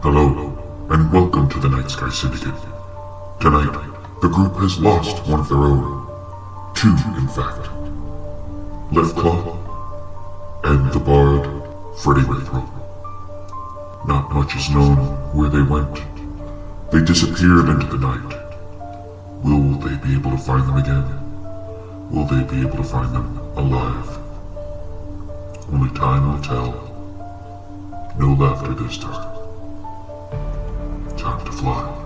Hello, and welcome to the Nightsky Syndicate. Tonight, the group has lost one of their own. Two, in fact. Leftclaw and the bard, Freddy Mythril. Not much is known where they went. They disappeared into the night. Will they be able to find them again? Will they be able to find them alive? Only time will tell. No laughter this time. Time to fly.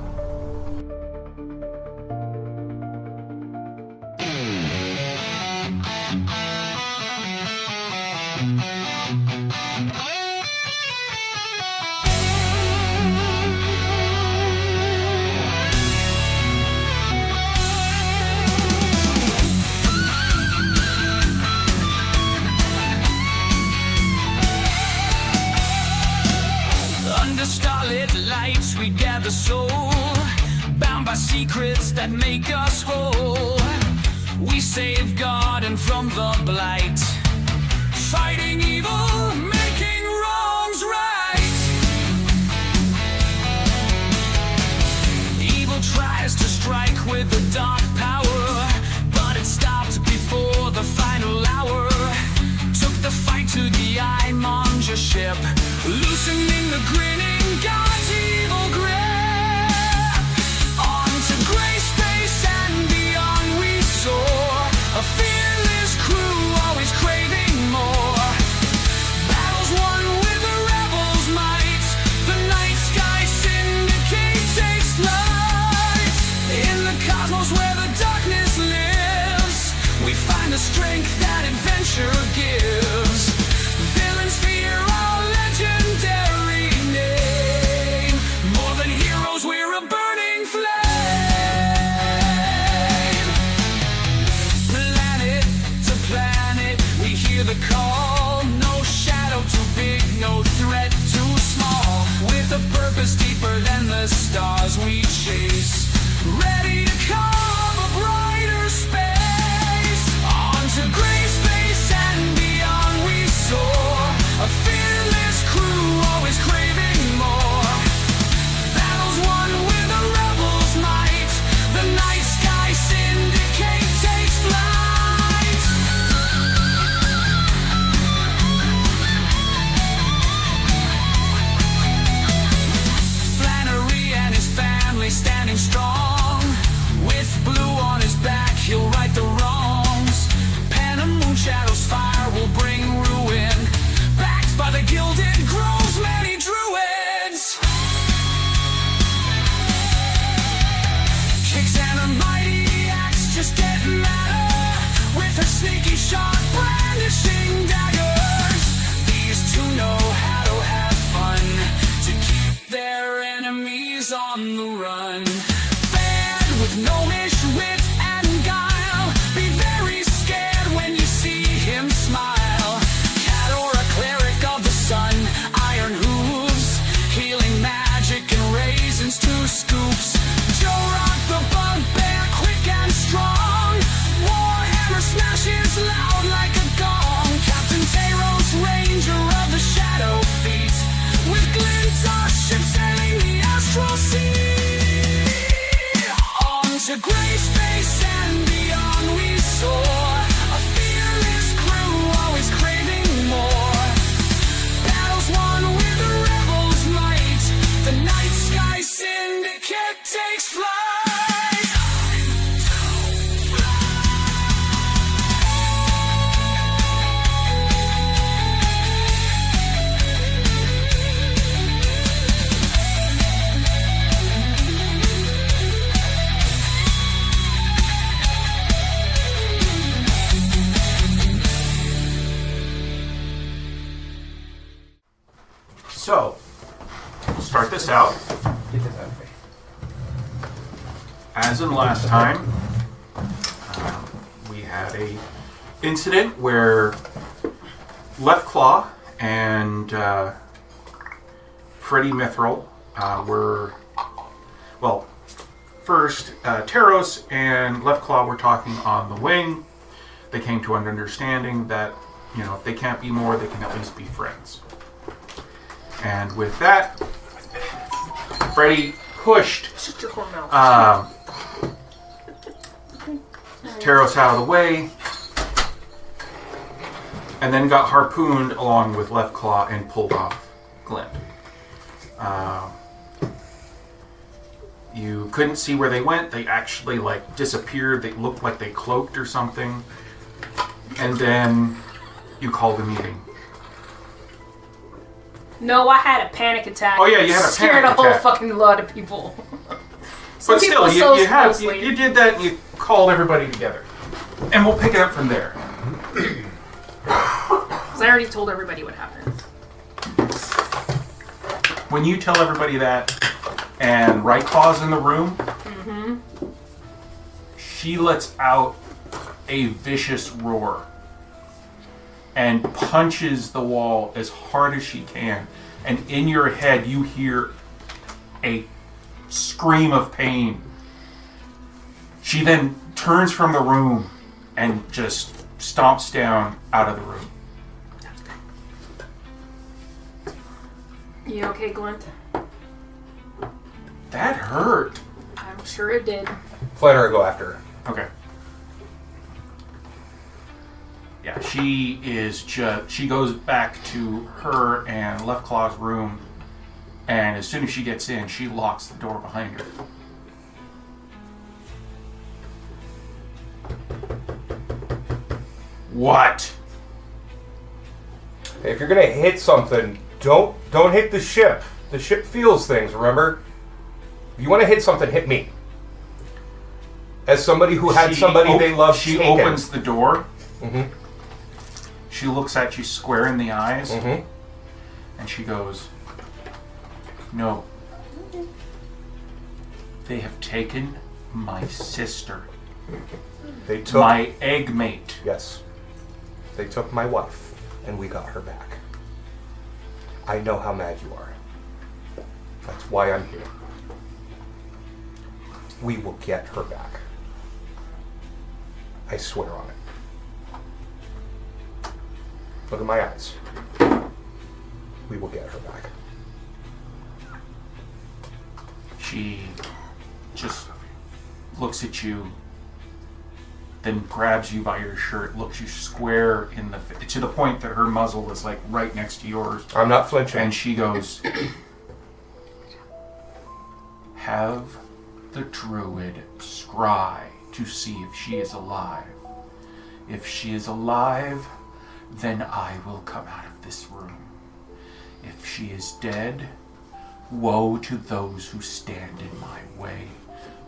Under starlit lights we gather soul, bound by secrets that make us whole. We safeguard and from the blight, fighting evil, making wrongs right. Evil tries to strike with a dark power, but it stopped before the final hour. Took the fight to the Imonja ship, loosening the grinning God's evil grip. On to gray space and beyond we soar, a fearless crew always craving more. Battles won with the rebels' might, the Nightsky Syndicate takes flight. In the cosmos where the darkness lives, we find the strength that adventure gives. Villains fear our legendary name. More than heroes, we're a burning flame. Planet to planet, we hear the call. No shadow too big, no threat too small. With a purpose deeper than the stars we chase, ready to carve a brighter space. On to gray space and beyond we soar, a fearless crew always craving more. Battles won with a rebel's might, the Nightsky Syndicate takes flight. Flannery and his family standing strong, with blue on his back he'll right the wrongs. Pen and Moonshadow's fire will bring ruin, backed by the Gilded Grove's many druids. Kicks and a mighty axe just get madder, with her sneaky sharp brandishing daggers. These two know how to have fun, to keep their enemies on the run. Fed with gnomish wit and guile, be very scared when you see him smile. Cat or a cleric of the sun, iron hooves, healing magic and raisins to scoops. Joe Rock the bugbear, quick and strong, Warhammer smashes loud like a gong. Captain Tayros, ranger of the shadow feet, with Glintar ship sailing the astral sea. On to gray space and beyond we soar, a fearless crew always craving more. Battles won with the rebels' might, the Nightsky Syndicate takes flight. So, we'll start this out. Get this out of here. As in last time, we had a incident where Leftclaw and Freddy Mythril were, well, first Taros and Leftclaw were talking on the wing. They came to an understanding that, you know, if they can't be more, they can at least be friends. And with that, Freddy pushed Shut your whore mouth. Taros out of the way, and then got harpooned along with Left Claw and pulled off Glint. You couldn't see where they went. They actually like disappeared. They looked like they cloaked or something. And then you called a meeting. No, I had a panic attack. Oh yeah, you had a Scared panic a whole attack. fucking lot of people. But still, so you did that and you called everybody together. And we'll pick it up from there. Because I already told everybody what happened. When you tell everybody that, and Right Claw's in the room, she lets out a vicious roar and punches the wall as hard as she can. And in your head, you hear a scream of pain. She then turns from the room and just stomps down out of the room. You okay, Glint? That hurt. I'm sure it did. Flannery go after her. Okay. Yeah, she goes back to her and Left Claw's room, and as soon as she gets in, she locks the door behind her. What? If you're gonna hit something, don't hit the ship. The ship feels things, remember? If you want to hit something, hit me. As somebody who had somebody they loved She taken. opens the door. Mm-hmm. She looks at you square in the eyes, Mm-hmm. and she goes, "No. They have taken my sister, They took my egg mate." Yes. They took my wife, and we got her back. I know how mad you are. That's why I'm here. We will get her back. I swear on it. Look at my eyes. We will get her back. She just looks at you, then grabs you by your shirt, looks you square in the to the point that her muzzle is like right next to yours, I'm not flinching. and she goes, "Have the druid scry to see if she is alive. If she is alive, then I will come out of this room. If she is dead, woe to those who stand in my way,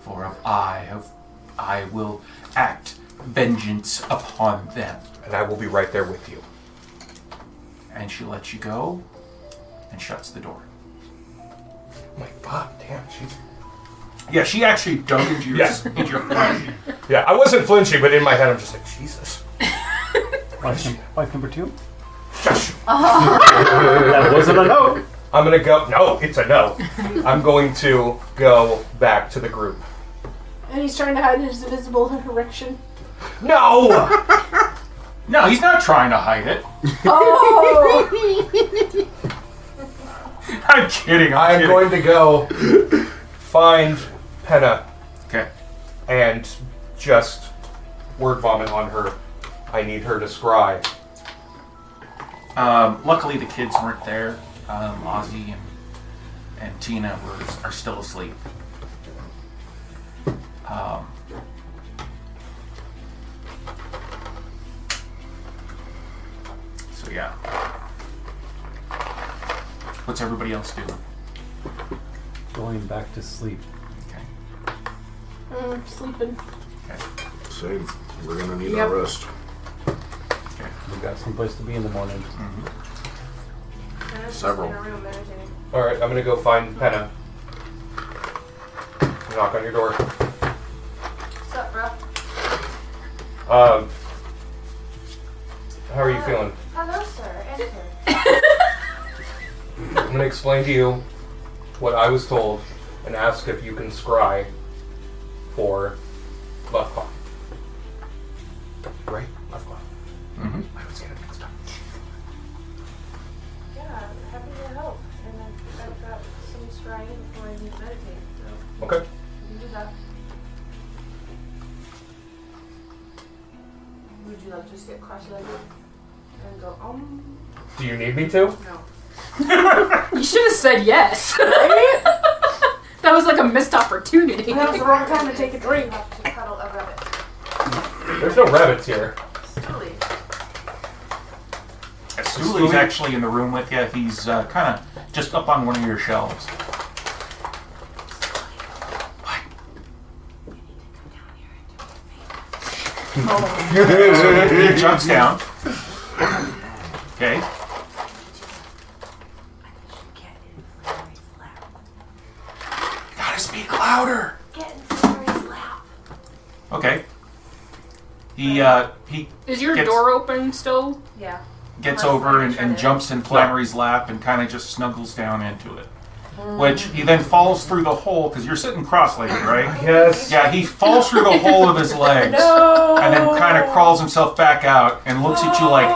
for I will act vengeance upon them." And I will be right there with you. And she lets you go and shuts the door. My God, damn, she's... Yeah, she actually dug into your, into your flesh. Yeah, I wasn't flinching, but in my head I'm just like, Jesus. Wife number 2? Shush. That wasn't a no. I'm gonna go... No, it's a no. I'm going to go back to the group. And he's trying to hide his invisible erection. No! No, he's not trying to hide it. Oh! I'm kidding. I am going to go find Penna Okay. and just word vomit on her. I need her to scry. Luckily, the kids weren't there. Ozzy and Tina are still asleep. So yeah. What's everybody else doing? Going back to sleep. Okay. Sleeping. Okay. Same. We're gonna need Yep. our rest. Okay. We got someplace to be in the morning. Several. Alright, I'm gonna go find Penna. Knock on your door. What's up, bro? How are you feeling? Hello, sir. Enter. I'm gonna explain to you what I was told and ask if you can scry for Left Claw. Right? Left Claw. Mm-hmm. I was getting mixed up. Yeah, I'm happy to help. And I've got some scrying before I need Okay. You do that. Would you like to sit cross-legged and go, Do you need me to? No. You should have said yes. That was like a missed opportunity. That was the wrong time to take a drink. You have to cuddle a rabbit. There's no rabbits here. Stooley. Stooley's actually in the room with you. He's kind of just up on one of your shelves. He jumps down. Okay. Gotta speak louder. Get in Freddy's lap. Okay. He Is your Gets- door open still? Yeah. gets Unless over and Freddy shut it. jumps in Flannery's lap and kind of just snuggles down into it. Which he then falls through the hole, because you're sitting cross-legged, right? Yes. Yeah, he falls through the hole of his legs. No! And then kind of crawls himself back out and looks at you like,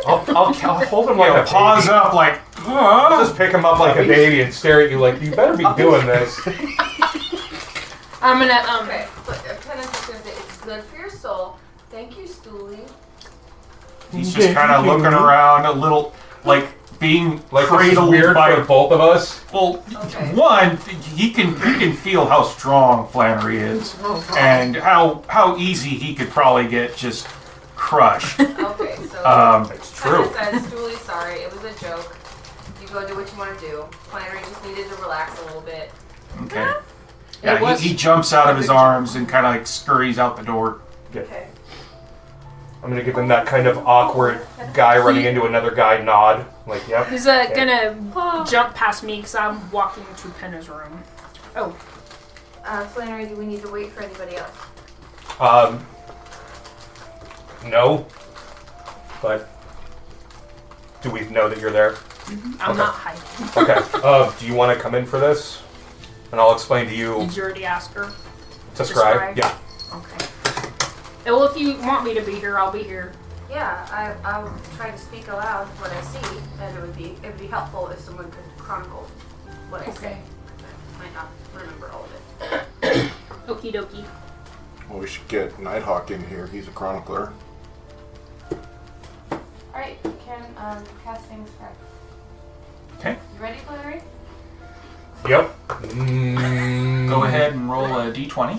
I'll hold him you like know, a paws baby. up like, I'll huh? just pick him up like a baby and stare at you like, you better be doing this. I'm gonna Okay, but Kenneth is gonna say it's good for your soul. Thank you, Stooley. He's just kind of looking around a little, like being Like this is cradled weird by. for both of us. Well, Okay. one, he can feel how strong Flannery is, and how easy he could probably get just crushed. Okay, so It's true. Kenneth says, Stooley, sorry, it was a joke. You go do what you want to do. Flannery just needed to relax a little bit. Okay. It Yeah, was- he jumps out of his arms and kind of like scurries out the door. Okay. I'm gonna give him that kind of awkward guy running into another guy nod. Like, yep. He's gonna jump past me because I'm walking to Penna's room. Oh, Flannery, do we need to wait for anybody else? No. But do we know that you're there? I'm Okay. not hiding. Okay. Do you want to come in for this? And I'll explain to you Did you already ask her? to describe? scribe. Yeah. Okay. Well, if you want me to be here, I'll be here. Yeah, I'll try to speak aloud what I see, and it would be helpful if someone could chronicle what I see. Okay. I might not remember all of it. Okie dokie. Well, we should get Nighthawk in here. He's a chronicler. Alright, can casting scribe. Okay. You ready, Flannery? Yep. Go ahead and roll a d20.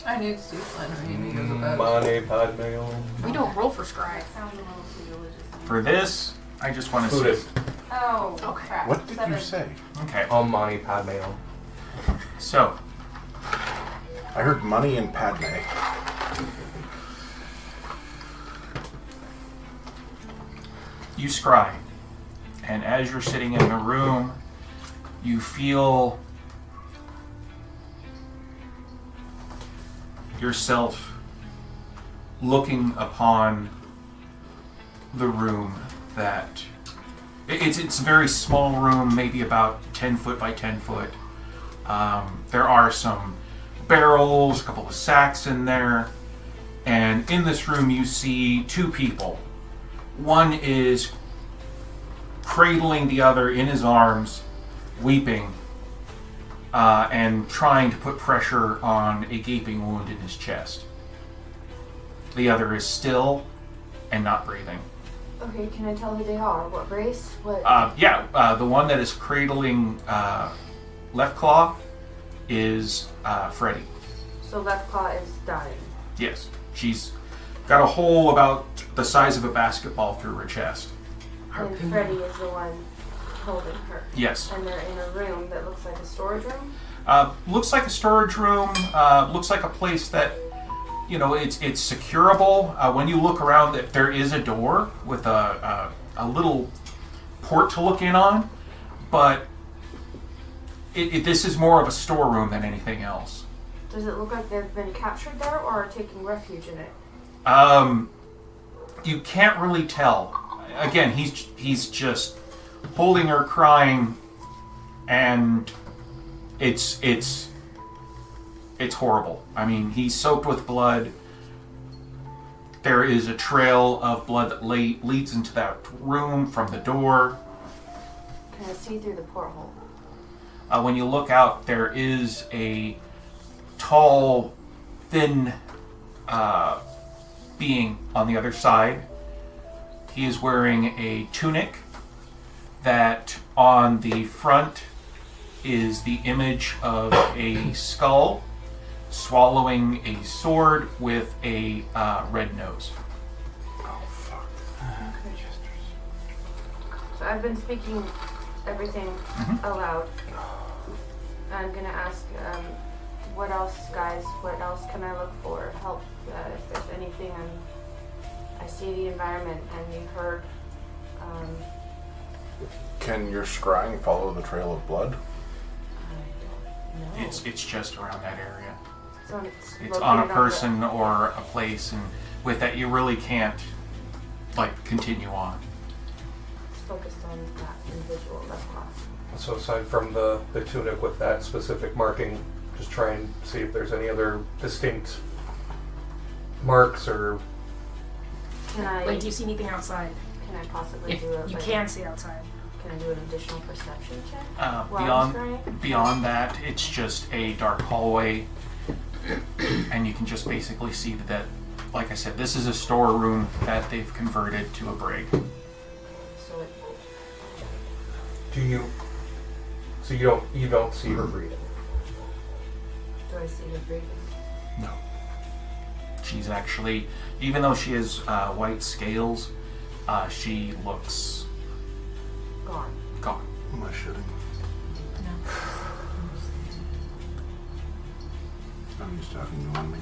I knew Steve Flannery and he goes about Mane Padmeo. We don't roll for scribe. Sounds a little too religious. For this, I just want to see. Buddhist. Oh, Okay. crap. What did 7. you say? Okay. Mane Padmeo. So, I heard money and Padme. you scry, and as you're sitting in the room, you feel yourself looking upon the room that it's a very small room, maybe about 10 foot by 10 foot. There are some barrels, a couple of sacks in there, and in this room you see two people. One is cradling the other in his arms, weeping, and trying to put pressure on a gaping wound in his chest. The other is still and not breathing. Okay, can I tell who they are? What race? What? The one that is cradling Left Claw is Freddy. So Left Claw is dying. Yes, she's got a hole about the size of a basketball through her chest. And Freddy is the one holding her. Yes. And they're in a room that looks like a storage room. Looks like a storage room. Looks like a place that, it's securable. When you look around, there is a door with a little port to look in on, but this is more of a storeroom than anything else. Does it look like they've been captured there or are taking refuge in it? You can't really tell. Again, he's just holding her, crying, and it's horrible. I mean, he's soaked with blood. There is a trail of blood that leads into that room from the door. Can I see through the porthole? When you look out, there is a tall, thin being on the other side. He is wearing a tunic that on the front is the image of a skull swallowing a sword with a red nose. So I've been speaking everything aloud. I'm gonna ask, what else, guys? What else can I look for? Help, if there's anything. I see the environment, and you heard. Can your scrying follow the trail of blood? I don't know. It's just around that area. So It's on a person or a place, and with that you really can't continue on. It's focused on that individual. That's all. So aside from the tunic with that specific marking, just try and see if there's any other distinct marks or... Can I? Wait, do you see anything outside? Can I possibly If do it? you can see outside. Can I do an additional perception check? while I'm scrying? Beyond that, it's just a dark hallway, and you can just basically see that, like I said, this is a storeroom that they've converted to a brig. So it, Do you... So you don't see her breathing? do I see the breathing? No. She's actually, even though she has white scales, she looks Gone. gone. Am I shitting? I'm used to having you on me.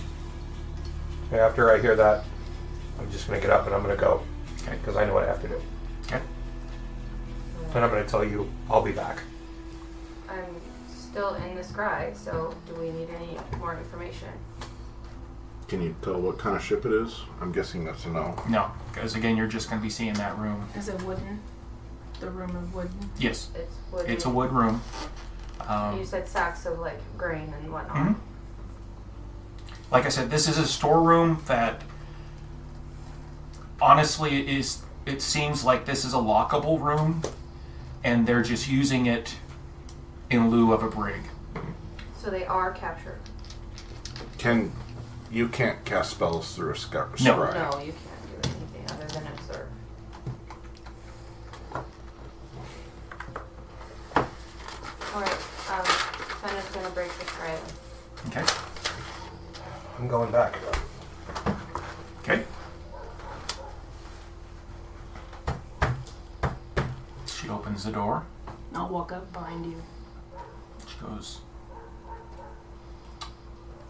After I hear that, I'm just going to get up and I'm going to go. Okay. Because I know what I have to do. Okay. And I'm going to tell you I'll be back. I'm still in the scry, so do we need any more information? Can you tell what kind of ship it is? I'm guessing that's a no. No, because again, you're just going to be seeing that room. Is it wooden? The room of wooden? Yes, It's wooden. it's a wood room. You said sacks of grain and whatnot. Mhm. Like I said, this is a storeroom that honestly it seems like this is a lockable room, and they're just using it in lieu of a brig. So they are captured. You can't cast spells through a scry? No. No, you can't do anything other than observe. Alright, Fenna's gonna break the scry. Okay. I'm going back. Okay. She opens the door. I'll walk up behind you. She goes,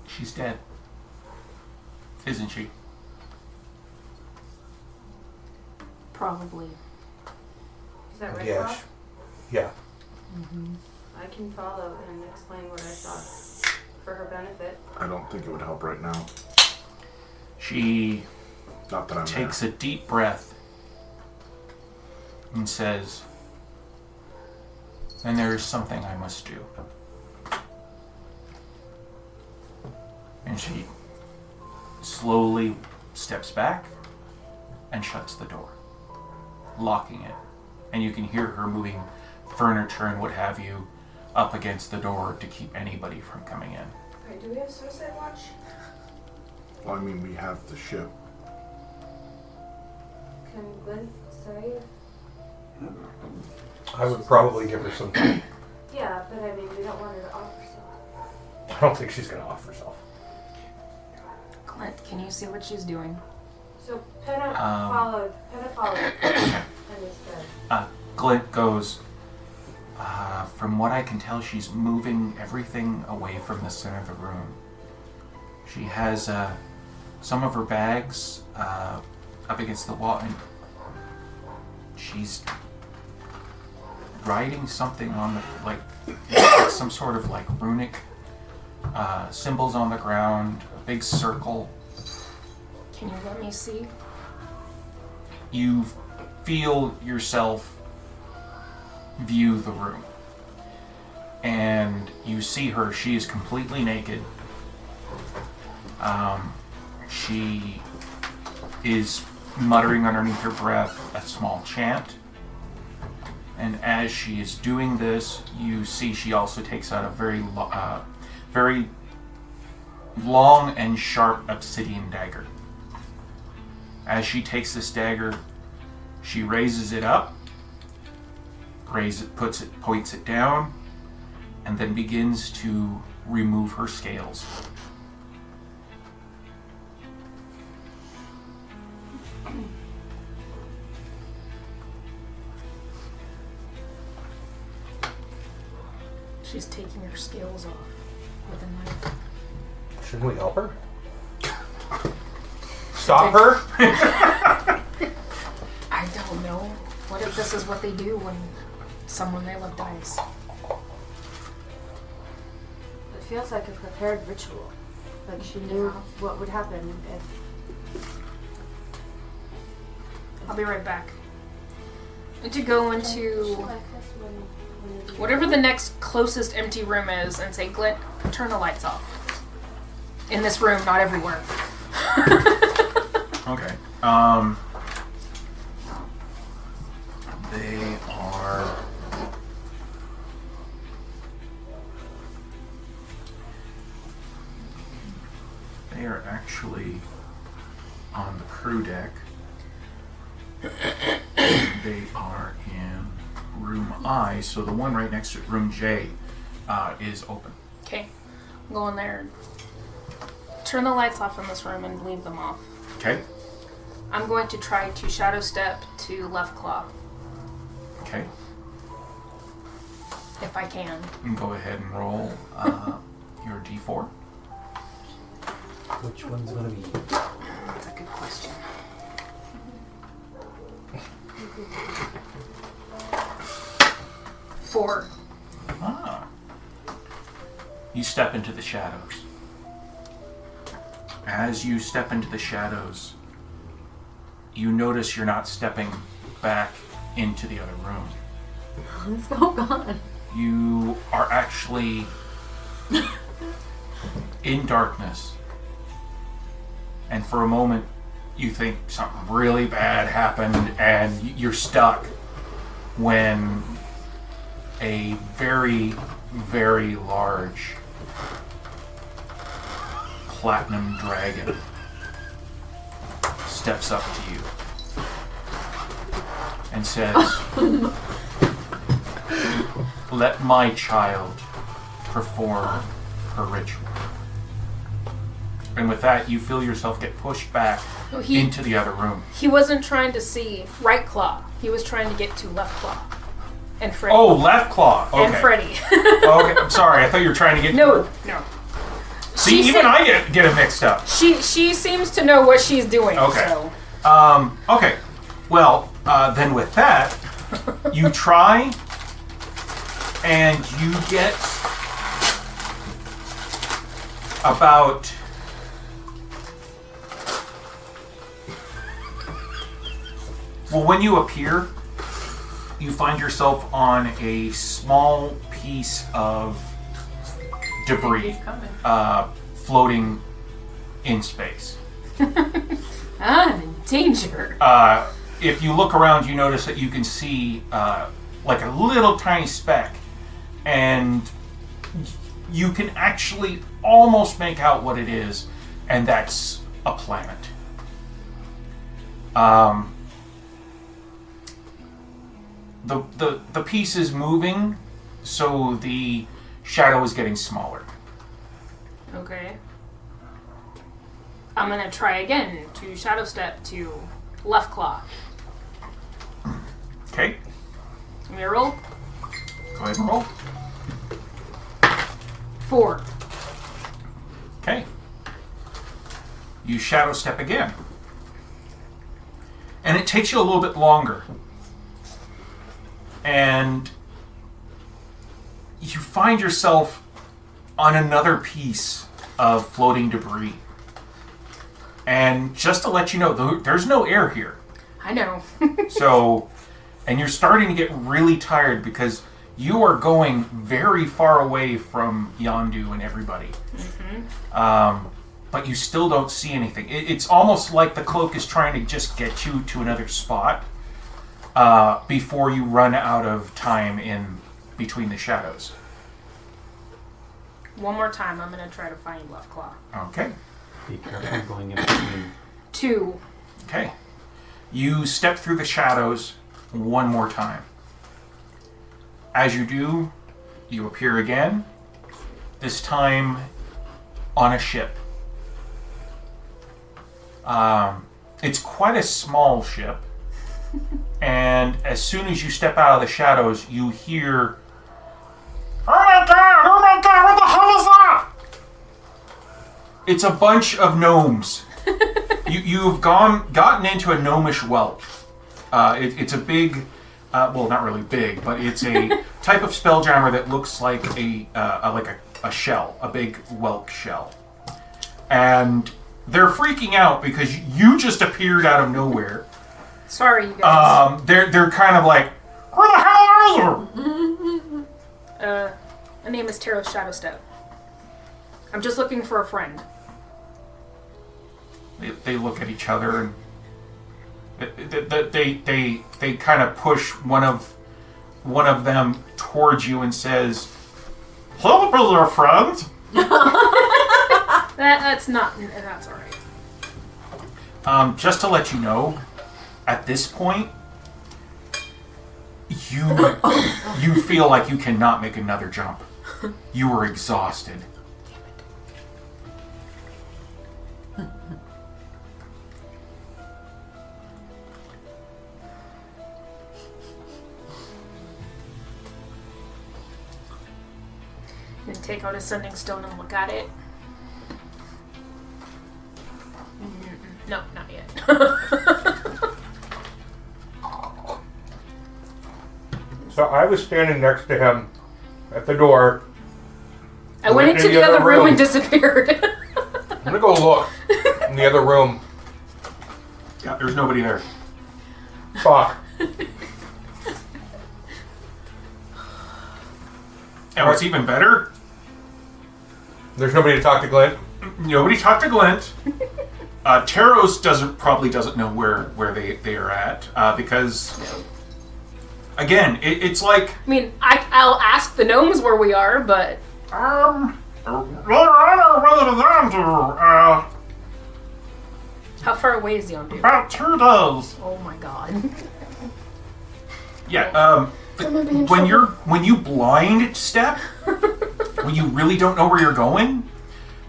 "She's dead, isn't she?" Probably. Is that right, Yeah. Rob? Yeah. I can follow and explain what I saw for her benefit. I don't think it would help right now. She Not that I'm takes there. a deep breath and says, "And there is something I must do." And she slowly steps back and shuts the door, locking it. And you can hear her moving furniture and what have you up against the door to keep anybody from coming in. Alright, do we have suicide watch? Well, I mean, we have the ship. Can Glenn say? I would probably give her some time. Yeah, but I mean, we don't want her to offer herself. I don't think she's going to off herself. Clint, can you see what she's doing? So Penna followed and is dead. Glint goes, from what I can tell, she's moving everything away from the center of the room. She has some of her bags up against the wall, and she's writing something on the, some sort of runic symbols on the ground, a big circle. Can you let me see? You feel yourself view the room, and you see her. She is completely naked. She is muttering underneath her breath a small chant, and as she is doing this, you see she also takes out a very long and sharp obsidian dagger. As she takes this dagger, she raises it up, points it down, and then begins to remove her scales. She's taking her scales off with a knife. Shouldn't we help her? Stop her? I don't know. What if this is what they do when someone they love dies? It feels like a prepared ritual. Like she knew what would happen if... I'll be right back. And to go into whatever the next closest empty room is and say, Glint, turn the lights off. In this room, not everywhere. Okay. They are actually on the crew deck. They are in room I, so the one right next to room J is open. Okay. Go in there. Turn the lights off in this room and leave them off. Okay. I'm going to try to shadow step to left claw. Okay. If I can. And go ahead and roll your d4. Which one's gonna be? That's a good question. Four. Ah. You step into the shadows. As you step into the shadows, you notice you're not stepping back into the other room. It's all gone. You are actually in darkness. And for a moment, you think something really bad happened and you're stuck when a very, very large platinum dragon steps up to you and says, "Let my child perform her ritual." And with that, you feel yourself get pushed back into the other room. He wasn't trying to see right claw. He was trying to get to left claw. And Freddy. Oh, left claw. Okay. And Freddy. Okay, I'm sorry. I thought you were trying to get... No. See, even I get it mixed up. She seems to know what she's doing. Okay. So. Okay. Well, then with that, you try and you get about... Well, when you appear, you find yourself on a small piece of debris floating in space. I'm in danger. If you look around, you notice that you can see like a little tiny speck, and you can actually almost make out what it is, and that's a planet. The piece is moving, so the shadow is getting smaller. Okay. I'm gonna try again to shadow step to left claw. Okay. Let me roll. Go ahead and roll. 4. Okay. You shadow step again. And it takes you a little bit longer. And you find yourself on another piece of floating debris. And just to let you know, there's no air here. I know. So, and you're starting to get really tired because you are going very far away from Yondu and everybody. Mm-hmm. But you still don't see anything. It's almost like the cloak is trying to just get you to another spot. before you run out of time in between the shadows. One more time, I'm gonna try to find Left Claw. Okay. Be careful going in between. 2. Okay. You step through the shadows one more time. As you do, you appear again, this time on a ship. It's quite a small ship, and as soon as you step out of the shadows, you hear, "Oh my god, what the hell is that?" It's a bunch of gnomes. You've gotten into a gnomish whelp. It's a big, well, not really big, but it's a type of spelljammer that looks like a shell, a big whelk shell. And they're freaking out because you just appeared out of nowhere. Sorry, you guys. They're kind of like, "Where the hell are you?" My name is Taro Shadowstep. I'm just looking for a friend. They look at each other and they kind of push one of them towards you and says, "Help us, our friend." That's all right. Just to let you know, at this point, you feel like you cannot make another jump. You are exhausted. And take out a sending stone and look at it. No, not yet. So I was standing next to him at the door. I went into the other room and disappeared. I'm gonna go look in the other room. Yeah, there's nobody there. Fuck. And what's even better, There's nobody to talk to Glenn. nobody talked to Glint. Taros probably doesn't know where they are at because, again, it's like, I mean, I'll ask the gnomes where we are, but rather than them to, how far away is Yondu? about 2 days. Oh my god. Yeah, when you blind step, when you really don't know where you're going,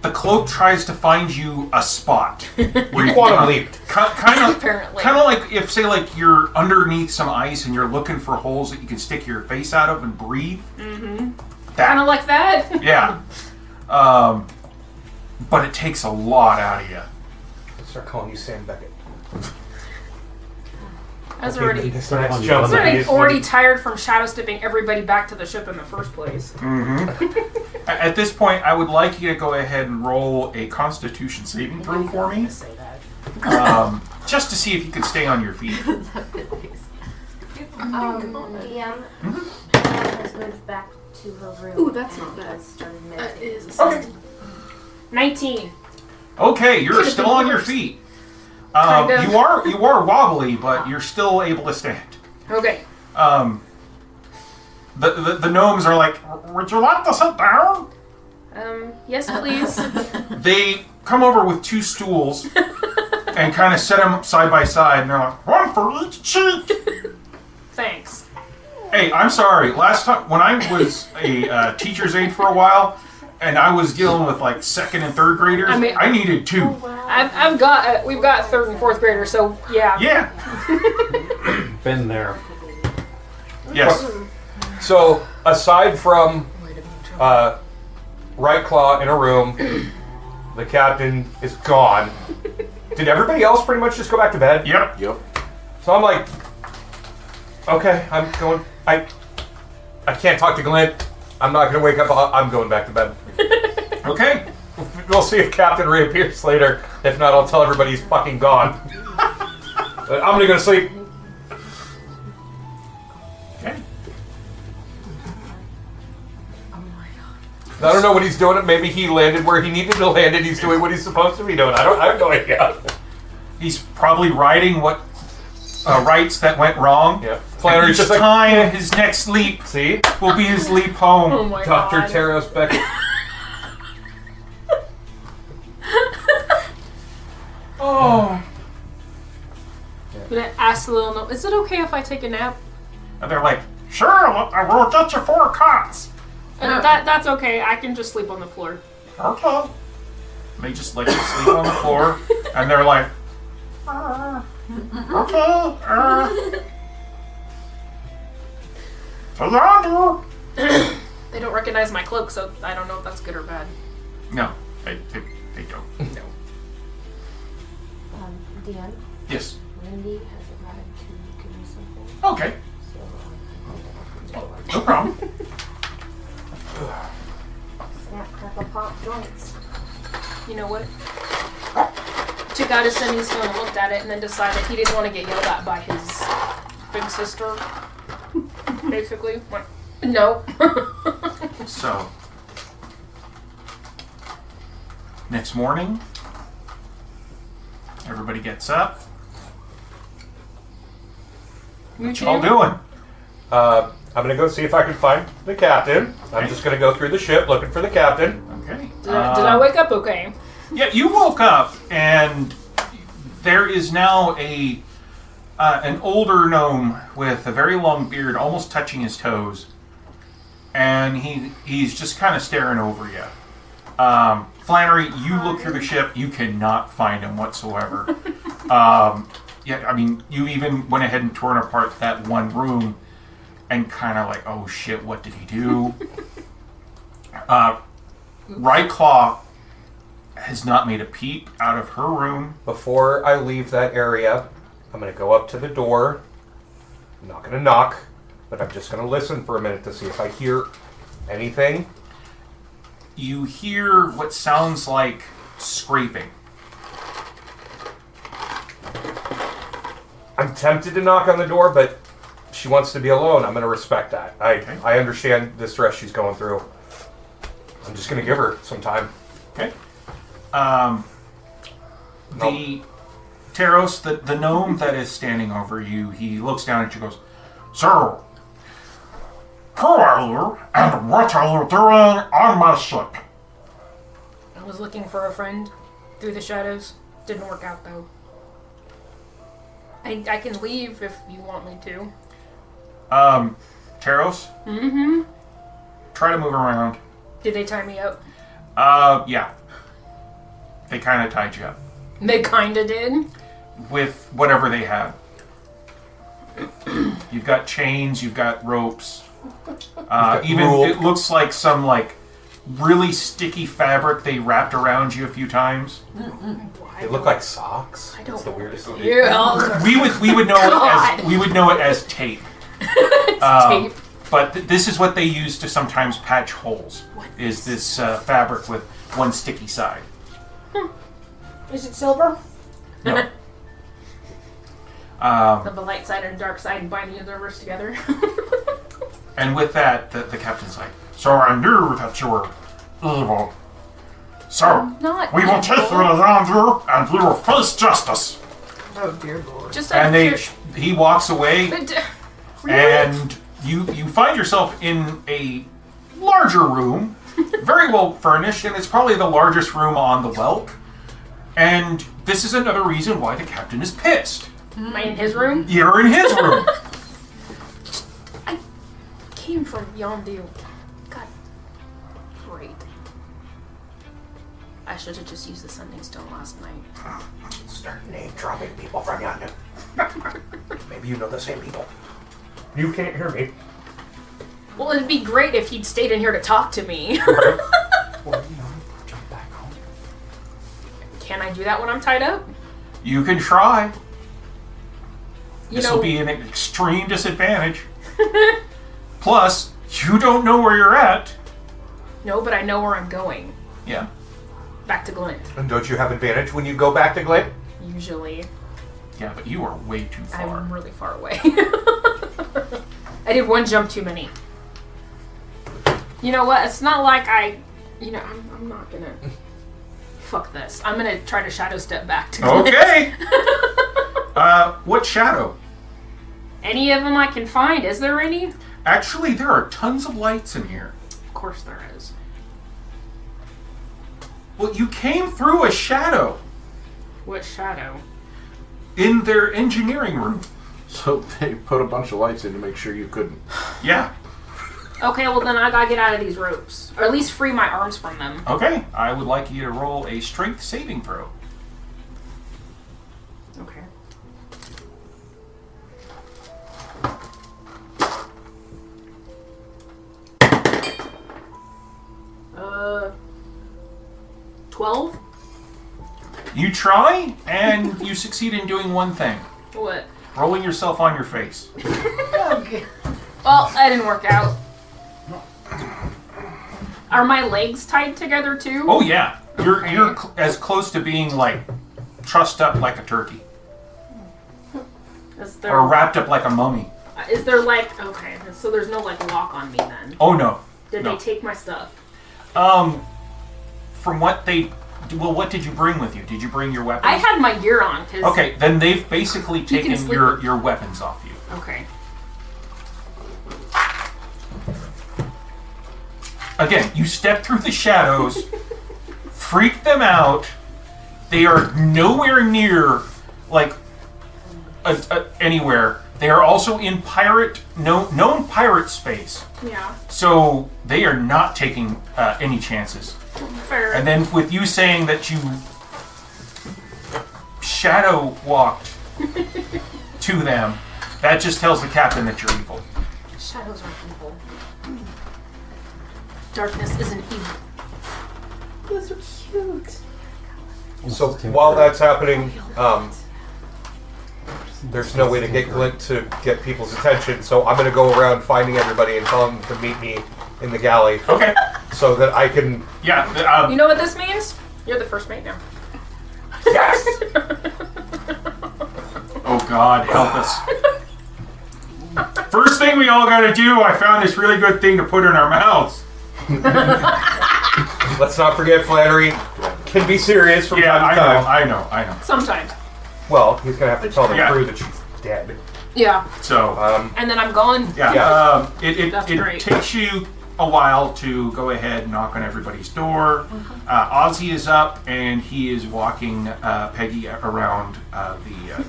the cloak tries to find you a spot. Where You quantum leaped. Kind of Apparently. like if, say, like you're underneath some ice and you're looking for holes that you can stick your face out of and breathe. Mm-hmm. Kind of like that? Yeah. But it takes a lot out of you. Start calling you Sam Beckett. I was already This next jump was already tired from shadow stepping everybody back to the ship in the first place. At this point, I would like you to go ahead and roll a Constitution saving throw for me, Say that. just to see if you can stay on your feet. DM has moved back to her room. Ooh, that's not and bad. has started That meditating. is Okay. 19. Okay, you're Could've still been on your worse. feet. Kind of. You are wobbly, but you're still able to stand. Okay. The gnomes are like, "Would you like to sit down?" Yes, please. They come over with 2 stools and kind of set them side by side, and they're like, "One for each cheek." Thanks. Hey, I'm sorry. Last time, when I was a teacher's aide for a while, and I was dealing with like 2nd and 3rd graders, I mean- I needed 2. We've got 3rd and 4th graders, so yeah. Yeah. Been there. Yes. So, aside from Right Claw in a room, the captain is gone. Did everybody else pretty much just go back to bed? Yep. Yep. So I'm like, okay, I'm going. I can't talk to Glenn. I'm not going to wake up. I'm going back to bed. Okay. We'll see if Captain reappears later. If not, I'll tell everybody he's fucking gone. But I'm going to go to sleep. Okay. I don't know what he's doing. Maybe he landed where he needed to land and he's doing what he's supposed to be doing. I have no idea. He's probably riding what rites that went wrong. Yeah. And Flannery's each just like, time his next leap see? will be his leap home. Oh my Dr. god. Taros Beckett. Oh. I'm gonna ask the little gnome, is it okay if I take a nap? And they're like, sure, we'll get you 4 cots. And that's okay. I can just sleep on the floor. Okay. And they just let you sleep on the floor, and they're like, okay, Fernando. They don't recognize my cloak, so I don't know if that's good or bad. No, they don't. No. Dan, Yes. Lindy has arrived to give me something, Okay. so I'm going to open the door. No problem. Snap, crackle, pop, joints. You know what? Took out his sending stone and looked at it and then decided he didn't want to get yelled at by his big sister. Basically. Went, no. So, next morning, everybody gets up. What y'all doing? I'm gonna go see if I can find the captain. I'm just gonna go through the ship looking for the captain. Okay. Did I wake up okay? Yeah, you woke up and there is now an older gnome with a very long beard, almost touching his toes, and he's just kind of staring over you. Flannery, you look through the ship, you cannot find him whatsoever. Yeah, I mean, you even went ahead and torn apart that one room and kind of like, oh shit, what did he do? Ryclaw has not made a peep out of her room. Before I leave that area, I'm gonna go up to the door. I'm not gonna knock, but I'm just gonna listen for a minute to see if I hear anything. You hear what sounds like scraping. I'm tempted to knock on the door, but she wants to be alone. I'm gonna respect that. I understand the stress she's going through. I'm just gonna give her some time. Okay. The Taros, the gnome that is standing over you, he looks down at you and goes, So, who are you, and what are you doing on my ship? I was looking for a friend through the shadows. Didn't work out though. I can leave if you want me to. Taros? Mm-hmm. Try to move around. Did they tie me up? Yeah. They kind of tied you up. They kinda did. With whatever they have. You've got chains, you've got ropes. Even rope. it looks like some like really sticky fabric they wrapped around you a few times. They look like socks. I don't It's the weirdest thing. Yeah. We would know it as tape. Tape. But this is what they use to sometimes patch holes. Is this fabric with one sticky side? Is it silver? No. Of the light side and dark side and bind the universe together. And with that, the captain's like, So I knew that you were evil. So, Not we will take you around you, and you will face justice. Oh dear lord. just out and of he walks away, really? and you find yourself in a larger room, very well furnished, and it's probably the largest room on the Welk. And this is another reason why the captain is pissed. Am I in his room? You're in his room. I came from Yondu. God. Great. I should have just used the sending stone last night. Start name dropping people from yonder. Maybe you know the same people. You can't hear me. Well, it'd be great if he'd stayed in here to talk to me. Or, jump back home. Can I do that when I'm tied up? You can try. You This know, will be an extreme disadvantage. Plus, you don't know where you're at. no, but I know where I'm going. Yeah. Back to Glint. And don't you have advantage when you go back to Glen? Usually. Yeah, but you are way too far. I'm really far away. I did one jump too many. You know what? It's not like I'm not gonna... Fuck this. I'm gonna try to shadow step back to Glint. Okay. What shadow? Any of them I can find? Is there any? Actually, there are tons of lights in here. Of course there is. Well, you came through a shadow What shadow? in their engineering room. So they put a bunch of lights in to make sure you couldn't. Yeah. Okay, well then I gotta get out of these ropes. Or at least free my arms from them. Okay. I would like you to roll a strength saving throw. Okay. Uh, 12? You try, and you succeed in doing one thing. What? Rolling yourself on your face. Okay. Well, that didn't work out. Are my legs tied together too? Oh yeah, you're as close to being like trussed up like a turkey, Is there, or wrapped up like a mummy. is there like, okay, so there's no like lock on me then? Oh no. Did No. they take my stuff? From what they, well, what did you bring with you? Did you bring your weapons? I had my gear on, cause... Okay, then they've basically can taken sleep your weapons off you. Okay. Again, you step through the shadows, freak them out. They are nowhere near, like, anywhere. They are also in known pirate space. Yeah. So they are not taking any chances. Fair. And then with you saying that you shadow walked to them, that just tells the captain that you're evil. Shadows are evil. Darkness isn't evil. Those are cute. So while that's happening, there's no way to get Glint to get people's attention, so I'm going to go around finding everybody and tell them to meet me in the galley. Okay. So that I can... Yeah. You know what this means? You're the first mate now. Yes! Oh God, help us. First thing we all gotta do, I found this really good thing to put in our mouths. Let's not forget Flannery can be serious from Yeah, time to time. I know. Sometimes. Well, he's going to have to tell the Yeah. crew that she's dead. Yeah. So, And then I'm gone. yeah, it That's great. takes you a while to go ahead and knock on everybody's door. Ozzy is up, and he is walking Peggy around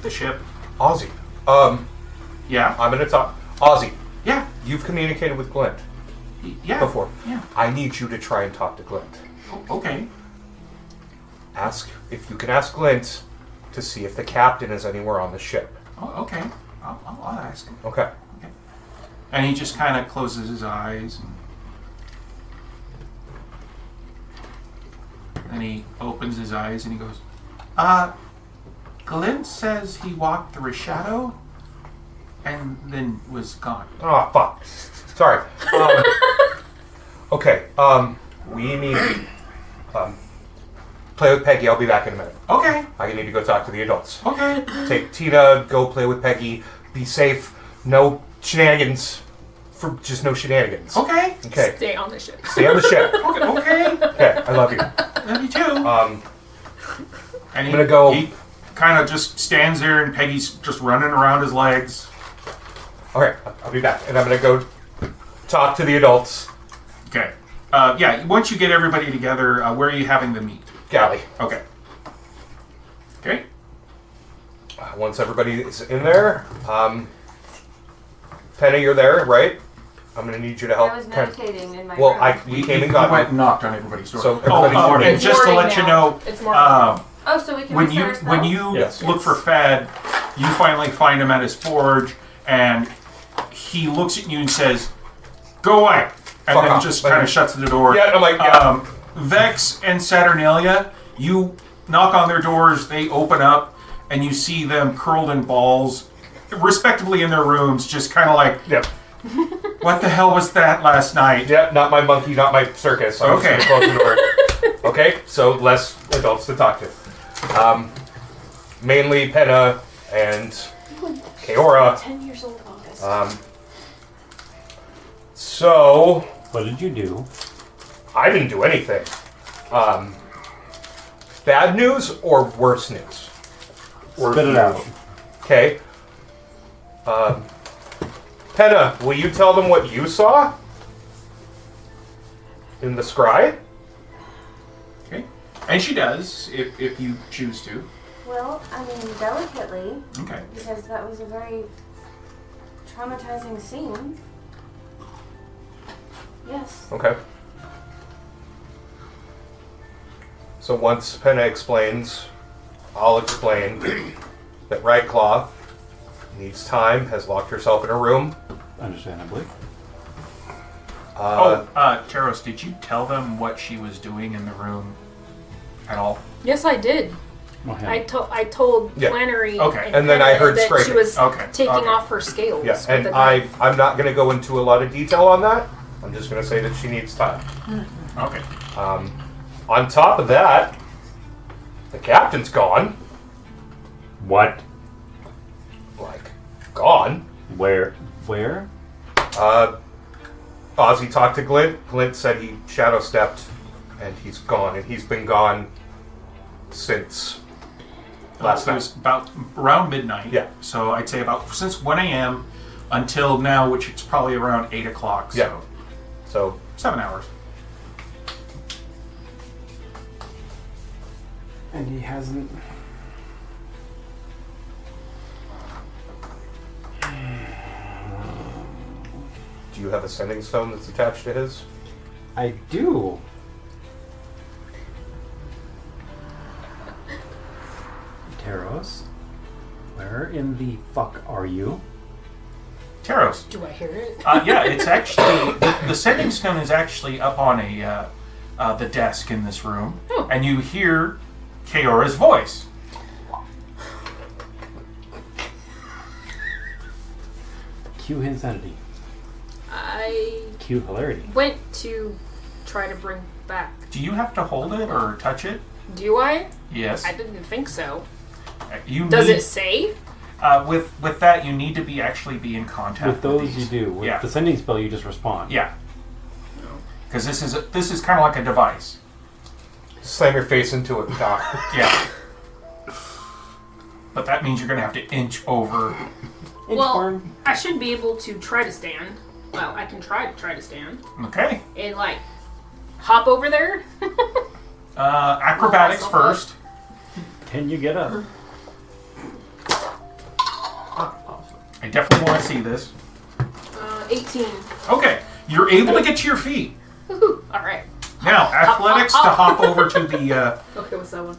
the ship. Ozzy. Yeah? I'm going to talk. Ozzy, Yeah. you've communicated with Glint Yeah. before. Yeah. I need you to try and talk to Glint. Okay. Ask if you can ask Glint to see if the captain is anywhere on the ship. Oh, okay. I'll ask him. Okay. And he just kind of closes his eyes. And he opens his eyes and he goes, Glint says he walked through a shadow and then was gone. Oh, fuck. Sorry. Okay. We need to play with Peggy. I'll be back in a minute. Okay. I need to go talk to the adults. Okay. Take Tina, go play with Peggy. Be safe. No shenanigans. Just no shenanigans. Okay. Okay. Stay on the ship. Stay on the ship. Okay. Okay. I love you. Love you too. And I'm gonna go- He kind of just stands there and Peggy's just running around his legs. Okay. I'll be back. And I'm gonna go talk to the adults. Okay. Yeah, once you get everybody together, where are you having them meet? Galley. Okay. Okay. Once everybody is in there, Penny, you're there, right? I'm gonna need you to help. I was meditating in my Well, room. we came and got went you. and knocked on everybody's door. So everybody's morning. and just to Morning let you now. know, It's morning. Oh, so we can when you reset our when spells? you Yes. look for Fad, you finally find him at his forge, and he looks at you and says, "Go away," and Fuck then off. just Let kind me- of shuts the door. Yeah, I'm like, yeah. Vex and Saturnalia, you knock on their doors, they open up, and you see them curled in balls, respectively in their rooms, just kind of like, Yep. what the hell was that last night? Yeah, not my monkey, not my circus. I'm Okay. just gonna close the door. Okay, so less adults to talk to. Mainly Penna and Kaora. 10 years old August. So What did you do? I didn't do anything. Bad news or worse news? Spit it out. Okay. Penna, will you tell them what you saw? In the scry? Okay. And she does, if you choose to. Well, I mean, delicately. Okay. Because that was a very traumatizing scene. Yes. Okay. So once Penna explains, I'll explain that Ragclaw needs time, has locked herself in a room. Understandably. Taros, did you tell them what she was doing in the room at all? Yes, I did. Well, I told Yeah. Flannery Okay. And then I heard that scraping. she was Okay. taking Okay. off her scales. Yeah, with and the knife. I'm not going to go into a lot of detail on that. I'm just going to say that she needs time. Okay. On top of that, the captain's gone. What? Like, gone. Where? Ozzy talked to Glint. Glint said he shadow stepped, and he's gone. And he's been gone since last It night. was about around midnight. Yeah. So I'd say about since 1 a.m. until now, which is probably around 8 o'clock. So Yeah. So 7 hours. And he hasn't. do you have a sending stone that's attached to his? I do. Taros, where in the fuck are you? Taros. Do I hear it? Yeah, it's actually the sending stone is actually up on the desk in this room, and you hear Kaora's voice. Cue insanity. I Cue hilarity. went to try to bring back. Do you have to hold it or touch it? Do I? Yes. I didn't think so. You Does need, it say? with that you need to be in contact With those you these. do. With Yeah. the sending spell, you just respond. Yeah. Because this is kind of like a device. Slam your face into it and die. Yeah. But that means you're going to have to inch over. Well, I should be able to try to stand. Well, I can try to stand Okay. and like hop over there. Acrobatics myself first. Can you get up? I definitely want to see this. 18. Okay. You're able to get to your feet. Woohoo! All right. Now, athletics hop. to hop over to the... Okay, what's that one?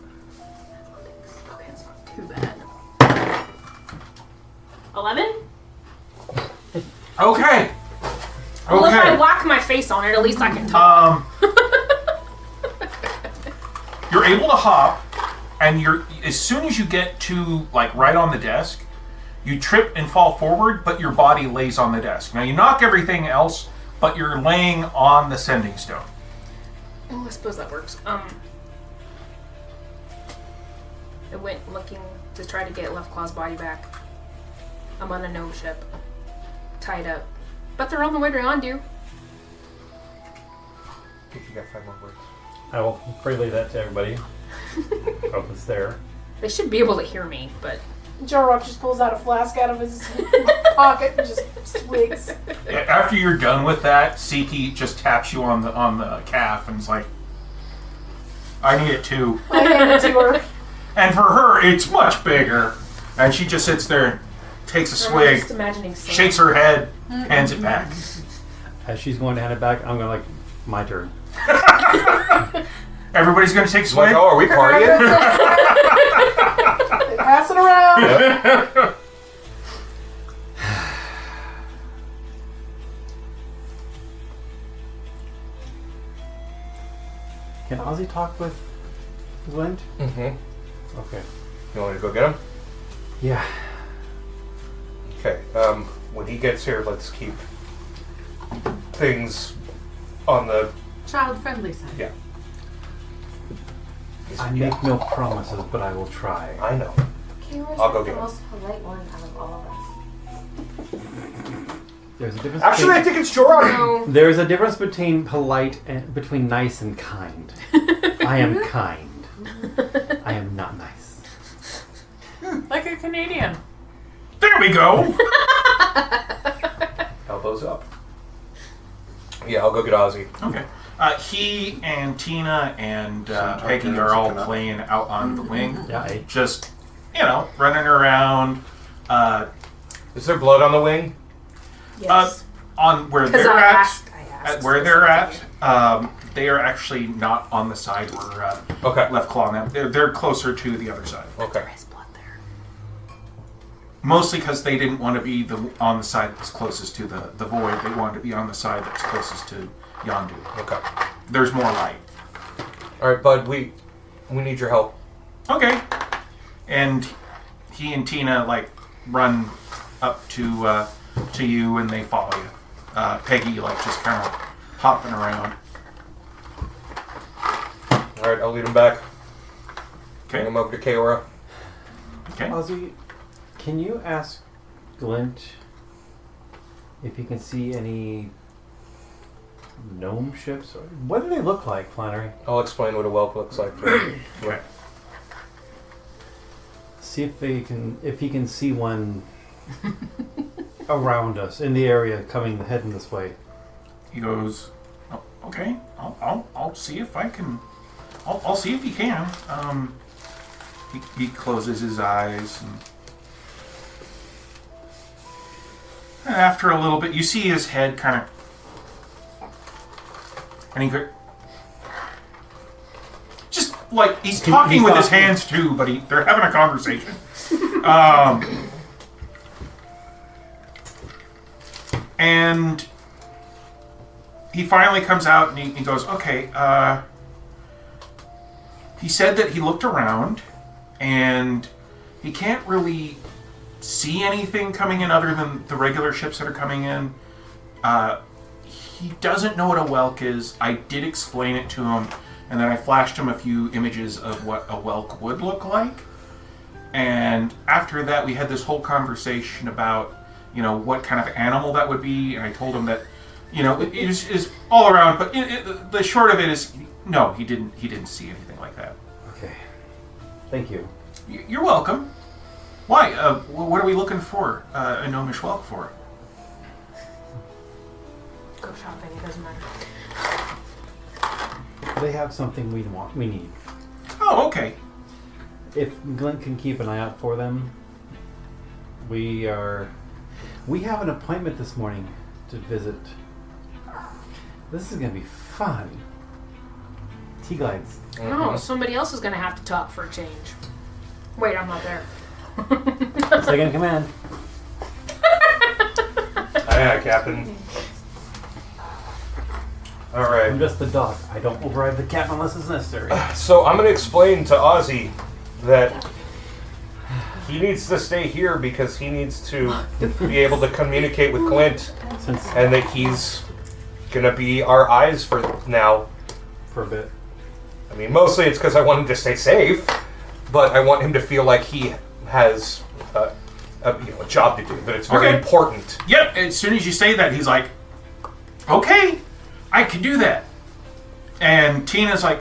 Okay, it's not too bad. 11? Okay. Well, if I Okay. whack my face on it, at least I can talk. You're able to hop, and as soon as you get to, like, right on the desk, you trip and fall forward, but your body lays on the desk. Now, you knock everything else, but you're laying on the sending stone. Oh, I suppose that works. I went looking to try to get Left Claw's body back. I'm on a gnome ship. Tied up. But they're on the way to Yondu. I think you got 5 more words. I will relay that to everybody. Hope it's there. They should be able to hear me, but... Jorok just pulls out a flask out of his pocket and just swigs. After you're done with that, Siki just taps you on the calf and is like, I need it too. I hand it to her. And for her, it's much bigger. And she just sits there, takes a I'm swig, just imagining Sam. shakes her head, hands it back. As she's going to hand it back, I'm going to my turn. Everybody's going to take a swig? Like, oh, are we partying? They pass it around. Can Ozzy talk with Glint? Mm-hmm. Okay. You want me to go get him? Yeah. Okay. When he gets here, let's keep things on the... Child-friendly side. Yeah. I make no promises, but I will try. I know. Kayla's I'll go the get him. most polite one out of all of us. There's a difference. Actually, I think it's Jorok. No. There's a difference between polite and between nice and kind. I am kind. I am not nice. Like a Canadian. There we go! fill those up. Yeah, I'll go get Ozzy. Okay. He and Tina and Peggy turns are all looking up. playing out on the wing. Yeah, Just, running around. Is there blood on the wing? Yes. On where 'Cause they're I at, asked where they're at, they are actually not on the side where Okay. Left Claw now. They're closer to the other side. Okay. There's blood there. Mostly because they didn't want to be on the side that's closest to the void. They wanted to be on the side that's closest to Yondu. Okay. There's more light. All right, bud. We need your help. Okay. And he and Tina run up to you and they follow you. Peggy just kind of hopping around. All right, I'll lead him back. Bring Okay. him over to Kaora. Okay. Ozzy, can you ask Glint if he can see any gnome ships? Or what do they look like, Flannery? I'll explain what a whelp looks like. To him. Okay. See if he can see one around us in the area heading this way. He goes, oh, okay. I'll see if I can. I'll see if he can. He closes his eyes and after a little bit, you see his head kind of, and he goes, just he's talking he's with his talking. hands too, but they're having a conversation. And he finally comes out and he goes, okay, he said that he looked around and he can't really see anything coming in other than the regular ships that are coming in. He doesn't know what a whelk is. I did explain it to him, and then I flashed him a few images of what a whelk would look like. And after that, we had this whole conversation about, what kind of animal that would be. And I told him that, it is all around. But the short of it is, no, he didn't see anything like that. Okay. Thank you. You're welcome. Why? What are we looking for a gnomish whelk for? Go shopping. It doesn't matter. They have something we need. Oh, okay. If Glint can keep an eye out for them, we have an appointment this morning to visit. This is going to be fun. T-glides. Oh, somebody else is going to have to talk for a change. Wait, I'm not there. Second in command. Aye, Captain. All right. I'm just the dog. I don't override the captain unless it's necessary. So I'm going to explain to Ozzy that he needs to stay here because he needs to be able to communicate with Clint, and that he's going to be our eyes for now. For a bit. I mean, mostly it's because I want him to stay safe, but I want him to feel like he has a job to do, that it's very Okay. important. Yep. As soon as you say that, he's like, okay, I can do that. And Tina's like,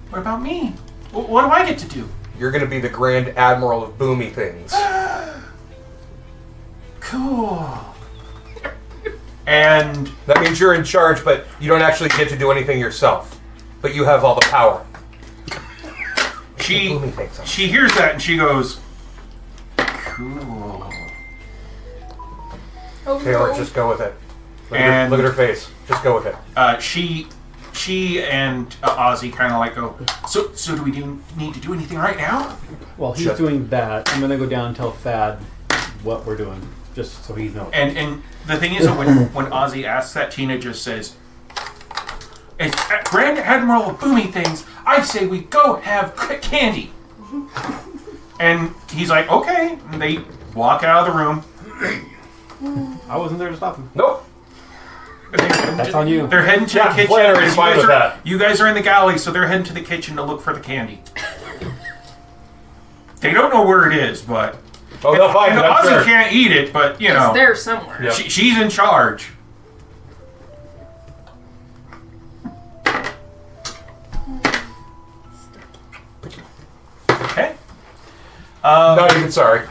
what about me? What do I get to do? You're going to be the Grand Admiral of Boomy Things. Cool. And That means you're in charge, but you don't actually get to do anything yourself. But you have all the power. she Boomy Things. she hears that and she goes, cool. Okay, or just go with it. And- Look at her face. Just go with it. She and Ozzy kind of go, so do we need to do anything right now? Well, he's Shut- doing that. I'm going to go down and tell Thad what we're doing, just so he knows. And the thing is that when Ozzy asks that, Tina just says, as Grand Admiral of Boomy Things, I say we go have candy. And he's like, okay. And they walk out of the room. I wasn't there to stop him. Nope. That's on you. They're heading to Yeah, the kitchen. Flannery's fine with that. You guys are in the galley, so they're heading to the kitchen to look for the candy. They don't know where it is, but Oh, they'll find and it, I'm Ozzy sure. can't eat it, but It's there somewhere. Yep. she's in charge. Okay. Not even sorry.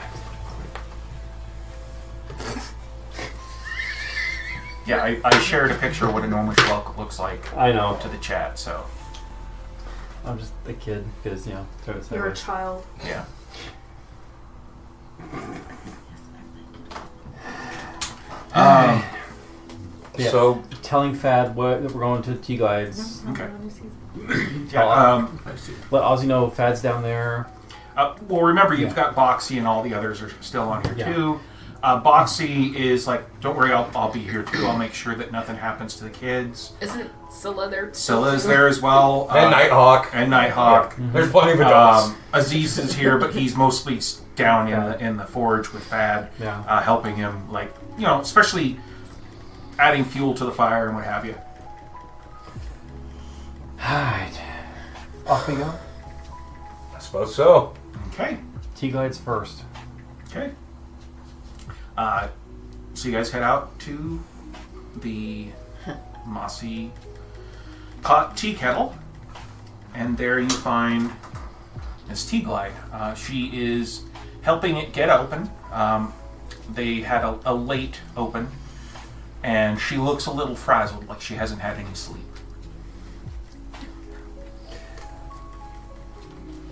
Yeah, I shared a picture of what a normal Schwelk looks like I know. to the chat, so I'm just a kid because throw it You're a sideways. child. yeah. Yeah. So Telling Fad what we're going to Tea Glides. Okay. Yeah, I see. Let Ozzy know Fad's down there. Well, remember, you've got Boxy and all the others are still on here, Yeah. too. Boxy is like, don't worry, I'll be here, too. I'll make sure that nothing happens to the kids. Isn't Scylla there? Scylla's there as well. and Nighthawk. And Nighthawk. There's plenty of adults. Aziz is here, but he's mostly down in the forge with Fad, Yeah. helping him, especially adding fuel to the fire and what have you. Alright. Off we go. I suppose so. Okay. Tea Glides first. Okay. So you guys head out to the mossy tea kettle, and there you find Miss Tea Glide. She is helping it get open. They had a late open, and she looks a little frazzled, like she hasn't had any sleep.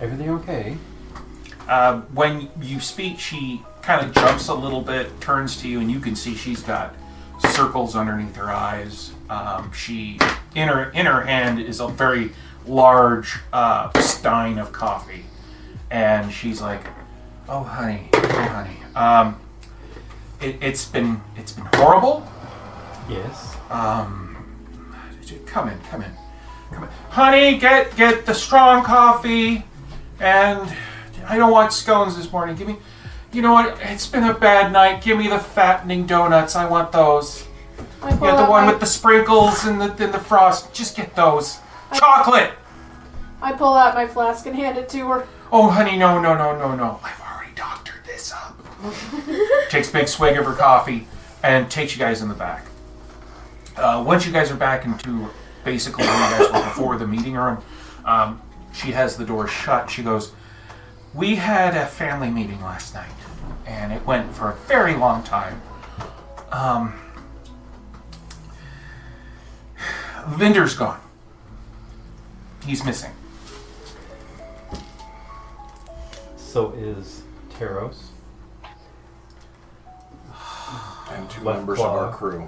Everything okay? When you speak, she kind of jumps a little bit, turns to you, and you can see she's got circles underneath her eyes. She in her hand is a very large stein of coffee, and she's like, "Oh honey, it's been horrible. Yes. Come in, honey. Get the strong coffee, and I don't want scones this morning. Give me." You know what? It's been a bad night. Give me the fattening donuts. I want those. I pull Yeah, the out one my- with the sprinkles and the frost. Just get those. Chocolate. I pull out my flask and hand it to her. Oh, honey, no. I've already doctored this up. Takes a big swig of her coffee and takes you guys in the back. Once you guys are back into basically where you guys were before the meeting room, she has the door shut. She goes, "We had a family meeting last night, and it went for a very long time. Vinder's gone. He's missing. So is Taros. And two Left members claw. of our crew.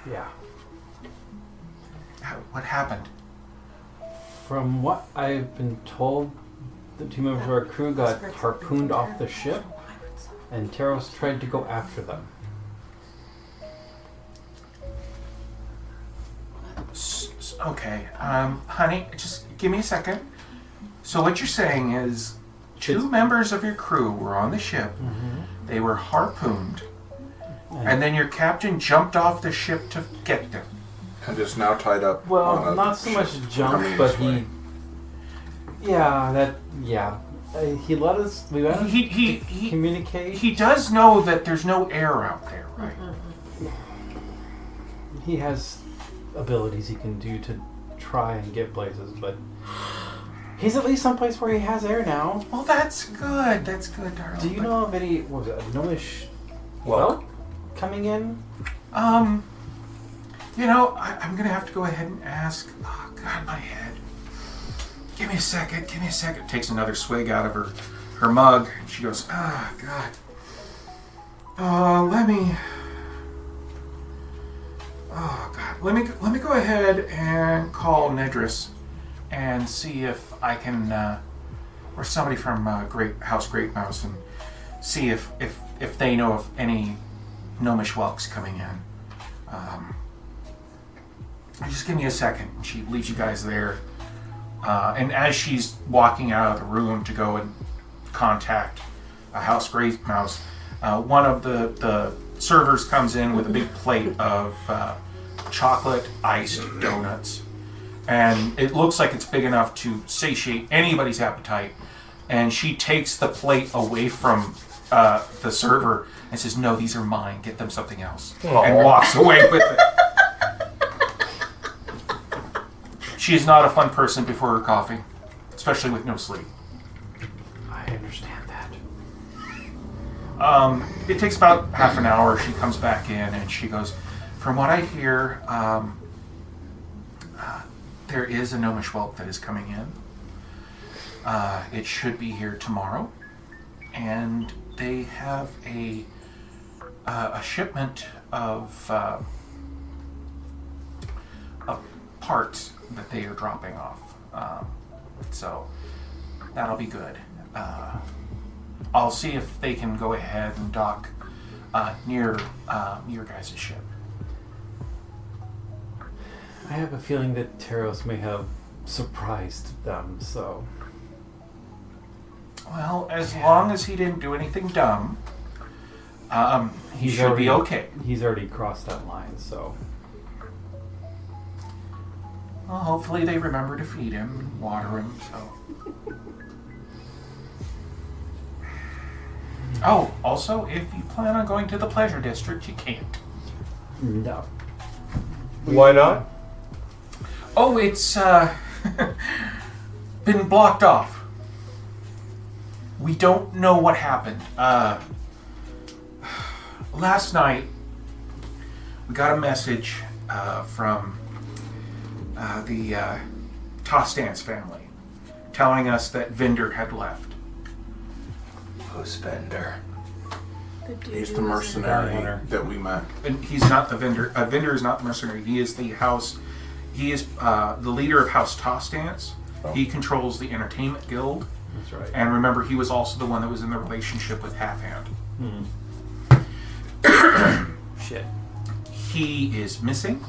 Yeah. What happened?" From what I've been told, the two members of our crew got harpooned off the ship, and Taros tried to go after them. Okay, honey, just give me a second. So what you're saying is two members of your crew were on the ship, they were harpooned, and then your captain jumped off the ship to get them. And is now tied up. Well, on a not so much ship jump, coming but this way. he let us. We let him He communicate. he does know that there's no air out there, right? He has abilities he can do to try and get places, but he's at least someplace where he has air now. Well, that's good, darling. Do you know of any, what was it, a gnomish Well, well coming in? I'm gonna have to go ahead and ask. Oh God, my head. Give me a second. Takes another swig out of her mug. She goes, "Ah, God. Let me go ahead and call Nedris and see if I can, or somebody from Great Mouse, and see if they know of any gnomish whelks coming in. Just give me a second." She leaves you guys there. And as she's walking out of the room to go and contact House Great Mouse, one of the servers comes in with a big plate of chocolate iced donuts. And it looks like it's big enough to satiate anybody's appetite. And she takes the plate away from the server and says, "No, these are mine. Get them something else." And walks away with it. She is not a fun person before her coffee, especially with no sleep. I understand that. It takes about half an hour. She comes back in and she goes, from what I hear, there is a gnomish whelp that is coming in. It should be here tomorrow. And they have a shipment of parts that they are dropping off. So that'll be good. I'll see if they can go ahead and dock near your guys' ship. I have a feeling that Taros may have surprised them, so... Well, as long as he didn't do anything dumb, he should be okay. He's already crossed that line, so... Well, hopefully they remember to feed him and water him, so... Oh, also, if you plan on going to the Pleasure District, you can't. No. Why not? Oh, it's been blocked off. We don't know what happened. Last night, we got a message from the Tostance family telling us that Vinder had left. Who's Vendor? He's the mercenary that we met. And he's not the Vinder. Vinder is not the mercenary. He is the house. He is the leader of House Tostance. Oh. He controls the entertainment guild. That's right. And remember, he was also the one that was in the relationship with Half Hand. Shit. He is missing.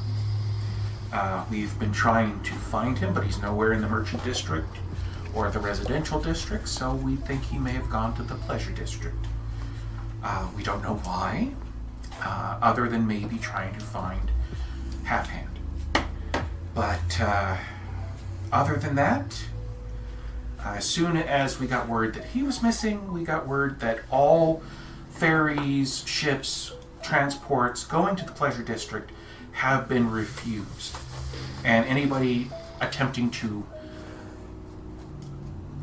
We've been trying to find him, but he's nowhere in the merchant district or the residential district, so we think he may have gone to the pleasure district. We don't know why, other than maybe trying to find Half Hand. But other than that, as soon as we got word that he was missing, we got word that all ferries, ships, transports going to the pleasure district have been refused. And anybody attempting to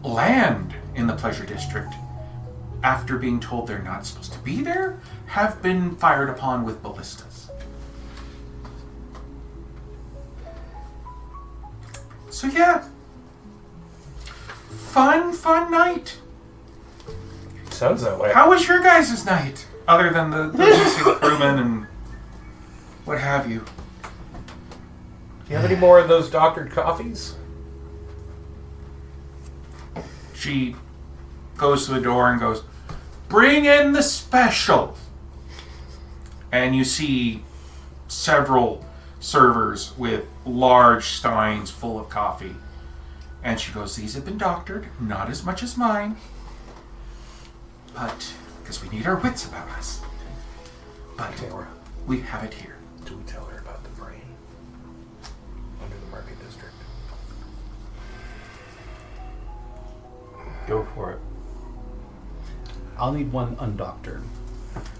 land in the pleasure district after being told they're not supposed to be there have been fired upon with ballistas. So yeah, fun night. Sounds that way. How was your guys' night? Other than the missing crewmen and what have you. Do you have any more of those doctored coffees? She goes to the door and goes, "Bring in the special." And you see several servers with large steins full of coffee. And she goes, "These have been doctored, not as much as mine. But, because we need our wits about us. But we have it here." Do we tell her about the brain under the market district? Go for it. I'll need one undoctored.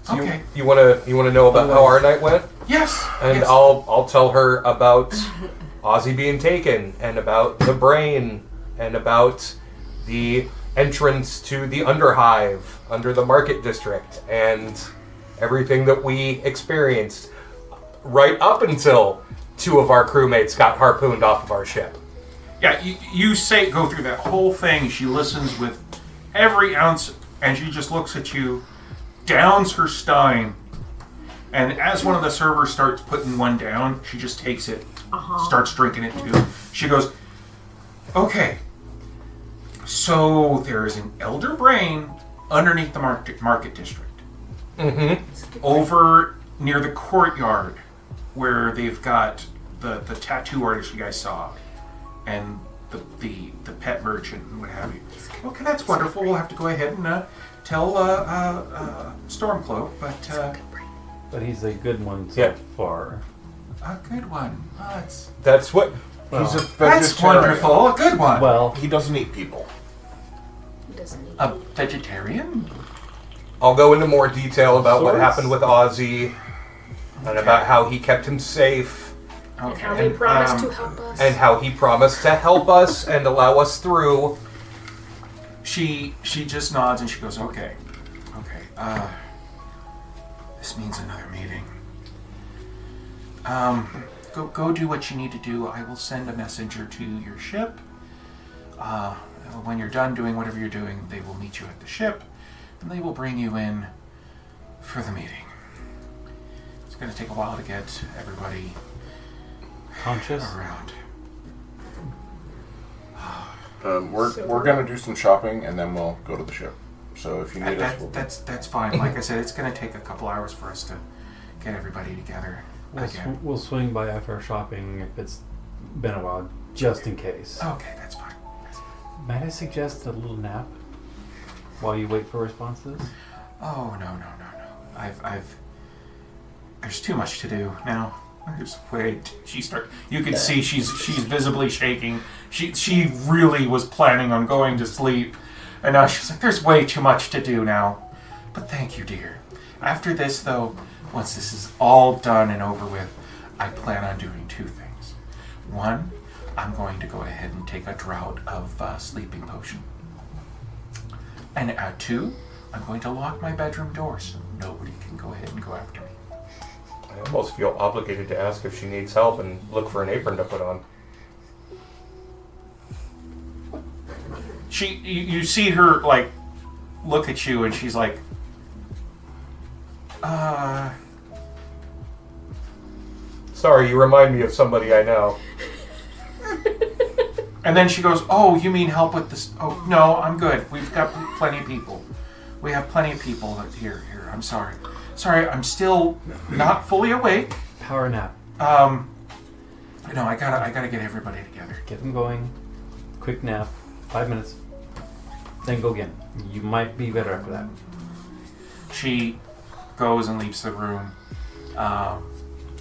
So Okay. You wanna know about how our night went? Yes. And yes. I'll tell her about Ozzy being taken, and about the brain, and about the entrance to the underhive under the market district, and everything that we experienced right up until 2 of our crewmates got harpooned off of our ship. Yeah, you say go through that whole thing. She listens with every ounce, and she just looks at you, downs her stein, and as one of the servers starts putting one down, she just takes it, starts drinking it too. She goes, "Okay, so there is an elder brain underneath the market district, over near the courtyard where they've got the tattoo artist you guys saw, and the pet merchant and what have you." Okay, that's wonderful. We'll have to go ahead and tell Stormcloak, But he's a good one so far. a good one. That's what. He's a That's vegetarian. wonderful. A good one. Well, He doesn't eat people. He doesn't need A vegetarian? I'll go into more detail about what Sorts. happened with Ozzy, and about how he kept him safe, and Okay. how they promised to help us. and how he promised to help us and allow us through. She just nods and she goes, "Okay, okay." This means another meeting. Go do what you need to do. I will send a messenger to your ship. When you're done doing whatever you're doing, they will meet you at the ship, and they will bring you in for the meeting. It's going to take a while to get everybody conscious around. We're gonna do some shopping and then we'll go to the ship. So if you need us, we'll... That's fine. Like I said, it's going to take a couple hours for us to get everybody together again. We'll swing by after our shopping if it's been a while, just in case. Okay, that's fine. Might I suggest a little nap while you wait for responses? Oh no. There's too much to do now. Just wait. You can see she's visibly shaking. She really was planning on going to sleep, and now she's like, "There's way too much to do now." But thank you, dear. After this, though, once this is all done and over with, I plan on doing two things. One, I'm going to go ahead and take a draught of sleeping potion. And at two, I'm going to lock my bedroom door so nobody can go ahead and go after me. I almost feel obligated to ask if she needs help and look for an apron to put on. You see her, like, look at you, and she's like, Sorry, you remind me of somebody I know. And then she goes, "Oh, you mean help with this? Oh, no, I'm good. We've got plenty of people. We have plenty of people here. I'm sorry. Sorry, I'm still not fully awake. Power nap. I gotta get everybody together. Get them going. Quick nap. 5 minutes. Then go again. You might be better after that. She goes and leaves the room,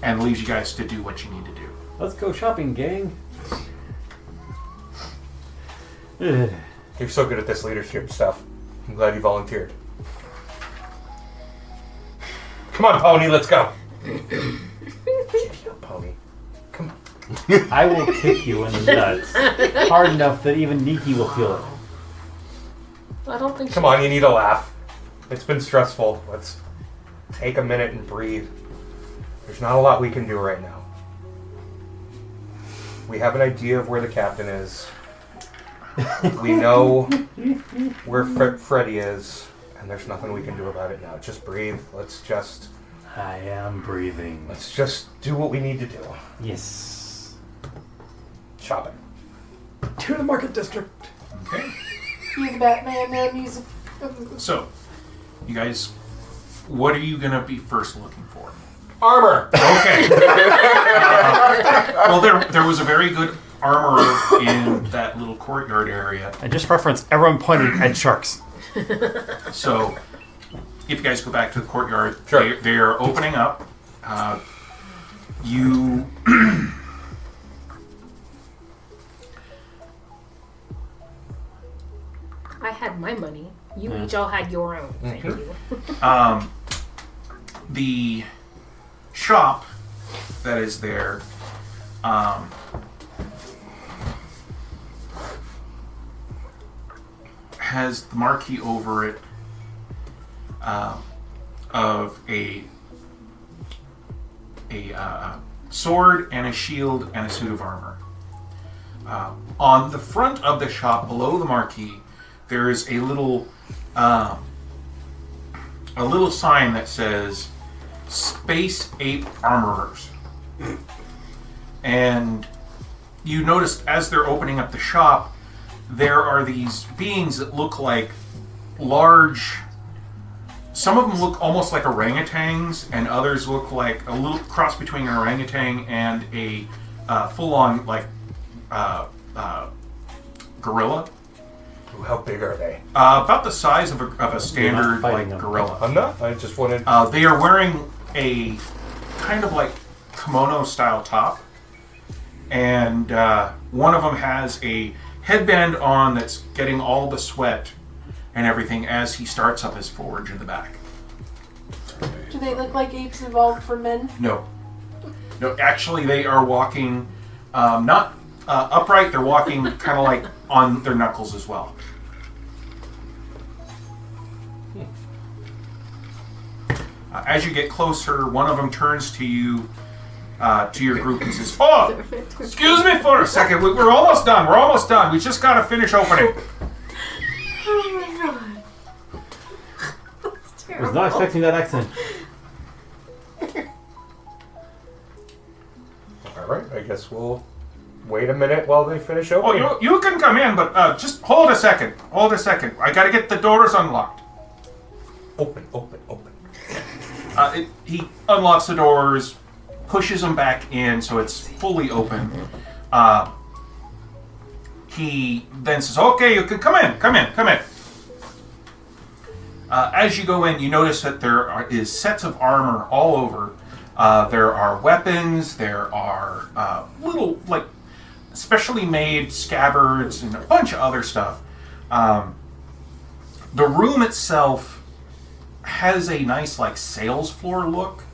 and leaves you guys to do what you need to do. Let's go shopping, gang. You're so good at this leadership stuff. I'm glad you volunteered. Come on, Pony, let's go. Giddy up, Pony. Come on. I will kick you in the nuts. Hard enough that even Nikki will feel it. I don't think Come on, you need a laugh. It's been stressful. Let's take a minute and breathe. There's not a lot we can do right now. We have an idea of where the captain is. We know where Freddy is, and there's nothing we can do about it now. Just breathe. I am breathing. Let's just do what we need to do. Yes. Shopping. To the market district. Okay. Cue the Batman music. So, you guys, what are you gonna be first looking for? Armor. Okay. Well, there was a very good armorer in that little courtyard area. And just for reference, everyone pointed at sharks. So, if you guys go back to the courtyard, sure. they are opening up. You... I had my money. You each all had your own. Thank you. The shop that is there has the marquee over it of a sword and a shield and a suit of armor. On the front of the shop, below the marquee, there is a little sign that says Space Ape Armorers. And you notice as they're opening up the shop, there are these beings that look like large... Some of them look almost like orangutans, and others look like a little cross between an orangutan and a full-on, like, gorilla. Ooh, how big are they? About the size of a standard, like, gorilla. I'm not. I just wanted... They are wearing a kind of like kimono-style top, and one of them has a headband on that's getting all the sweat and everything as he starts up his forge in the back. Do they look like apes evolved for men? No, actually they are walking not upright, they're walking kind of like on their knuckles as well. As you get closer, one of them turns to you, to your group, and says, "Oh, excuse me for a second. We're almost done. We're almost done. We just got to finish opening." Oh my god. Was not expecting that accent. Alright, I guess we'll wait a minute while they finish Oh, opening. you can come in, but just hold a second. Hold a second. I got to get the doors unlocked. Open. He unlocks the doors, pushes them back in so it's fully open. He then says, "Okay, you can come in. As you go in, you notice that there is sets of armor all over. There are weapons, there are little, like, specially made scabbards and a bunch of other stuff. The room itself has a nice, like, sales floor look,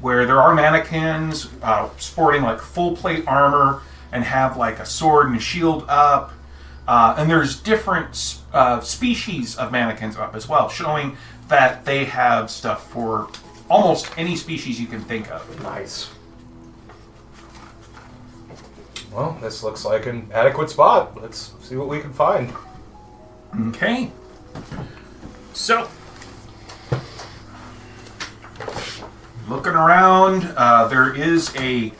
where there are mannequins sporting, like, full plate armor and have, like, a sword and a shield up. And there's different species of mannequins up as well, showing that they have stuff for almost any species you can think of. Nice. Well, this looks like an adequate spot. Let's see what we can find. Okay. So, looking around, there is a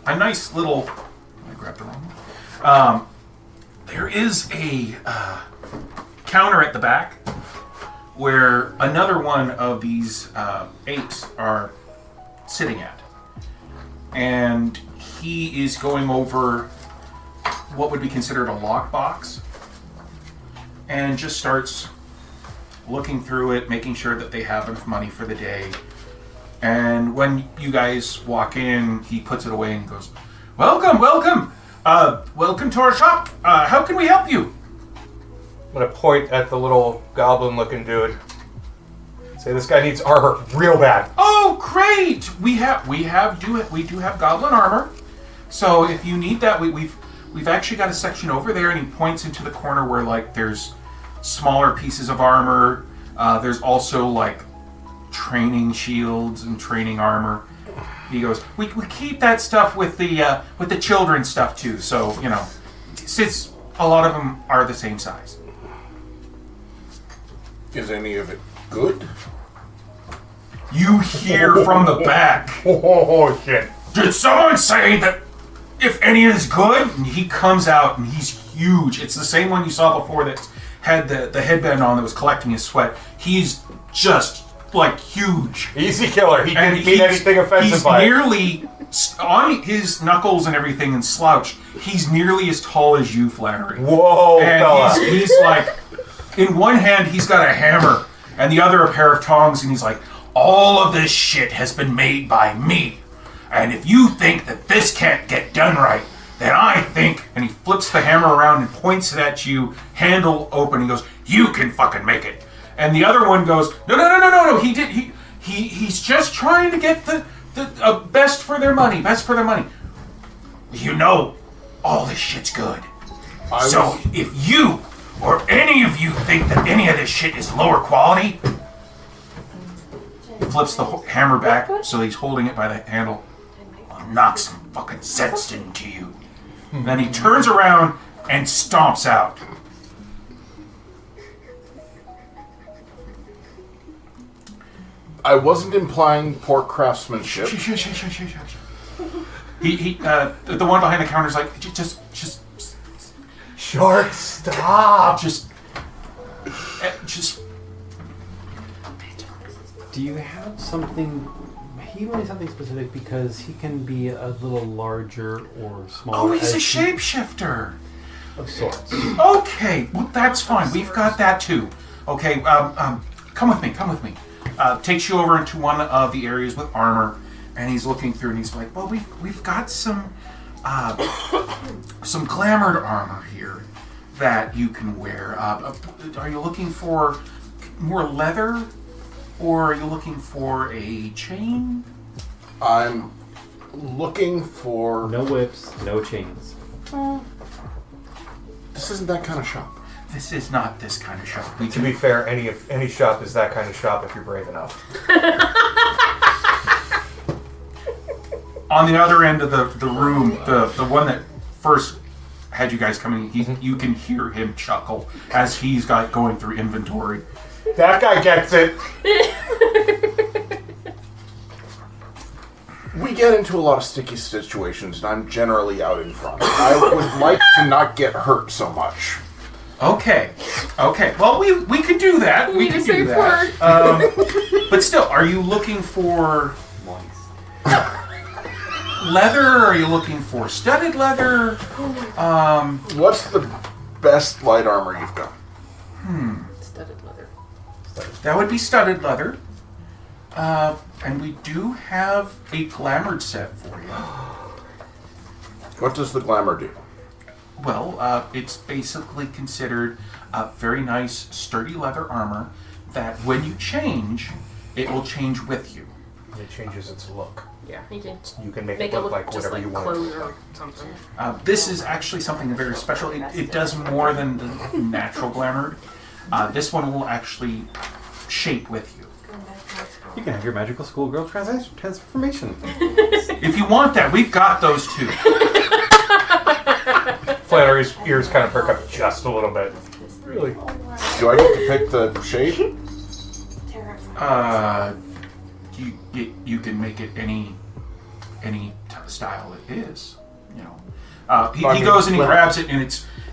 nice little... I grabbed the wrong one. There is a counter at the back where another one of these apes are sitting at. And he is going over what would be considered a lockbox and just starts looking through it, making sure that they have enough money for the day. And when you guys walk in, he puts it away and goes, "Welcome. Welcome to our shop. How can we help you?" I'm gonna point at the little goblin-looking dude. Say, this guy needs armor real bad. "Oh, great! We do have goblin armor. So if you need that, we've actually got a section over there." And he points into the corner where, like, there's smaller pieces of armor. There's also, like, training shields and training armor. He goes, we keep that stuff with the children's stuff too. So, you know, since a lot of them are the same size. Is any of it good? You hear from the back, Oh, shit. "Did someone say that if any is good?" And he comes out and he's huge. It's the same one you saw before that had the headband on that was collecting his sweat. He's just, like, huge. Easy killer. He And didn't mean anything offensive he's by it. nearly, on his knuckles and everything and slouched, he's nearly as tall as you, Flannery. Whoa, And fella. he's like, in one hand he's got a hammer and the other a pair of tongs, and he's like, "All of this shit has been made by me. And if you think that this can't get done right, then I think," and he flips the hammer around and points it at you, handle open, he goes, "You can fucking make it." And the other one goes, No, he's just trying to get the best for their money. You know, all this shit's good. So if you or any of you think that any of this shit is lower quality, he flips the hammer back so he's holding it by the handle. "I'll knock some fucking sense into you." Then he turns around and stomps out. I wasn't implying poor craftsmanship. Shush. He the one behind the counter's like, just Short, stop. just. Do you have something? He wanted something specific because he can be a little larger or smaller. Oh, he's a as he- shapeshifter. of sorts. Okay, well, that's fine. We've got that too. Okay, come with me. Takes you over into one of the areas with armor, and he's looking through, and he's like, "Well, we've got some glamored armor here that you can wear. Are you looking for more leather, or are you looking for a chain?" I'm looking for... No whips, no chains. This isn't that kind of shop. This is not this kind of shop. To be fair, any shop is that kind of shop if you're brave enough. On the other end of the room, the one that first had you guys coming in, you can hear him chuckle as he's going through inventory. That guy gets it. We get into a lot of sticky situations, and I'm generally out in front. I would like to not get hurt so much. Okay. Well, we could do that. We could do that. But still, are you looking for leather? Are you looking for studded leather? What's the best light armor you've got? Studded leather. That would be studded leather. And we do have a glamored set for you. What does the glamour do? Well, it's basically considered a very nice, sturdy leather armor that when you change, it will change with you. It changes its look. Yeah, You can make it look like just whatever like you want. clothes or something. This is actually something very special. It does more than the natural glamour. This one will actually shape with you. You can have your magical schoolgirl transformation. If you want that, we've got those too. Flannery's ears kind of perk up just a little bit. Really? Do I get to pick the shape? You can make it any style it is. You know, he goes and he grabs it, and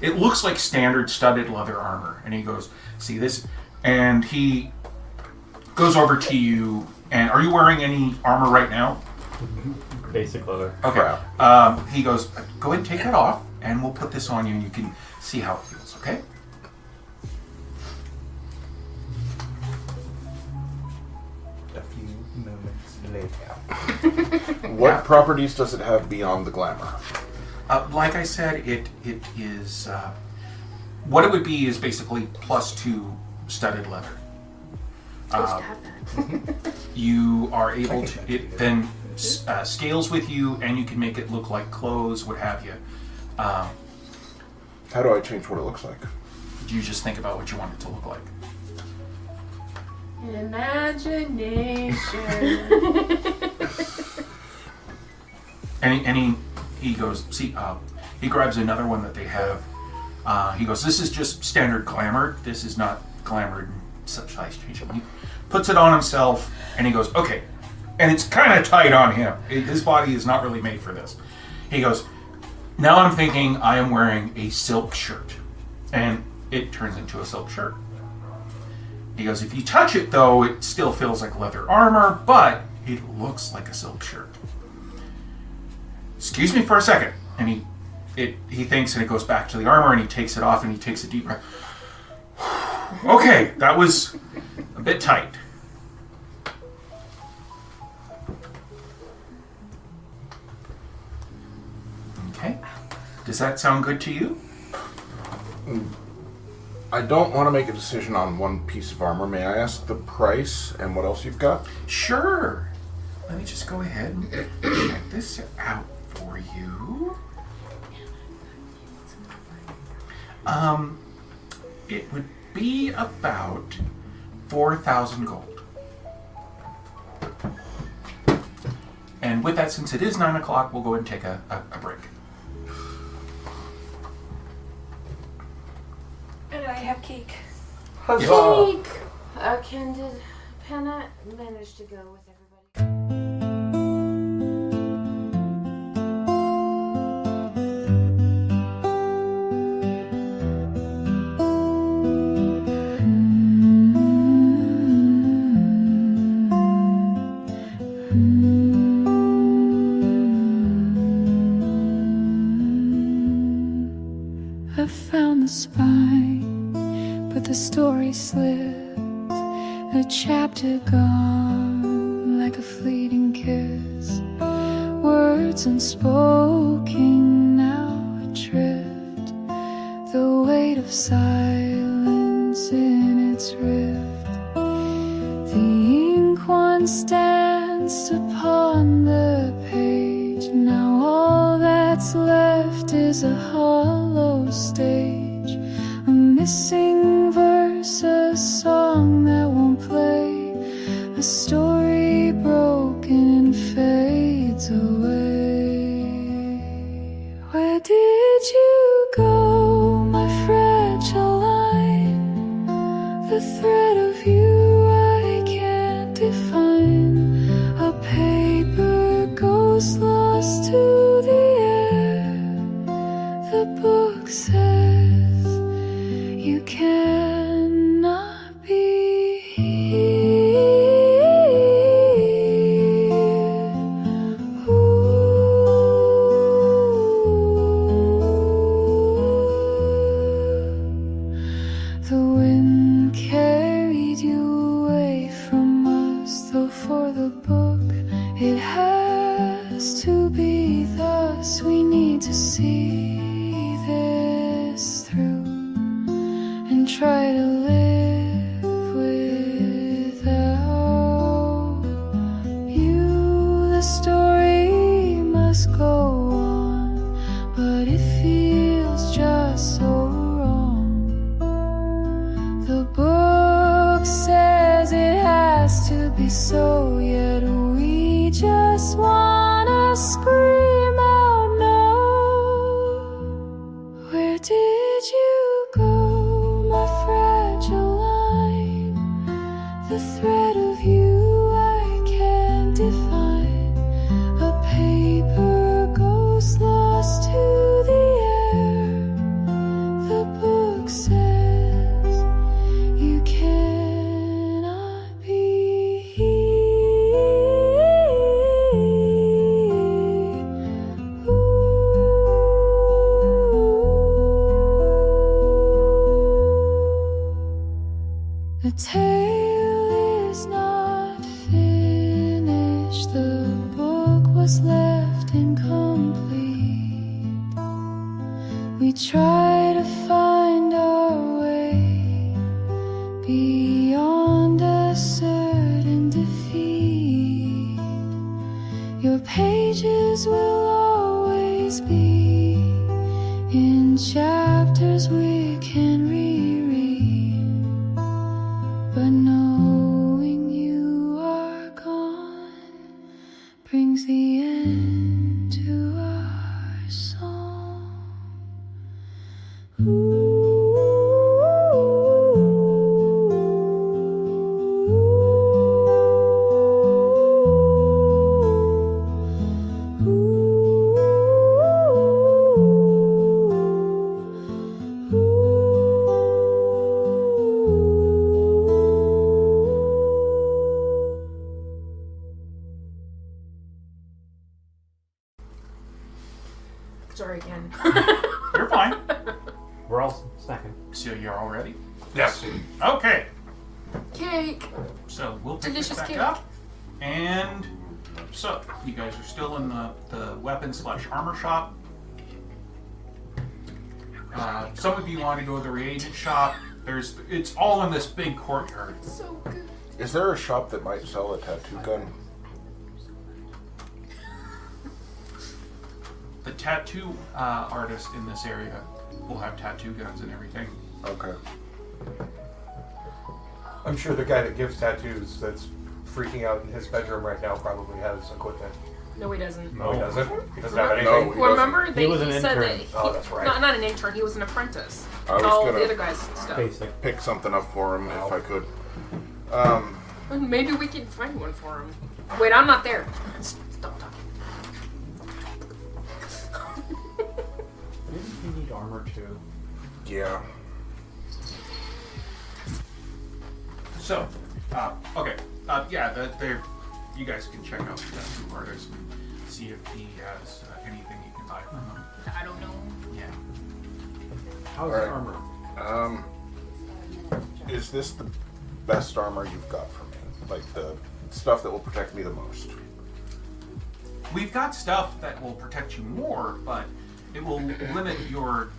it looks like standard studded leather armor. And he goes, "See this?" And he goes over to you. And are you wearing any armor right now? Basic leather. Okay. He goes, "Go ahead and take that off, and we'll put this on you, and you can see how it feels." Okay. A few moments later. What properties does it have beyond the glamour? Like I said, it is what it would be is basically +2 studded leather. You are able to. It then scales with you, and you can make it look like clothes, what have you. How do I change what it looks like? You just think about what you want it to look like. Imagination. And he goes, see, he grabs another one that they have. He goes, "This is just standard glamour. This is not glamored and such size change." He puts it on himself, and he goes, "Okay." And it's kind of tight on him. His body is not really made for this. He goes, "Now I'm thinking I am wearing a silk shirt." And it turns into a silk shirt. He goes, "If you touch it, though, it still feels like leather armor, but it looks like a silk shirt." "Excuse me for a second." And he thinks, and it goes back to the armor, and he takes it off, and he takes a deep breath. "Okay, that was a bit tight." Okay. Does that sound good to you? I don't want to make a decision on one piece of armor. May I ask the price and what else you've got? Sure. Let me just go ahead and check this out for you. It would be about 4,000 gold. And with that, since it is 9 o'clock, we'll go ahead and take a break. And I have cake. Cake! Did Panna manage to go with everybody? I found the spine, but the story slipped. A chapter gone like a fleeting kiss. Words unspoken now adrift. The weight of silence in its rift. The ink once danced upon the page. Now all that's left is a hollow stage. A missing the story must go on, but it feels just so wrong. The book says it has to be so, yet we just wanna scream out no. Where did you go, my fragile line? The thread of you I can't define. A paper ghost lost to the air. The book says you cannot be here. The tale is not finished. The book was left incomplete. We try to find our way beyond a certain defeat. Your pages will always be in chapters we can reread, but knowing you are gone brings the end to our song. Sorry again. You're fine. We're all snacking. So you're all ready? Yes. Okay. Cake. So we'll pick Delicious this back cake. up. And so you guys are still in the weapon/armor shop. Some of you want to go to the reagent shop. It's all in this big courtyard. So good. Is there a shop that might sell a tattoo gun? The tattoo artist in this area will have tattoo guns and everything. Okay. I'm sure the guy that gives tattoos that's freaking out in his bedroom right now probably has equipment. No, he doesn't. No, he doesn't. He doesn't have No, anything. he Remember, He they was an said intern. that. He, Oh, that's right. Not an intern. He was an apprentice. I was All gonna- the other guys' stuff. Basic. Pick something up for him if I could. Maybe we can find one for him. Wait, I'm not there. Stop talking. Maybe you need armor too. Yeah. So, okay. Yeah, they're you guys can check out the tattoo artist and see if he has anything you can buy from him. I don't know. Yeah. How's Alright. the armor? Is this the best armor you've got for me? Like the stuff that will protect me the most? We've got stuff that will protect you more, but it will limit your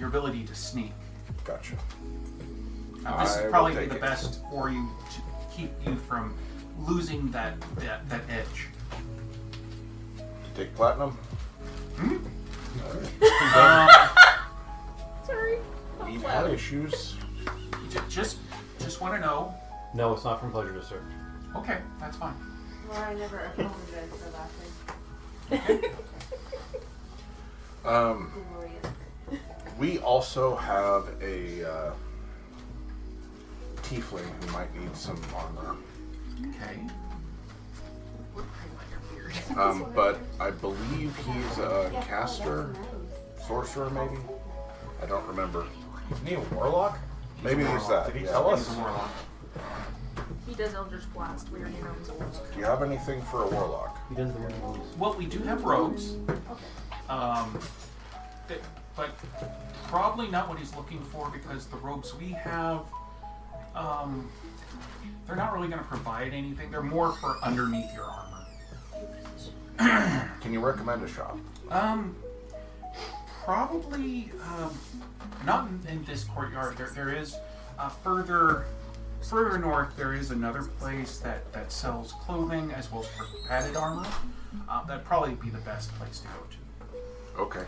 ability to sneak. Gotcha. This I is will probably take the it. best for you to keep you from losing that edge. Take platinum? Sorry. We've had issues. Just want to know. No, it's not from Pleasure to Search. Okay, that's fine. Well, I never apologized for laughing. We also have a tiefling who might need some armor. Okay. But I believe he's a caster, sorcerer maybe? I don't remember. Isn't he a warlock? Maybe he's that. Did he yeah. tell us? He's a warlock. He does Eldritch Blast. We already know he's a wolf. Do you have anything for a warlock? He does the one wounds. Well, we do have robes. But probably not what he's looking for because the robes we have, they're not really going to provide anything. They're more for underneath your armor. Can you recommend a shop? Probably not in this courtyard. There is further further north, there is another place that sells clothing as well as padded armor. That'd probably be the best place to go to. Okay.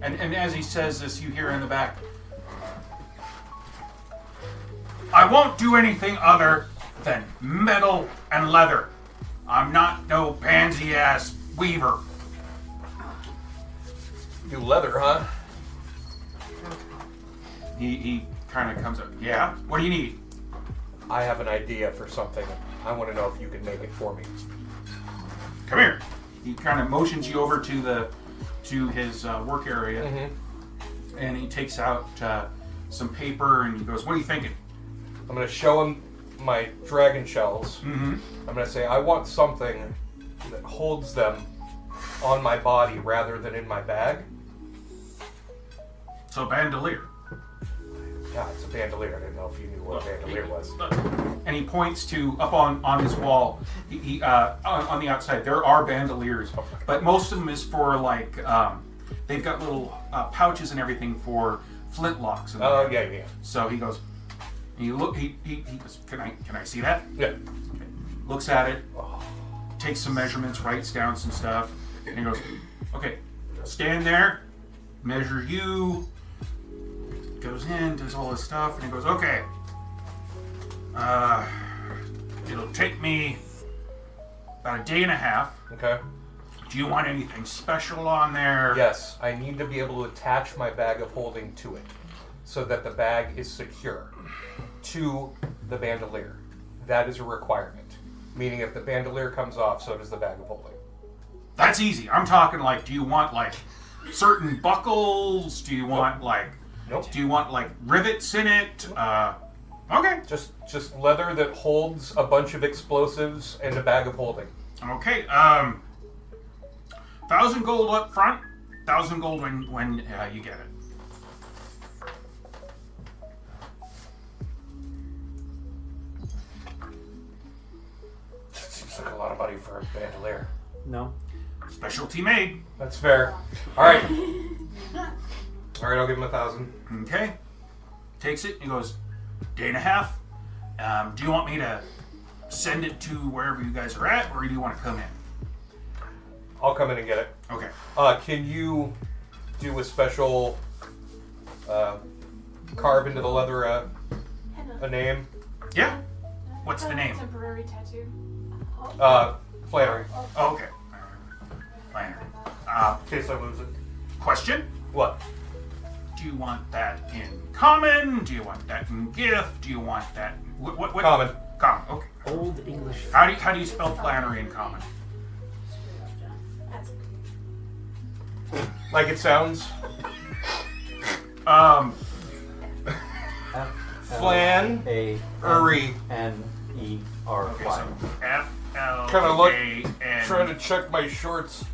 And as he says this, you hear in the back, I won't do anything other than metal and leather. I'm not no pansy-ass weaver. You leather, huh? He kind of comes up. Yeah? What do you need? I have an idea for something. I want to know if you can make it for me. Come here. He kind of motions you over to his work area, and he takes out some paper, and he goes, "What are you thinking?" I'm going to show him my dragon shells. Mm-hmm. I'm going to say, I want something that holds them on my body rather than in my bag. So bandolier. Yeah, it's a bandolier. I didn't know if you knew what a bandolier was. And he points to up on his wall. He on the outside there are bandoliers, but most of them is for like they've got little pouches and everything for flintlocks. Oh yeah. So he goes. He goes. Can I see that? Yeah. Okay. Looks at it. Takes some measurements. Writes down some stuff. And he goes. Okay. Stand there. Measure you. Goes in, does all his stuff, and he goes, okay. It'll take me about a day and a half. Okay. Do you want anything special on there? Yes, I need to be able to attach my bag of holding to it so that the bag is secure to the bandolier. That is a requirement. Meaning if the bandolier comes off, so does the bag of holding. That's easy. I'm talking like, do you want like certain buckles? Do you want like... Nope. Do you want like rivets in it? Okay. Just leather that holds a bunch of explosives and a bag of holding. Okay. 1,000 gold up front. 1,000 gold when you get it. Seems like a lot of money for a bandolier. No. Specialty made. That's fair. All right. All right, I'll give him 1,000. Okay. Takes it. He goes, day and a half. Do you want me to send it to wherever you guys are at, or do you want to come in? I'll come in and get it. Okay. Can you do a special carve into the leather a name? Yeah. What's the name? Temporary tattoo. Flannery. Oh, okay. Flannery. In case I lose it. Question? What? Do you want that in common? Do you want that in gift? Do you want that... What? Common. Common, okay. Old English. How do you spell Flannery in common? Like it sounds? Flan. A-N-E-R-Y. Okay, so F-L-A-N... Kind of look... Trying to check my shorts.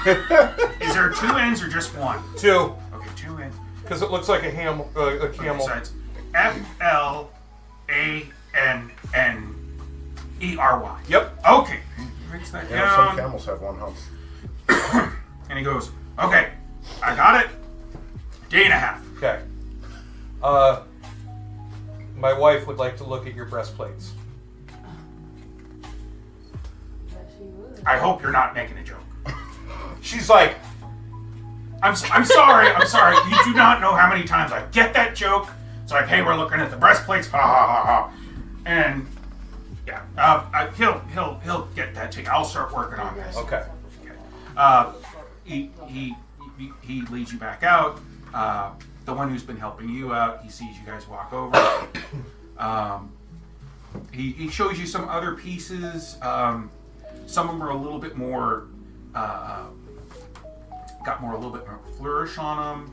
Is there 2 N's or just 1? 2. Okay, 2 N's. Because it looks like a camel. Okay, so it's F-L-A-N-N-E-R-Y. Yep. Okay. Writes that You know, some down. camels have one hump. And he goes, okay, I got it. Day and a half. Okay. My wife would like to look at your breastplates. I hope you're not making a joke. She's like, I'm sorry. You do not know how many times I get that joke. It's like, hey, we're looking at the breastplates. Ha ha ha ha. And yeah, he'll get that taken. I'll start working on this. okay. He leads you back out. The one who's been helping you out, he sees you guys walk over. He shows you some other pieces. Some of them are a little bit more, got a little bit more flourish on them.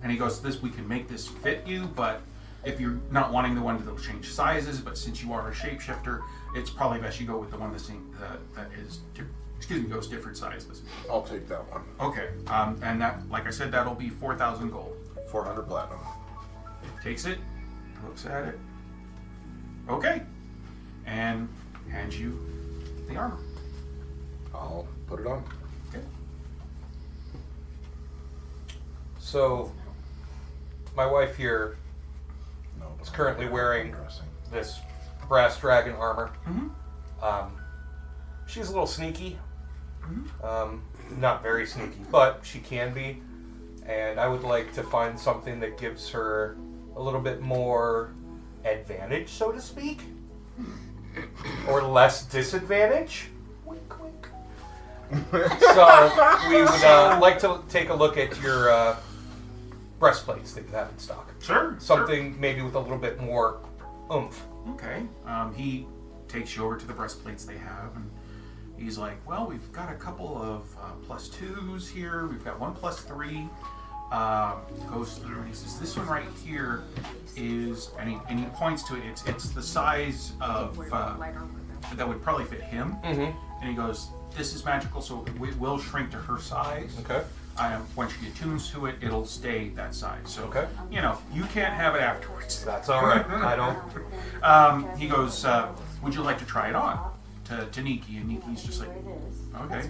And he goes, we can make this fit you, but if you're not wanting the one that'll change sizes, but since you are a shapeshifter, it's probably best you go with the one that goes different sizes. I'll take that one. Okay, and that, like I said, that'll be 4,000 gold. 400 platinum. Takes it, looks at it. Okay, and hands you the armor. I'll put it on. Okay. So, my wife here No, is currently wearing dressing. this brass dragon armor. Mm-hmm. She's a little sneaky. Not very sneaky, but she can be. And I would like to find something that gives her a little bit more advantage, so to speak. Or less disadvantage. Wink, wink. So we would like to take a look at your breastplates that you have in stock. Sure. Something maybe with a little bit more oomph. Okay. He takes you over to the breastplates they have, and he's like, well, we've got a couple of +2s here. We've got one +3. Goes through and he says, this one right here is, and he points to it. It's the size of that would probably fit him. Mm-hmm. And he goes, this is magical, so it will shrink to her size. Okay. Once you get tunes to it, it'll stay that size. So, Okay. you know, you can't have it afterwards. That's all right. I don't. He goes, would you like to try it on? To Nikki, and Nikki's just like, okay.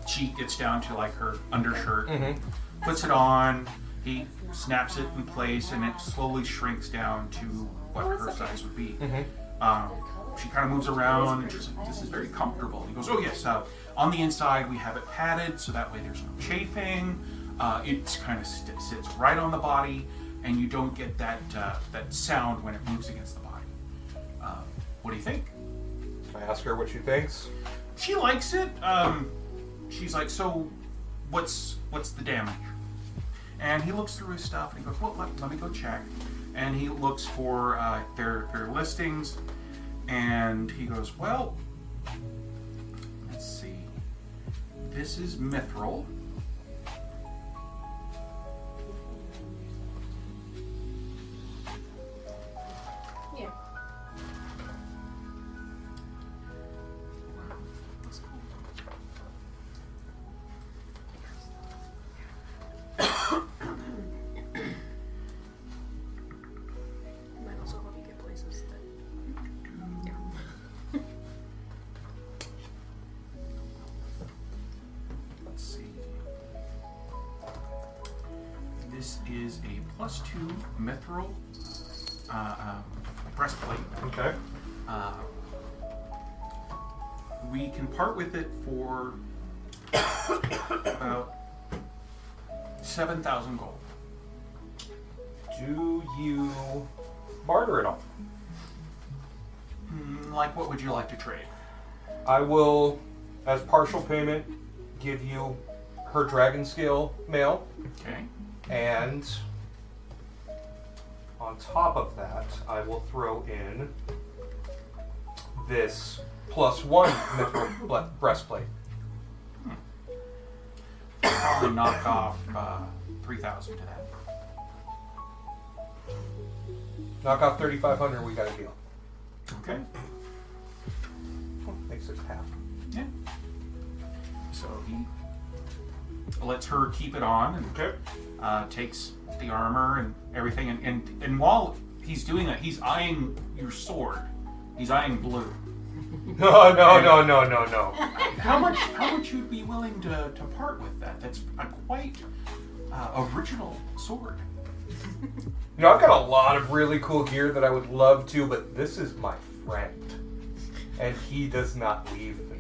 She gets down to like her undershirt, puts it on, he snaps it in place, and it slowly shrinks down to what her size would be. She kind of moves around, and she's like, this is very comfortable. He goes, oh yes, on the inside we have it padded, so that way there's no chafing. It kind of sits right on the body, and you don't get that sound when it moves against the body. What do you think? I ask her what she thinks. She likes it. She's like, so what's the damage? And he looks through his stuff and he goes, well, let me go check. And he looks for their listings, and he goes, well, let's see. This is Mythril. Yeah. That's cool. Might also help you get places that. Let's see. This is a +2 Mythril breastplate. Okay. We can part with it for about 7,000 gold. Do you barter it all? Like, what would you like to trade? I will, as partial payment, give you her dragon scale mail, Okay. and on top of that, I will throw in this +1 Mythril breastplate. Probably knock off 3,000 to that. Knock off 3,500, we got a deal. Okay. Makes it half. Yeah. So he lets her keep it on, and Okay. takes the armor and everything, and while he's doing that, he's eyeing your sword. He's eyeing blue. No. How much you'd be willing to part with that? That's a quite original sword. You know, I've got a lot of really cool gear that I would love to, but this is my friend, and he does not leave me.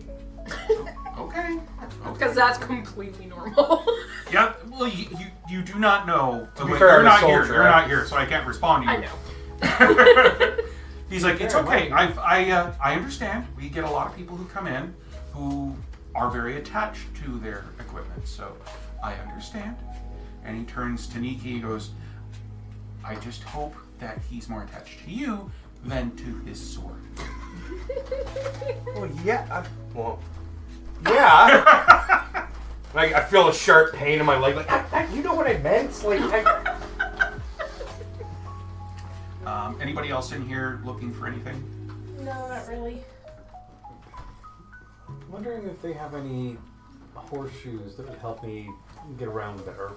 Okay. Because that's completely normal. Yeah. Well, you do not know. To be Wait, fair, you're I'm a not soldier, here. You're right? not here, so I can't respond to you. I know. He's like, it's Yeah, okay. well, I understand. We get a lot of people who come in who are very attached to their equipment, so I understand. And he turns to Nikki and goes, I just hope that he's more attached to you than to his sword. Well, yeah. Yeah. Like, I feel a sharp pain in my leg. Like, you know what I meant? Like, Anybody else in here looking for anything? No, not really. I'm wondering if they have any horseshoes that would help me get around better.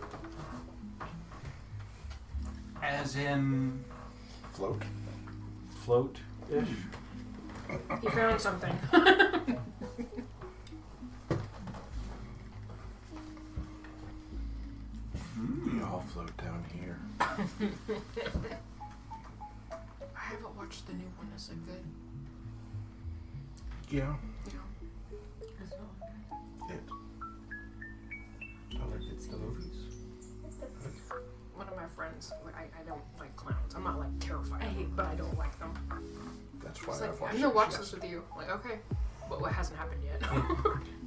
As in... Float. Float-ish. You found something. We all float down here. Yeah. It's the movies. One of my friends, like, I don't like clowns. I'm not like terrified, but I don't like them. That's why It's I've like, watched I'm gonna watch yes. this with you. I'm like, okay. But what hasn't happened yet?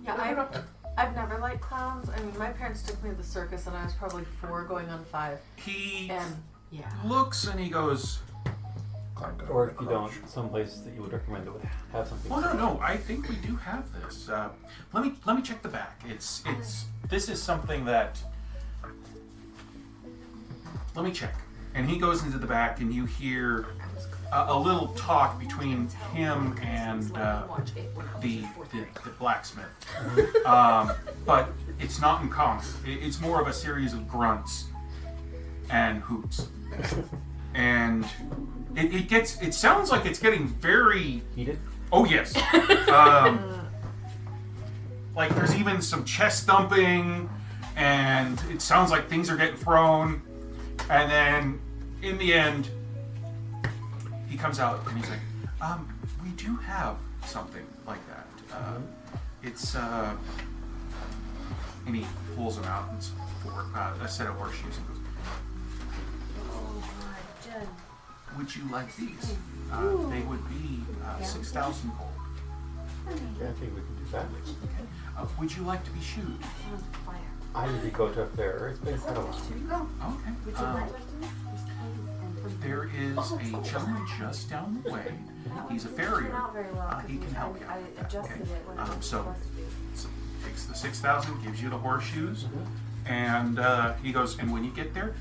Yeah, I've never liked clowns. I mean, my parents took me to the circus and I was probably 4 going on 5. He And, yeah. looks and he goes, Climb down Or the if you crotch. don't, someplace that you would recommend that would have something. well, no, I think we do have this. Let me check the back. This is something that. Let me check. And he goes into the back, and you hear a little talk between him and the blacksmith. But it's not in common. It's more of a series of grunts and hoots. And it sounds like it's getting very Heated? Oh yes. Like there's even some chest thumping, and it sounds like things are getting thrown. And then in the end, he comes out and he's like, "We do have something like that. It's and he pulls them out and it's for a set of horseshoes and goes, would you like these? They would be 6,000 gold. Yeah, I think we can do that. Would you like to be shoed? I usually go to a fair. It's been quite a while. Okay. There is a gentleman just down the way. He's a farrier. Not very well. He can help you. I adjusted it when I was So supposed to be. takes the 6,000, gives you the horseshoes, and he goes. And when you get there,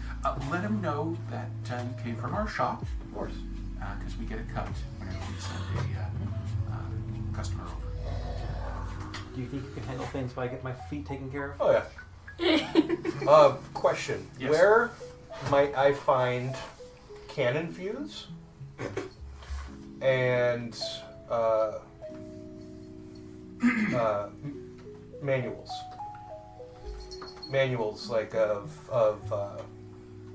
let him know that you came from our shop. Of course. Because we get a cut whenever we send a customer over. Do you think you can handle things while I get my feet taken care of? Oh yeah. Question. Yes. Where might I find cannon fuse and manuals? Manuals like of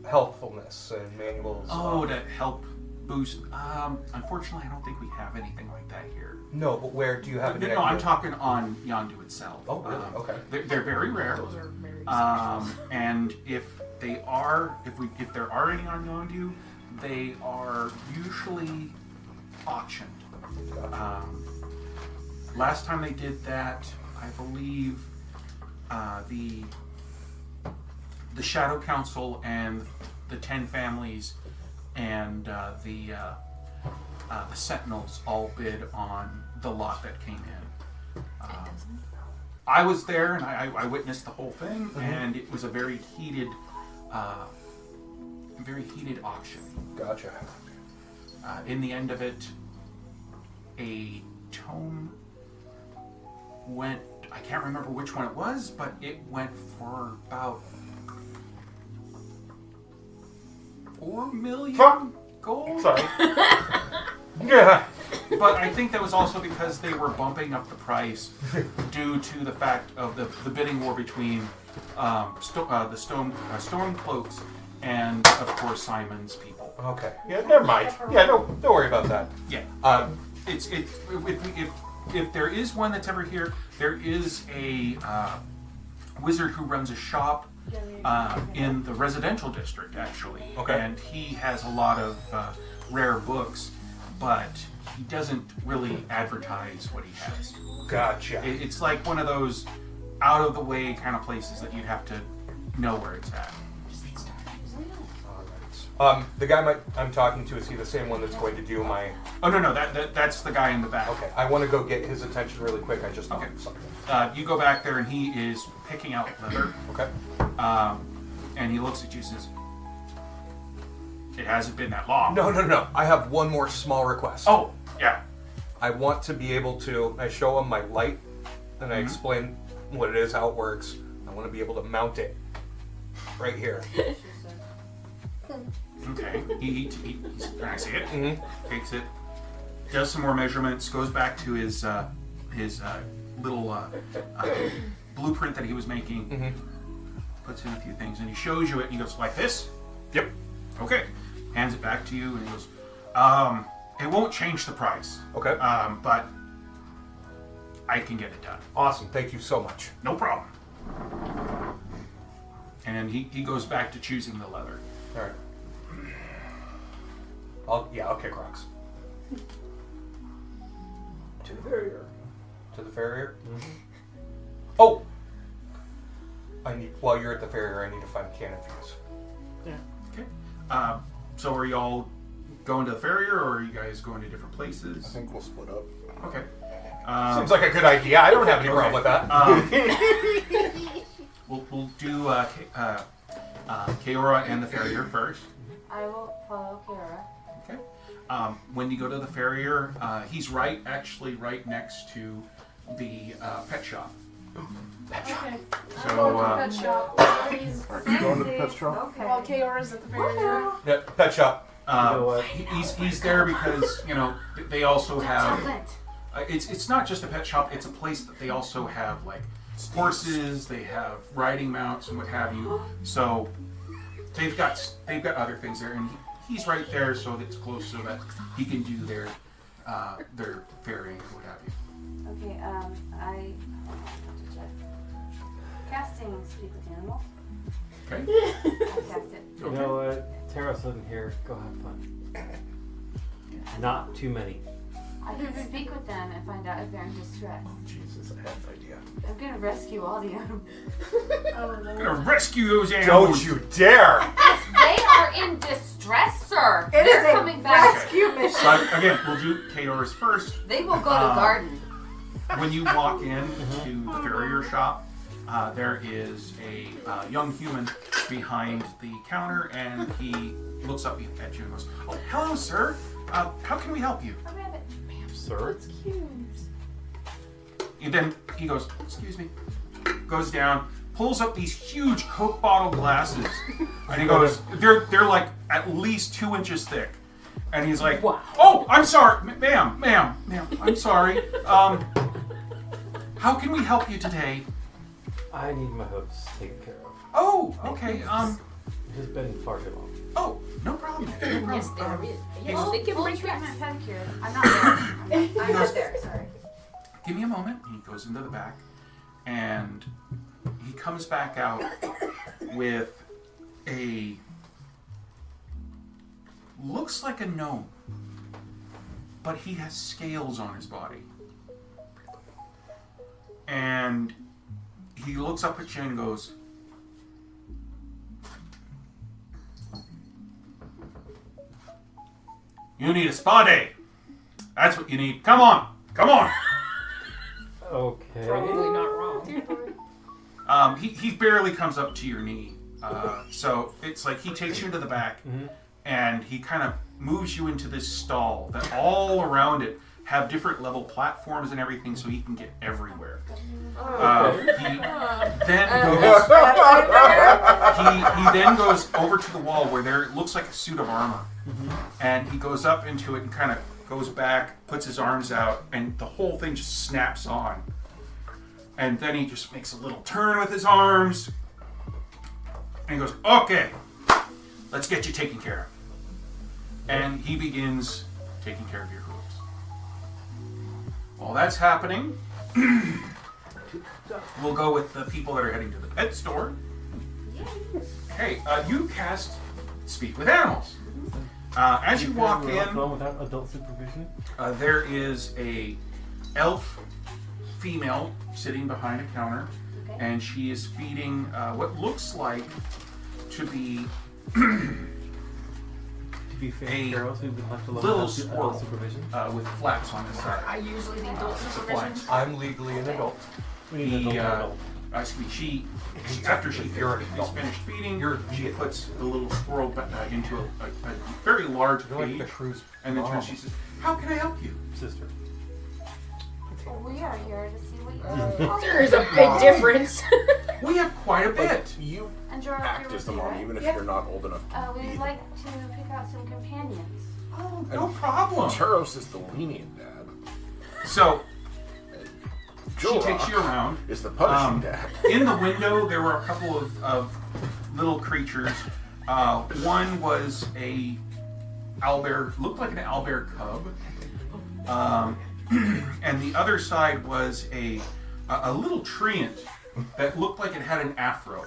healthfulness and manuals. Oh, to help boost. Unfortunately, I don't think we have anything like that here. No, but where do you have? No, I'm talking on Yondu itself. Oh, really? Okay. They're very rare. Those are very And if there are any on Yondu, they are usually auctioned. Last time they did that, I believe the Shadow Council and the 10 families and the Sentinels all bid on the lot that came in. I was there and I witnessed the whole thing, and it was a very heated auction. Gotcha. In the end of it, a tome went. I can't remember which one it was, but it went for about 4 million gold. Sorry. Yeah. But I think that was also because they were bumping up the price due to the fact of the bidding war between the Stormcloaks and, of course, Simon's people. Okay. Yeah. Never mind. Yeah. Don't worry about that. Yeah. If there is one that's ever here, there is a wizard who runs a shop in the residential district, actually. Okay. And he has a lot of rare books, but he doesn't really advertise what he has. Gotcha. It's like one of those out-of-the-way kind of places that you'd have to know where it's at. The guy I'm talking to, is he the same one that's going to do my... Oh, no, that's the guy in the back. Okay, I want to go get his attention really quick. I just thought Okay. of something. You go back there and he is picking out leather. Okay. And he looks at you and says, "It hasn't been that long." No. I have one more small request. Oh, yeah. I want to be able to... I show him my light, and I explain what it is, how it works. I want to be able to mount it right here. Okay. He's can I see it? Mhm. Takes it, does some more measurements, goes back to his little blueprint that he was making, puts in a few things, and he shows you it, and he goes, "Like this?" Yep. Okay. Hands it back to you, and he goes, "It won't change the price. Okay. But I can get it done. Awesome. Thank you so much. No problem. And he goes back to choosing the leather. All right. I'll kick rocks. To the farrier. To the farrier? Mm-hmm. Oh! While you're at the farrier, I need to find cannon fuse. Yeah. Okay. So are you all going to the farrier, or are you guys going to different places? I think we'll split up. Okay. Seems like a good idea. I don't have any problem with that. We'll do Kaora and the farrier first. I will follow Kara. Okay. When you go to the farrier, he's right next to the pet shop. Okay. So, Pet shop. Are you going to the pet shop? Okay. While Kaora's at the farrier. Yeah, pet shop. He's there because they also have. Chocolate. It's not just a pet shop. It's a place that they also have like horses. They have riding mounts and what have you. So they've got other things there, and he's right there, so it's close, so that he can do their ferrying and what have you. Okay. I casting speak with animals. Okay. I cast it. You know what? Taros isn't here. Go have fun. Not too many. I can speak with them and find out if they're in distress. Jesus, I had an idea. I'm gonna rescue all the animals. I'm gonna rescue those animals. Don't you dare! They are in distress, sir. They're coming back. Rescue mission. So again, we'll do Kaora's first. They will go to garden. When you walk into the farrier shop, there is a young human behind the counter, and he looks up at you and goes, "Oh, hello, sir. How can we help you?" A rabbit. Sir? It's cute. And then he goes, "Excuse me," goes down, pulls up these huge Coke bottle glasses, and he goes, they're like at least 2 inches thick. And he's like, Wow. "Oh, I'm sorry, ma'am, I'm sorry. How can we help you today?" I need my hooves taken care of. "Oh, okay. It has been far too long. Oh, no problem. No problem. Yes, there is. Yes, Full- they can Full bring treatment back. pedicure. I'm not there. I'm not there. Sorry. Give me a moment." He goes into the back, and he comes back out with a looks like a gnome, but he has scales on his body. And he looks up at you and goes, "You need a spa day. That's what you need. Come on. Come on." Okay. Probably not wrong. He barely comes up to your knee. So it's like he takes you into the back, and he kind of moves you into this stall that all around it have different level platforms and everything, so he can get everywhere. He then goes over to the wall where there looks like a suit of armor, and he goes up into it and kind of goes back, puts his arms out, and the whole thing just snaps on. And then he just makes a little turn with his arms, and he goes, "Okay, let's get you taken care of." And he begins taking care of your hooves. While that's happening, we'll go with the people that are heading to the pet store. Hey, you cast Speak with Animals. As you walk in, without adult supervision. there is a elf female sitting behind a counter, and she is feeding what looks like to be To be fair, a Taros, we've been left alone little without squirrel adult supervision. with flaps on his side. I usually need adult supervision. Flaps. I'm legally an adult. We need an adult. She after she is finished feeding, she puts the little squirrel into a very large You're like cage, the cruise and then mom. she says, "How can I help you?" Sister. We are here to see what you're There is a big difference. We have quite a bit. You And Jorah, act you're as the with me, mom, right? even if Yep. you're not old enough to be We'd the like to pick out some companions. Oh, no problem. Taros is the lenient dad. So she Jorah takes you around. is the punishing dad. In the window, there were a couple of little creatures. One was a owlbear, looked like an owlbear cub. and the other side was a little treant that looked like it had an afro.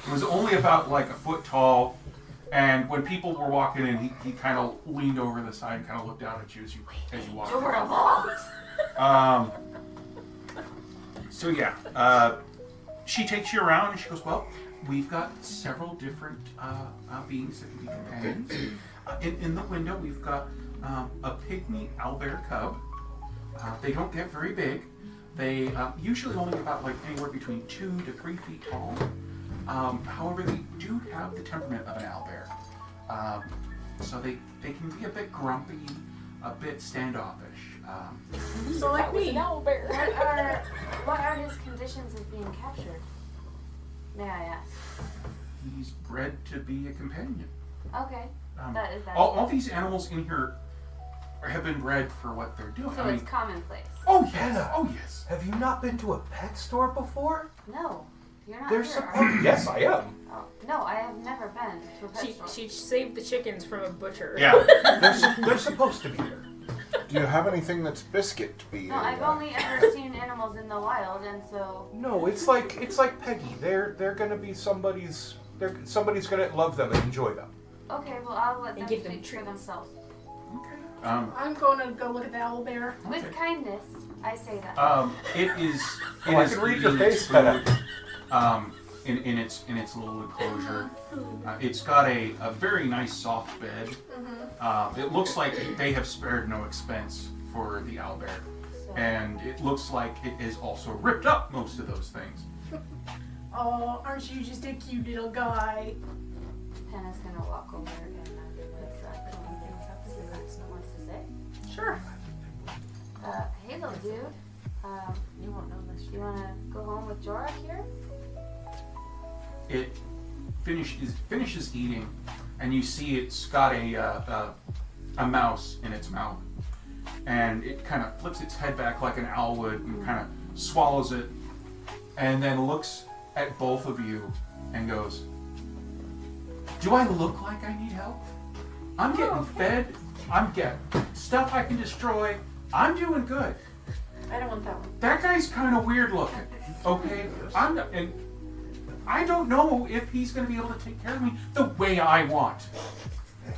It was only about like a foot tall, and when people were walking in, he kind of leaned over the side and kind of looked down at you as you walked in. So yeah, she takes you around and she goes, well, we've got several different beings that can be companions. In the window, we've got a pygmy owlbear cub. They don't get very big. They usually only about like anywhere between 2 to 3 feet tall. However, they do have the temperament of an owlbear. So they can be a bit grumpy, a bit standoffish. So like me. What are his conditions of being captured? May I ask? He's bred to be a companion. Okay. That is all these animals in here have been bred for what they're doing. So it's commonplace. Oh yes. Hannah, Oh yes. Have you not been to a pet store before? No, you're not There's here. Are you? Yes, I am. Oh, no, I have never been to a pet store. She saved the chickens from a butcher. Yeah. They're supposed to be there. Do you have anything that's biscuit to be? No, I've only ever seen animals in the wild, and so. No, it's like Peggy. They're gonna be somebody's gonna love them and enjoy them. Okay, well I'll let them give them speak for treats. themselves. Okay. I'm going to go look at the owlbear. With kindness, I say that. It is. Oh, I can read your eating face, food, Hannah. in its little enclosure. It's got a very nice soft bed. It looks like they have spared no expense for the owlbear, and it looks like it is also ripped up most of those things. Oh, aren't you just a cute little guy? Hannah's gonna walk over and give us what wants to say. Sure. Hey little dude. You won't know this. You wanna go home with Jorak here? It finishes eating, and you see it's got a mouse in its mouth, and it kind of flips its head back like an owl would and kind of swallows it, and then looks at both of you and goes, "Do I look like I need help? I'm getting fed. I'm getting stuff I can destroy. I'm doing good. I don't want that one. That guy's kind of weird looking. Okay, and I don't know if he's going to be able to take care of me the way I want."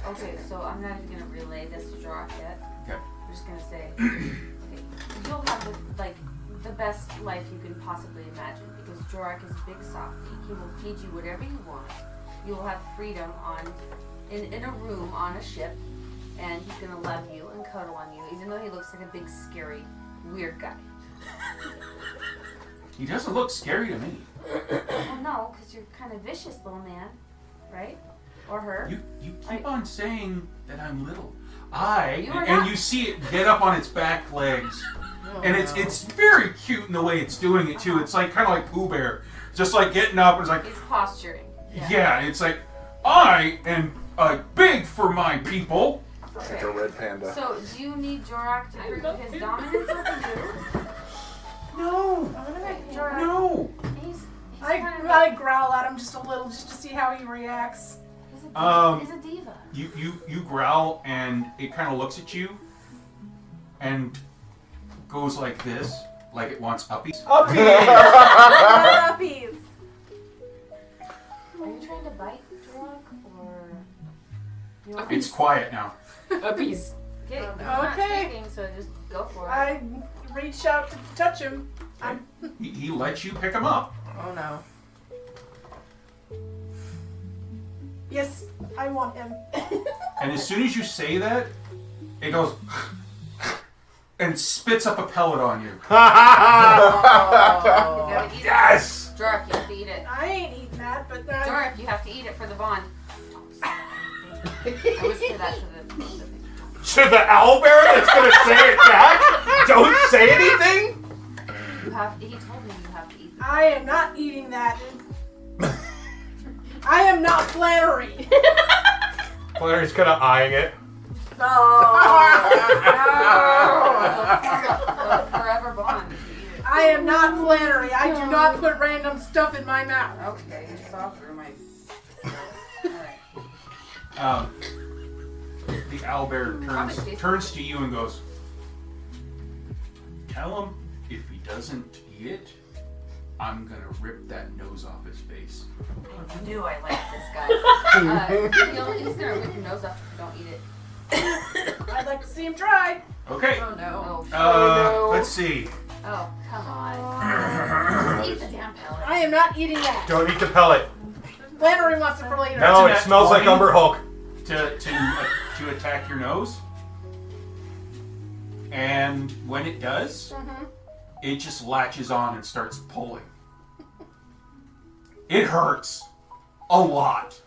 Okay, so I'm not even gonna relay this to Jorak yet. Okay. I'm just gonna say, okay, you'll have the best life you can possibly imagine because Jorak is a big softy. He will feed you whatever you want. You will have freedom in a room on a ship, and he's gonna love you and cuddle on you, even though he looks like a big, scary, weird guy. He doesn't look scary to me. Oh no, because you're kind of vicious, little man, right? Or her. You keep on saying that I'm little. You are and not. you see it get up on its back legs, and it's very cute in the way it's doing it too. It's like kind of like Pooh Bear, just like getting up. It's like He's posturing. yeah, it's like I am big for my people. Like a red panda. So, do you need Jorak to prove his dominance over you? No, Jorak, no. he's I kind of I growl at him just a little just to see how he reacts. he's a diva. You growl, and it kind of looks at you, and goes like this, like it wants uppies. Puppies! Are you trying to bite Jorak, or you want It's quiet now. Puppies. Okay, he's not Okay. speaking, so just go for it. I reach out to touch him. He lets you pick him up. Oh no. Yes, I want him. And as soon as you say that, it goes and spits up a pellet on you. You gotta eat Yes! it. Jorak, you have to eat it. I ain't eating that, but Jorak, you have to eat it for the bond. I whisper that to the thing. To the owlbear that's gonna say it back? Don't say anything? He told me you have to eat it. I am not eating that. I am not Flannery. Flannery's kind of eyeing it. Forever bond if you eat it. I am not Flannery. I do not put random stuff in my mouth. Okay, you're softer, my. The owlbear turns to you and goes, tell him if he doesn't eat it, I'm gonna rip that nose off his face. I knew I liked this guy. He's gonna rip your nose off if you don't eat it. I'd like to see him try. Okay. Oh no. no. Let's see. Oh, come on. Just eat the damn pellet. I am not eating that. Don't eat the pellet. Flannery wants it for later. No, That's it a smells like 20. Umber Hulk. To attack your nose. And when it does, it just latches on and starts pulling. It hurts a lot.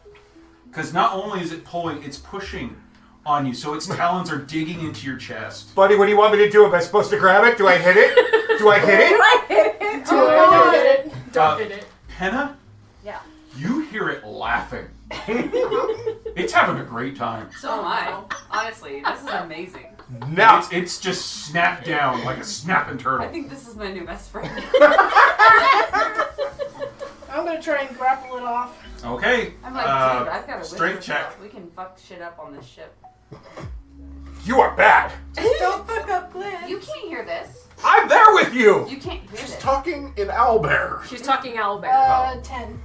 Because not only is it pulling, it's pushing on you. So its talons are digging into your chest. Buddy, what do you want me to do? Am I supposed to grab it? Do I hit it? Do I hit it? Don't hit it. Don't hit it. Penna, Yeah. you hear it laughing. It's having a great time. So am I. Honestly, this is amazing. Now. It's just snapped down like a snapping turtle. I think this is my new best friend. I'm gonna try and grapple it off. Okay. I'm like, dude, I've got a strength whisper check. spell. We can fuck shit up on this ship. You are bad. Don't fuck up Glenn. You can't hear this. I'm there with you. You can't hear She's this. talking in owlbear. She's talking owlbear. 10.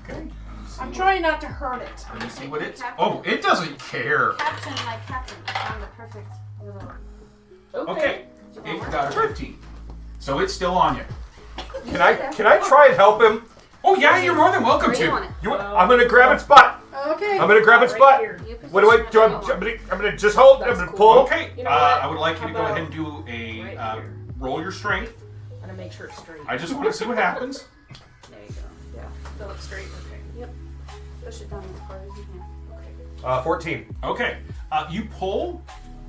Okay. I'm trying not to hurt it. Let me see what it's. Oh, it doesn't care. Captain, my captain. I found the perfect little... Okay. It got a 15. So it's still on you. Can I try and help him? Oh yeah, you're more than welcome Where do you to. want it? I'm gonna grab its butt. Okay. I'm gonna grab its Right butt. here. You What do I do? position I'm gonna just hold. I'm That's gonna cool. pull. Okay. You know what? I would like you to How go ahead about and do a right here? roll your strength. I'm gonna make sure it's straight. I just want to see what happens. There you go. Yeah. Fill it straight. Okay. Push it down as hard as you can. 14. Okay. You pull,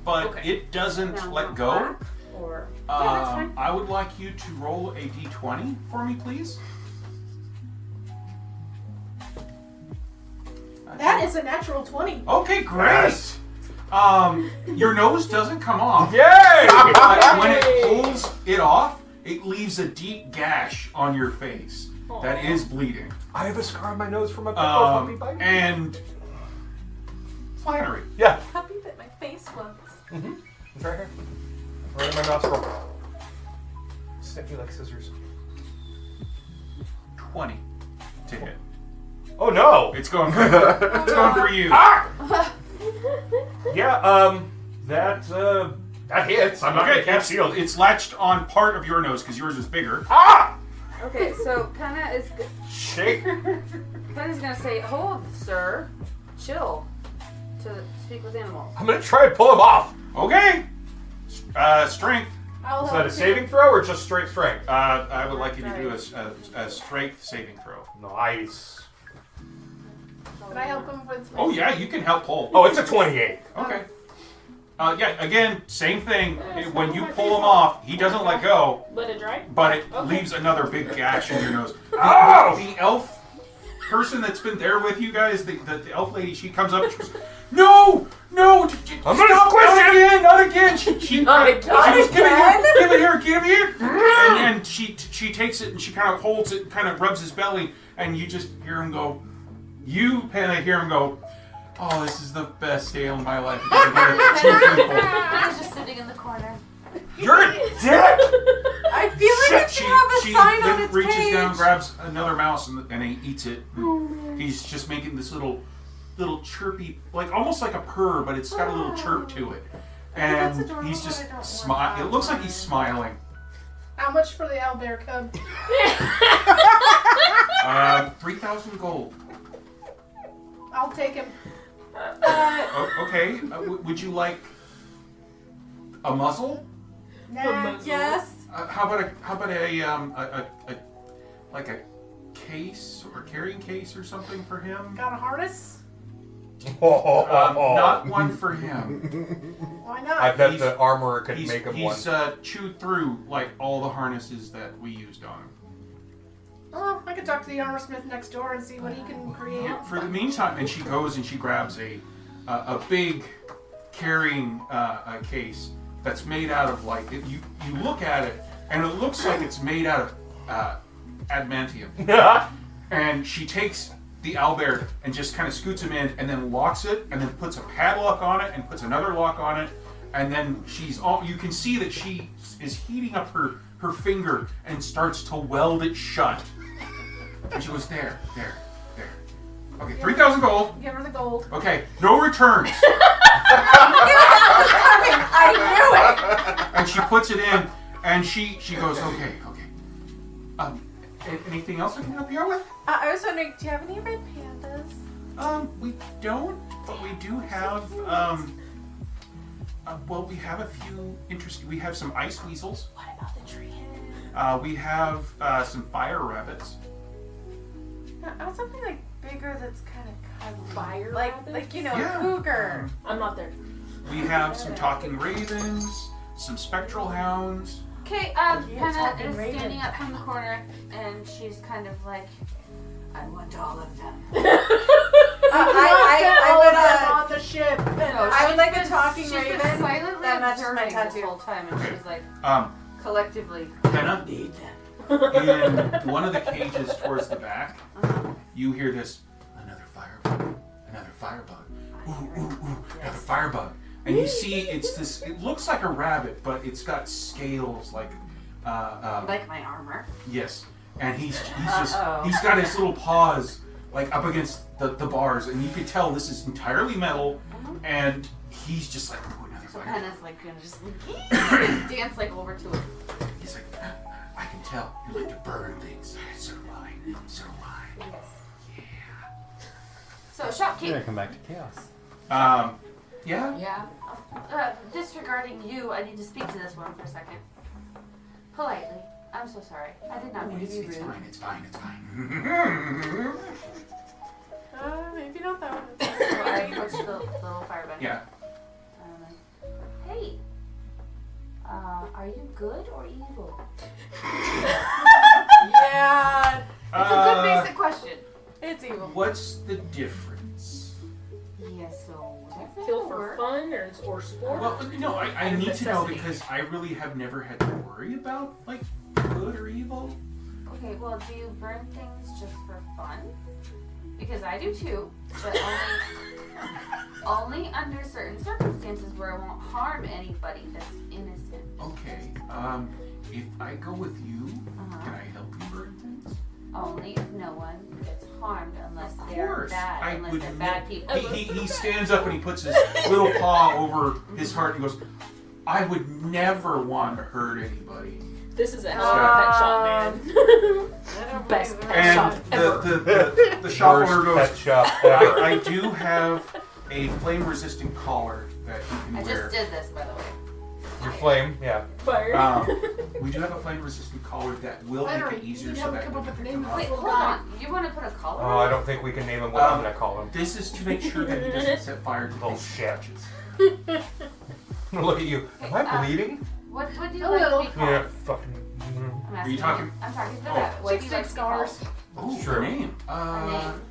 but Okay. it doesn't Now, let not go. back, Or... yeah, that's fine. I would like you to roll a d20 for me, please. That is a natural 20. Okay, great. Yes. Your nose doesn't come off. Yay! But when it pulls it off, it leaves a deep gash on your face that is bleeding. I have a scar on my nose from a puppy bite. And Flannery. Yeah. Puppy bit my face once. It's right here. Right in my nostril. Snippy like scissors. 20 to hit. Oh no! It's going for you. It's going for you. Yeah, that hits. I'm not Okay, gonna keep shield. it's latched on part of your nose because yours is bigger. Ah! Okay, so Penna is... Shake. Penna's gonna say, hold, sir. Chill. To speak with animals. I'm gonna try and pull him off. Okay. Strength. I'll Is help that a you. saving throw or just straight strength? I would like you to do a strength saving throw. Nice. Can I help him with... Oh yeah, you can help pull. Oh, it's a 28. Okay. Yeah, again, same thing. When you pull him off, he doesn't let go, Let it dry. but it leaves another big gash in your nose. Oh! The elf person that's been there with you guys, the elf lady, she comes up and she goes, No! No! I'm gonna Stop, squish not him!" again! Not again! She goes, give it here! Give it here! And she takes it and she kind of holds it, kind of rubs his belly, and you just hear him go, Penna, hear him go, oh, this is the best day of my life. Penna's just sitting in the corner. You're a dick! I feel like it should have a sign on then its reaches page. down, grabs another mouse, and he eats it. He's just making this little chirpy, like almost like a purr, but it's got a little chirp to it. And That's adorable, he's but I just don't want smiling. that It looks like one. he's smiling. How much for the owlbear cub? 3,000 gold. I'll take him. Okay. Would you like a muzzle? Nah. Yes. How about a like a case or carrying case or something for him? Got a harness? Not one for him. Why not? I bet He's- the armorer could He's, make him one. he's chewed through like all the harnesses that we used on him. Oh, I could talk to the armor smith next door and see what he can create. For the meantime, and she goes and she grabs a big carrying case that's made out of like you look at it and it looks like it's made out of adamantium. And she takes the owlbear and just kind of scoots him in and then locks it and then puts a padlock on it and puts another lock on it and then she's all. You can see that she is heating up her finger and starts to weld it shut. And she goes, there. Okay, 3,000 gold. Give her the gold. Okay, no returns. I knew it! And she puts it in, and she goes, okay. Anything else I can help you out with? I was wondering, do you have any red pandas? We don't, but we do have, well, we have a few interesting, we have some ice weasels. What about the tree? We have, some fire rabbits. I want something like bigger that's kind of cuddly. Fire like rabbits? you know, Yeah. a cougar. I'm not there. We have some talking ravens, some spectral hounds. Okay, Yeah, Penna talking is raven. standing up from the corner, and she's kind of like, I want all of them. I would on the ship. I would like a talking she's raven been silently that matches my observing this tattoo. whole time, and she's like, collectively, Penna, need them. in one of the cages towards the back, you hear this, another firebug. Ooh, another firebug. And you see, it's this, it looks like a rabbit, but it's got scales like, Like my armor. yes. And he's got his little paws like up against the bars, and you could tell this is entirely metal, and he's just like, ooh, another So firebug. Penna's like gonna just dance like over to it. He's like, I can tell you like to burn things. So do I. Yes. Yeah. So I'm shopkeep. gonna come back to chaos. Yeah? Yeah. Disregarding you, I need to speak to this one for a second. Politely. I'm so sorry. I did not mean to be rude. It's fine. Maybe not that one. So I approached the little firebender. Yeah. Hey. Are you good or evil? Yeah, It's a good basic question. it's evil. What's the difference? Yes, so Kill for fun or sport? Well, no, I need to know because I really have never had to worry about, like, good or evil. Okay, well, do you burn things just for fun? Because I do too, but only under certain circumstances where it won't harm anybody that's innocent. Okay, if I go with you, can I help you burn things? Only if no one gets harmed unless Of they're course. bad, unless they're bad people. He stands up and he puts his little paw over his heart and he goes, I would never want to hurt anybody. This is a hell of a pet shop, man. Best pet shop And ever. the shop owner Worst goes, pet shop ever. I do have a flame-resistant collar that you can I wear. just did this, by the way. Your flame, yeah. Fire. We do have a flame-resistant collar that will make it easier so that come up with the you name can of Wait, this hold little guy. on. You want to put a collar Oh, on? I don't think we can name him what I'm gonna call him. This is to make sure that he doesn't set fire to Little his shit. touches. Look at you. Am I bleeding? What do you A like little. to be called? Yeah, fucking. I'm Are you asking talking? I'm talking to the Oh. rabbit. What do you 6 like to be called? scars. Oh, Sure. a name. A name.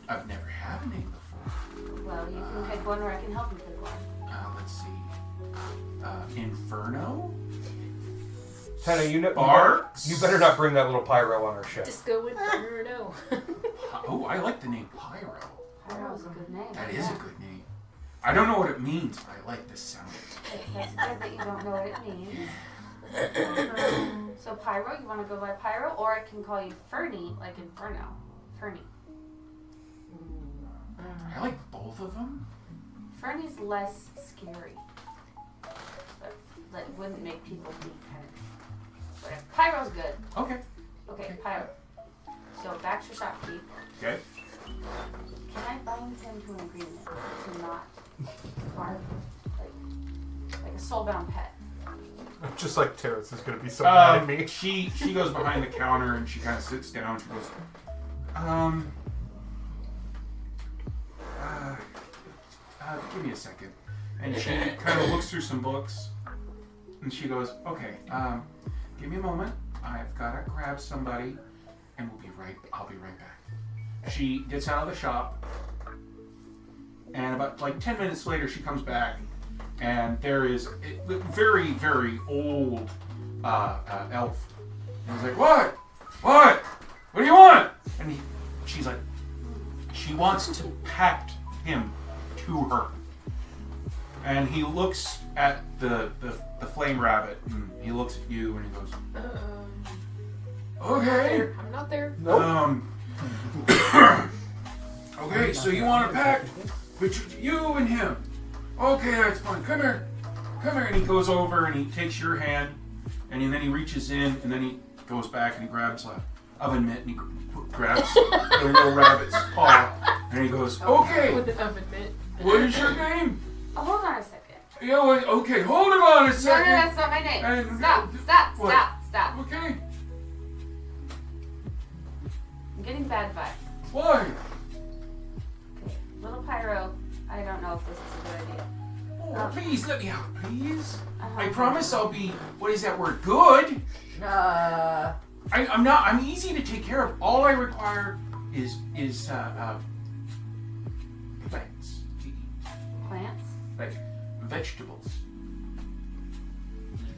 I've never had a name before. Well, you can pick one or I can help you pick one. Let's see. Inferno? Penna, you know. Barks? You better not bring that little pyro on our ship. Disco Inferno. Oh, I like the name Pyro. Pyro's a good name. That is a good name. I don't know what it means, but I like the sound of it. That's good that you don't know what it means. So Pyro, you want to go by Pyro, or I can call you Fernie, like Inferno. Fernie. I like both of them. Fernie's less scary. But that wouldn't make people be kind of. Whatever. Pyro's good. Okay. Okay, Pyro. So back to shopkeep. Okay. Can I bind him to an agreement to not harm, like a soulbound pet? Just like Terrace is gonna be so mad at me. She goes behind the counter and she kind of sits down. She goes, give me a second. And she kind of looks through some books, and she goes, okay, give me a moment. I've got to grab somebody, and I'll be right back. She gets out of the shop, and about like 10 minutes later, she comes back, and there is a very, very old elf. And he's like, what? What do you want? And she's like, she wants to pact him to her. And he looks at the flame rabbit. And he looks at you and he goes, "Okay. I'm not there. Okay, so you want a pact between you and him? Okay, that's fine. Come here. And he goes over and he takes your hand, and then he reaches in, and then he goes back and he grabs a oven mitt and he grabs the little rabbit's paw, and he goes, "Okay, With an oven mitt. what is your name?" Oh, hold on a second. Yeah, wait, okay, hold him on a No, second. that's not my name. And- Stop. What? Okay, I'm getting bad vibes. why? Okay, little pyro. I don't know if this is a good idea. Oh, please let me out, please. Uh-huh. I promise I'll be, what is that word, good? I'm easy to take care of. All I require is plants to eat. Plants? Like vegetables.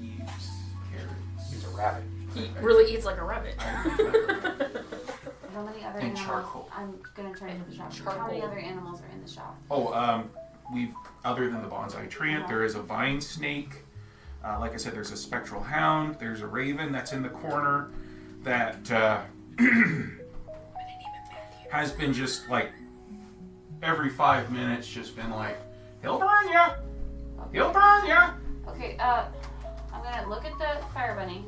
Leaves, carrots. He's a rabbit. He really eats like a rabbit. How many other And animals? charcoal. I'm gonna turn to the shop. How charcoal. many other animals are in the shop? We've, other than the bonsai treant, there is a vine snake. Like I said, there's a spectral hound. There's a raven that's in the corner that has been just like every 5 minutes just been like, "He'll burn ya! He'll burn ya!" Okay, I'm gonna look at the fire bunny,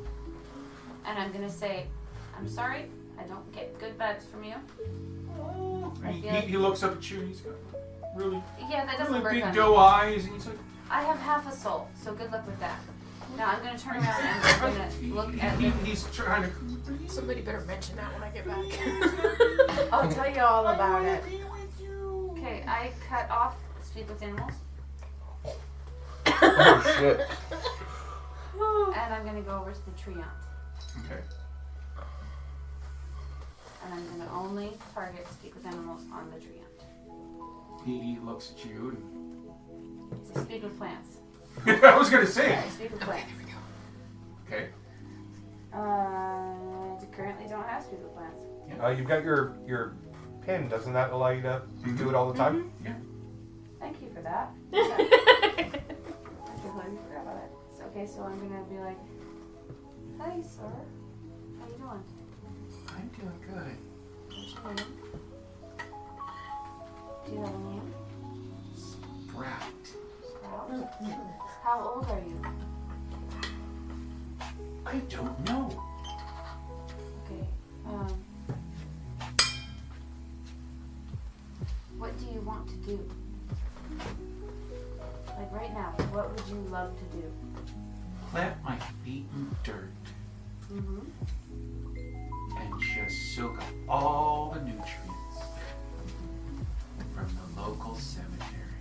and I'm gonna say, "I'm sorry, I don't get good vibes from you." And he looks up at you and he's got really, Yeah, that doesn't really work big on me. doe eyes, and he's like, I have half a soul, so good luck with that. Now I'm gonna turn around and I'm gonna look at the... he's trying to. Somebody better mention that when I get back. I'll tell you all about it. Okay, I cut off Speak with Animals, Oh shit. and I'm gonna go over to the treant, Okay. and I'm gonna only target Speak with Animals on the treant. He looks at you and So speak with plants. I was gonna say. Sorry, speak with plants. Okay. Currently don't have speak with plants. You've got your pin. Doesn't that allow you to do it all the time? Yeah. Thank you for that. I completely forgot about it. So, okay, so I'm gonna be like, "Hi, sir. How you doing? I'm doing good. What's your name? Do you have a name? Sprout. Sprout? How old are you? I don't know. Okay. What do you want to do? Like right now, what would you love to do? Plant my feet in dirt Mm-hmm. and just soak up all the nutrients from the local cemetery.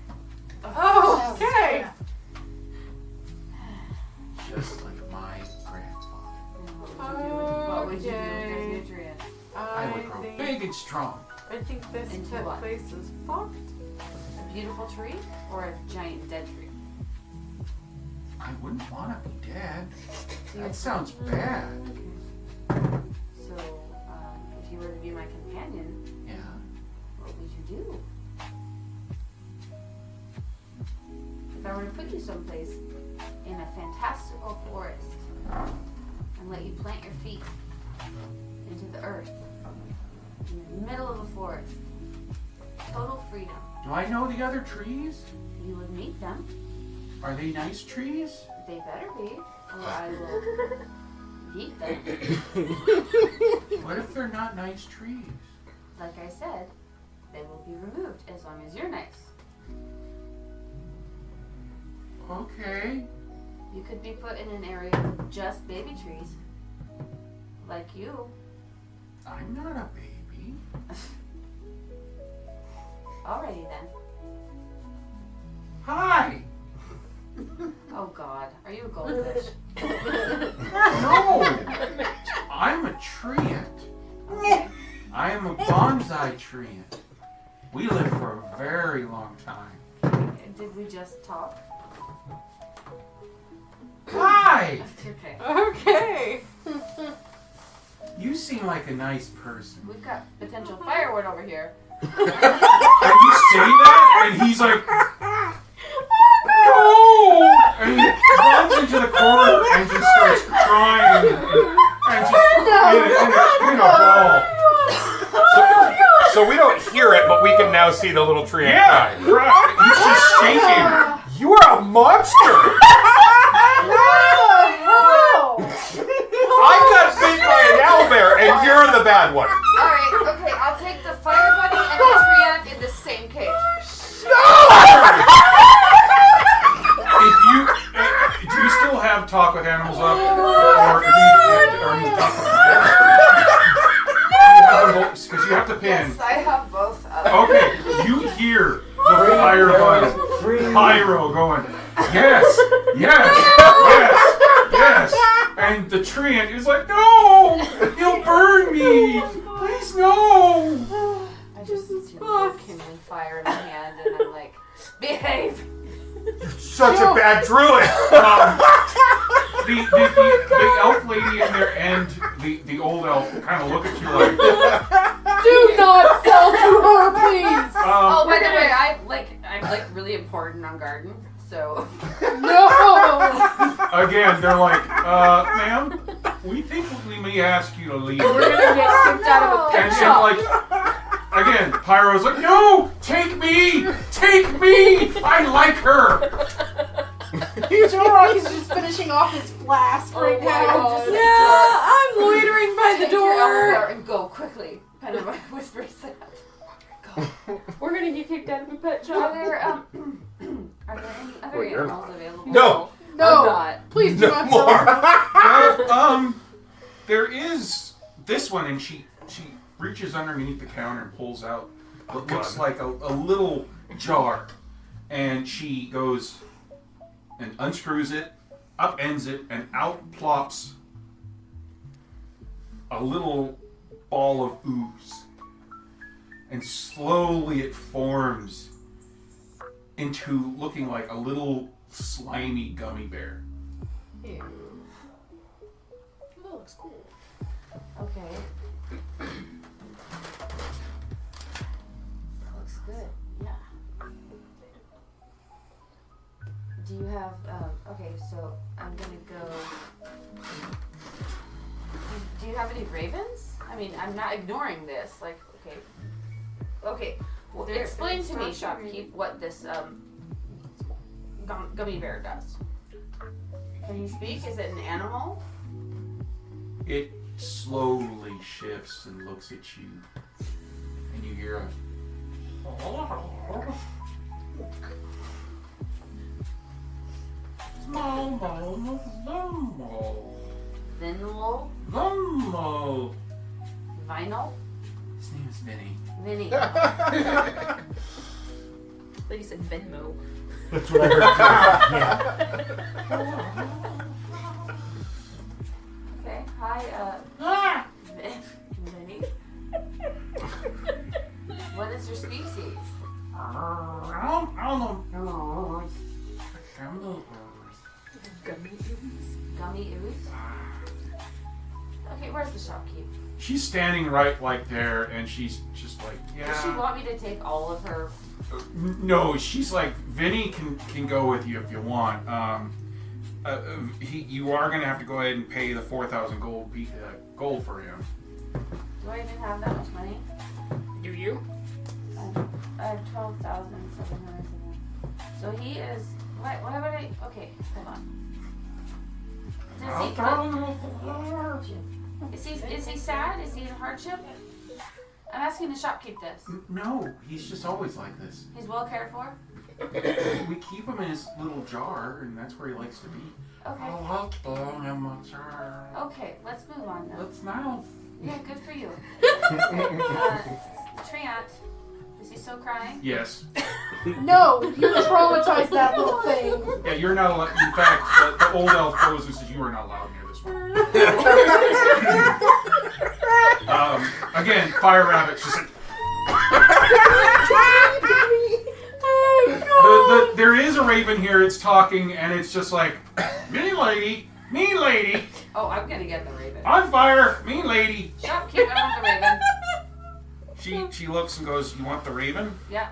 Oh, okay. Just like my grandfather. What would you do with Okay. those nutrients? I would grow think- big and strong. I think this Into what? place is fucked. A beautiful tree or a giant dead tree? I wouldn't want to be dead. So That sounds bad. So, if you were to be my companion, Yeah. what would you do? If I were to put you someplace in a fantastical forest and let you plant your feet into the earth, in the middle of the forest, total freedom, Do I know the other trees? you would meet them. Are they nice trees? They better be, or I will eat them. What if they're not nice trees? Like I said, they will be removed as long as you're nice. Okay. You could be put in an area with just baby trees. Like you. I'm not a baby. Alrighty then. Hi! Oh God, are you a goldfish? No! I'm a treant. Okay. I am a bonsai treant. We live for a very long time. Did we just talk? Hi! Okay. Okay. You seem like a nice person. We've got potential firewood over here. And you say that, and he's like, no! And runs into the corner and just starts crying and just in a ball. So we don't hear it, but we can now see the little tree. Yeah, right. He's just shaking. You are a monster! I got bit by an owlbear, and you're the bad one. Alright, okay, I'll take the fire bunny and the treant in the same cage. Do you still have talk with animals up, or do you talk with animals? Because you have to pin. Yes, I have both. Okay, you hear the fire buzz, pyro going, yes, and the treant is like, no, you'll burn me, please no. I just see kindling fire in my hand and I'm like, behave. Such a bad druid. The elf lady in there and the old elf kind of look at you like, Do not sell to her, please. Oh, by the way, I'm like really important on garden, so. No. again, they're like, ma'am, we think we may ask you to leave. We're gonna get kicked out of a pet And shop. like, again, Pyro's like, no, take me, I like her. Jorok is just finishing off his flask right now. I'm loitering by the Take your door. elbow and go quickly. Kind of whispers that. Go. We're gonna get kicked out of a pet shop. Are there any other animals available? No. No, I'm not. please do No not more. sell. Well, there is this one, and she reaches underneath the counter and pulls out what looks like a little jar, and she goes and unscrews it, upends it, and out plops a little ball of ooze. And slowly it forms into looking like a little slimy gummy bear. Ew. That looks cool. Okay. That looks good. Yeah. Do you have, okay, so I'm gonna go. Do you have any ravens? I mean, I'm not ignoring this. Like, okay. Okay. Well, explain to me, shopkeep, what this gummy bear does. Can you speak? Is it an animal? It slowly shifts and looks at you, and you hear a small bone of Vinlo? Vummo. Vinyl? His name is Vinny. Vinny. Like you said, Venmo. That's what I heard. Okay. Hi, Vinny. What is your species? I don't know. Gummy ooze? Okay, where's the shopkeep? She's standing right like there, and she's just like, Does she yeah. want me to take all of her? No, she's like, Vinny can go with you if you want. You are gonna have to go ahead and pay the 4,000 gold for him. Do I even have that much money? Do you? I have 12,700. So he is. What would I? Okay, hold on. Is he sad? Is he in hardship? I'm asking the shopkeep this. No, he's just always like this. He's well cared for? We keep him in his little jar, and that's where he likes to be. Okay. Okay, let's move on now. Let's now. Yeah, good for you. Treant, is he still crying? Yes. No, you traumatized that little thing. Yeah, you're not allowed. In fact, the old elf goes and says you are not allowed near this one. Again, Fire Rabbit's just like. There is a raven here. It's talking, and it's just like, mean lady. Oh, I'm gonna get the raven. On fire, mean lady. Shopkeep, I want the raven. She looks and goes, you want the raven? Yeah,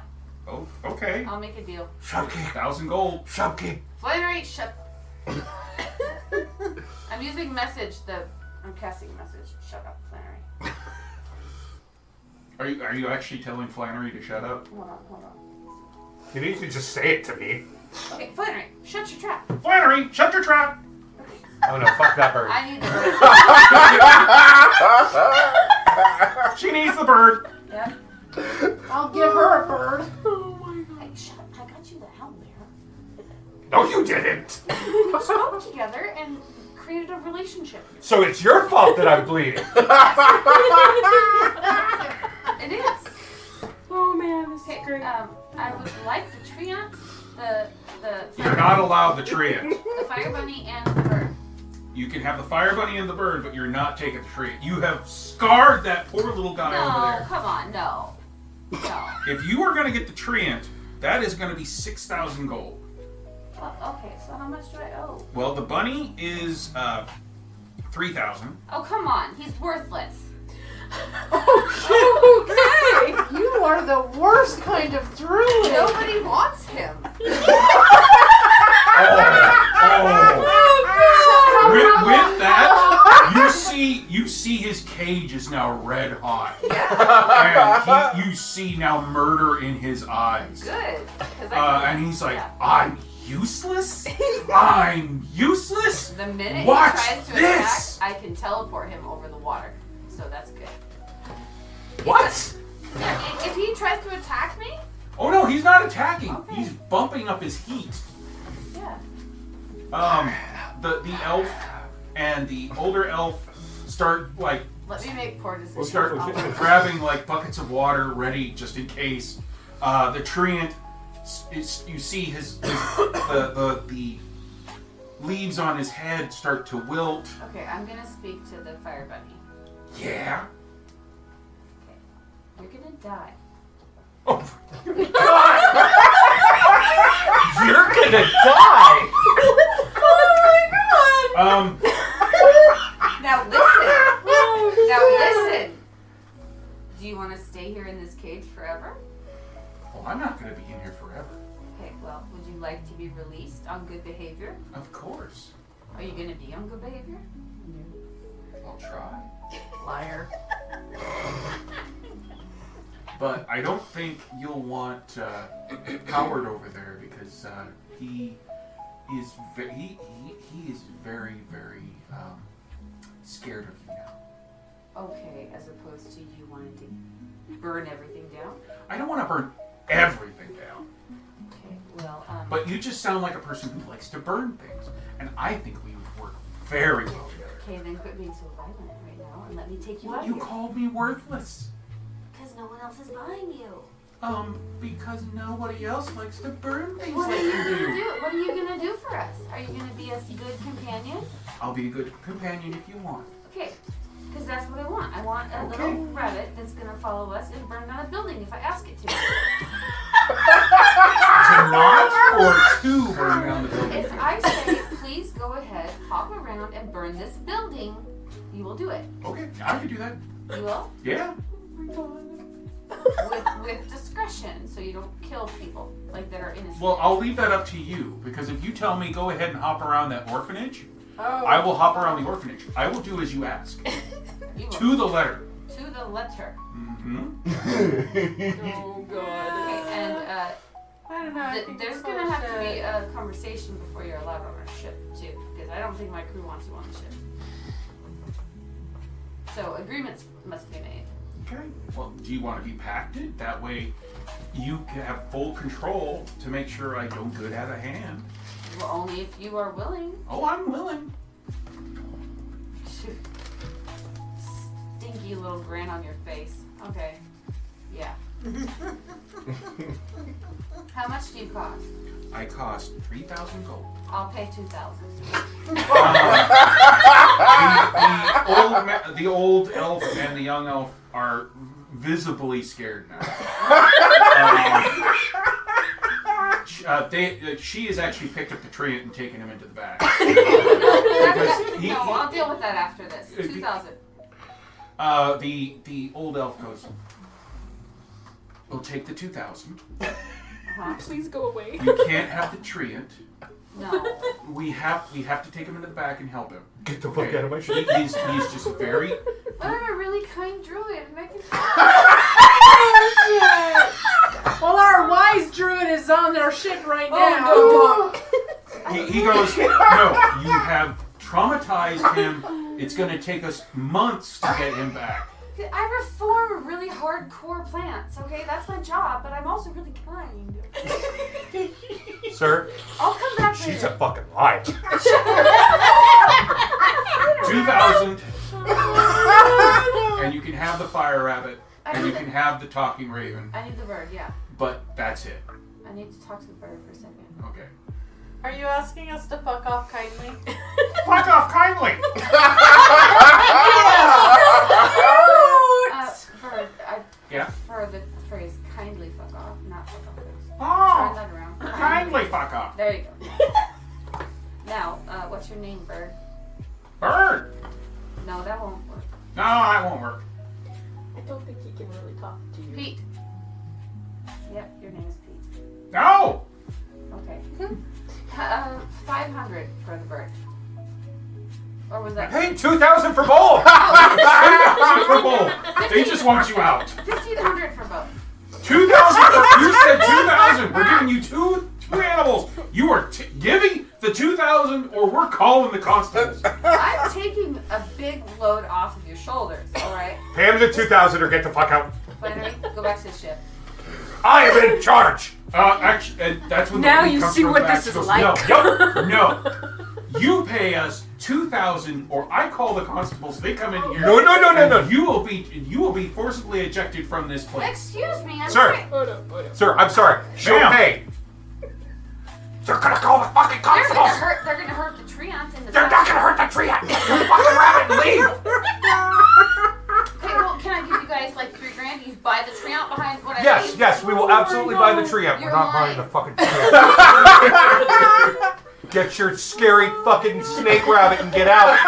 Oh, okay. I'll make a deal. Shopkeep. 1,000 gold. Shopkeep. Flannery, shut. I'm using message. I'm casting message. Shut up, Flannery. Are you actually telling Flannery to shut up? Hold on. You need to just say it to me. Okay, Flannery, shut your trap. Flannery, shut your trap! Oh no, fuck that bird. I need the bird. She needs the bird. Yep. I'll give her a bird. Hey, shut up. I got you the helm there. No, you didn't. We spoke together and created a relationship. So it's your fault that I'm bleeding. It is. Oh man, this is Okay, great. I would like the treant, the You're not allowed the treant. the fire bunny, and the bird. You can have the fire bunny and the bird, but you're not taking the treant. You have scarred that poor little guy over No, there. come on, no. If you are going to get the treant, that is going to be 6,000 gold. Okay, so how much do I owe? Well, the bunny is 3,000. Oh, come on, he's worthless. Okay, you are the worst kind of druid. Nobody wants him. With that, you see his cage is now red hot. And you see now murder in his eyes. Good. And he's like, I'm useless? I'm useless? The minute Watch he tries to this! attack, I can teleport him over the water. So that's good. What? Yeah, if he tries to attack me, Oh no, he's not attacking. Okay. He's bumping up his heat. yeah. The elf and the older elf start like Let me make poor decisions. start grabbing like buckets of water ready just in case. The treant, you see the leaves on his head start to wilt. Okay, I'm gonna speak to the fire bunny. Yeah. You're gonna die. Oh You're gonna die. Now listen. Now listen. Do you want to stay here in this cage forever? Well, I'm not going to be in here forever. Okay, well, would you like to be released on good behavior? Of course. Are you gonna be on good behavior? I'll try. Liar. But I don't think you'll want Howard over there because he is he is very scared of you now. Okay, as opposed to you wanting to burn everything down? I don't want to burn everything down. Okay, well, But you just sound like a person who likes to burn things, and I think we would work very well together. okay, then quit being so violent right now and let me take you Well, out you here. called me worthless. Because no one else is buying you. Because nobody else likes to burn things What are like you you gonna do. do? What are you gonna do for us? Are you gonna be a good companion? I'll be a good companion if you want. Okay, because that's what I want. I want a Okay. little rabbit that's gonna follow us and burn down a building if I ask it to. To not or to burn down the building? If I say, please go ahead, hop around and burn this building, you will do it. Okay, I can do that. You will? Yeah. With discretion, so you don't kill people like that are innocent. Well, I'll leave that up to you, because if you tell me go ahead and hop around that orphanage, Oh. I will hop around the orphanage. I will do as you ask. You will. To the letter. To the letter. Mm-hmm. Oh god. Okay, and I don't know. I think there's it's gonna have to bullshit. be a conversation before you're allowed on our ship too, because I don't think my crew wants you on the ship. So agreements must be made. Okay. Well, do you want to be pacted? That way you can have full control to make sure I don't get out of hand. Well, only if you are willing. Oh, I'm willing. Stinky little grin on your face. Okay. Yeah. How much do you cost? I cost 3,000 gold. I'll pay 2,000. The old elf and the young elf are visibly scared now. She has actually picked up the treant and taken him into the back. No, I'll deal with that after this. 2,000. The old elf goes, we'll take the 2,000. Uh-huh. Please go away. You can't have the treant. No. We have to take him into the back and help him. Get the fuck out of my shit. He's just very. But I'm a really kind druid, and I can. Well, our wise druid is on our ship right now. Oh, He goes, no, you have traumatized him. It's going to take us months to get him back. I reform really hardcore plants, okay? That's my job, but I'm also really kind. Sir, I'll come back later. she's a fucking liar. 2,000. And you can have the fire rabbit. And you can have the talking raven. I need the bird, yeah. But that's it. I need to talk to the bird for a second. Okay. Are you asking us to fuck off kindly? Fuck off kindly! Bird, I Yeah? prefer the phrase kindly fuck off, not fuck off. Turn Oh! that around. Kindly fuck off. There you go. Now, what's your name, bird? Bird! No, that won't work. No, that won't work. I don't think he can really talk to you. Pete. Yep, your name is Pete. No! Okay. 500 for the bird. Or was that? Hey, 2,000 for both. For both. They just want you out. 1,500 for both. 2,000? You said 2,000. We're giving you two animals. You are giving the 2,000 or we're calling the constables. I'm taking a big load off of your shoulders, alright? Pay him the 2,000 or get the fuck out. Flannery, go back to the ship. I am in charge. Actually, and that's when Now the you comes see from what back this to is goes, like. No. You pay us 2,000, or I call the constables. They come in here. No. And you will be forcibly ejected from this place. Excuse me, I'm Sir. sorry. Sir, I'm sorry. She'll Ma'am. pay. They're gonna call the fucking constables. They're gonna hurt the treant in the They're not gonna hurt the tree. Get the fucking rabbit and leave. Okay, well, can I give you guys like $3,000? You buy the treant behind what I Yes, leave? we will absolutely buy the tree up. We're You're not lying. buying the fucking tree up. Get your scary fucking snake rabbit and get out.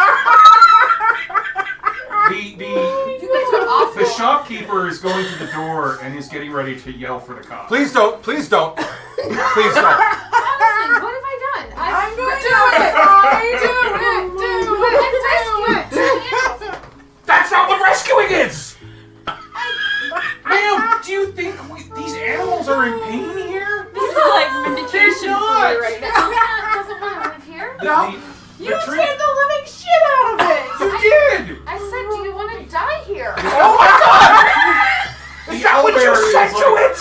You guys are awful. The shopkeeper is going to the door and is getting ready to yell for the cops. Please don't. Please don't. Please don't. Honestly, what have I done? I'm going to Do it. That's not what rescuing is. Ma'am, do you think these animals are in pain here? This is like vindication for me right now. Doesn't want to live here. You scared the living shit out of it! You did! I said, do you want to die here? Oh my god! Is that what you said to it?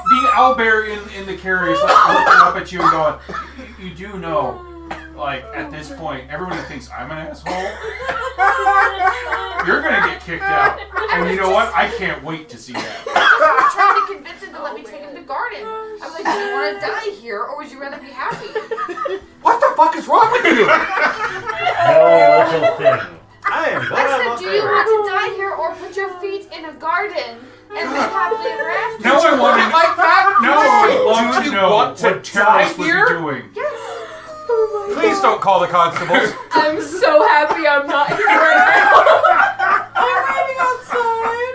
The owlbear in the carrier is like looking up at you and going, you do know, like, at this point, everybody thinks I'm an asshole. You're gonna get kicked out. And you know what? I can't wait to see that. I was trying to convince him to let me take him to garden. I was like, do you want to die here, or would you rather be happy? What the fuck is wrong with you? No little thing. I am glad I I'm said, up do you there. want to die here, or put your feet in a garden and live happily ever after? Now I want to Like that? No, I want Do to you know want to what terrorists die would here? be doing. Yes. Please don't call the constables. I'm so happy I'm not here right now. I'm waiting outside!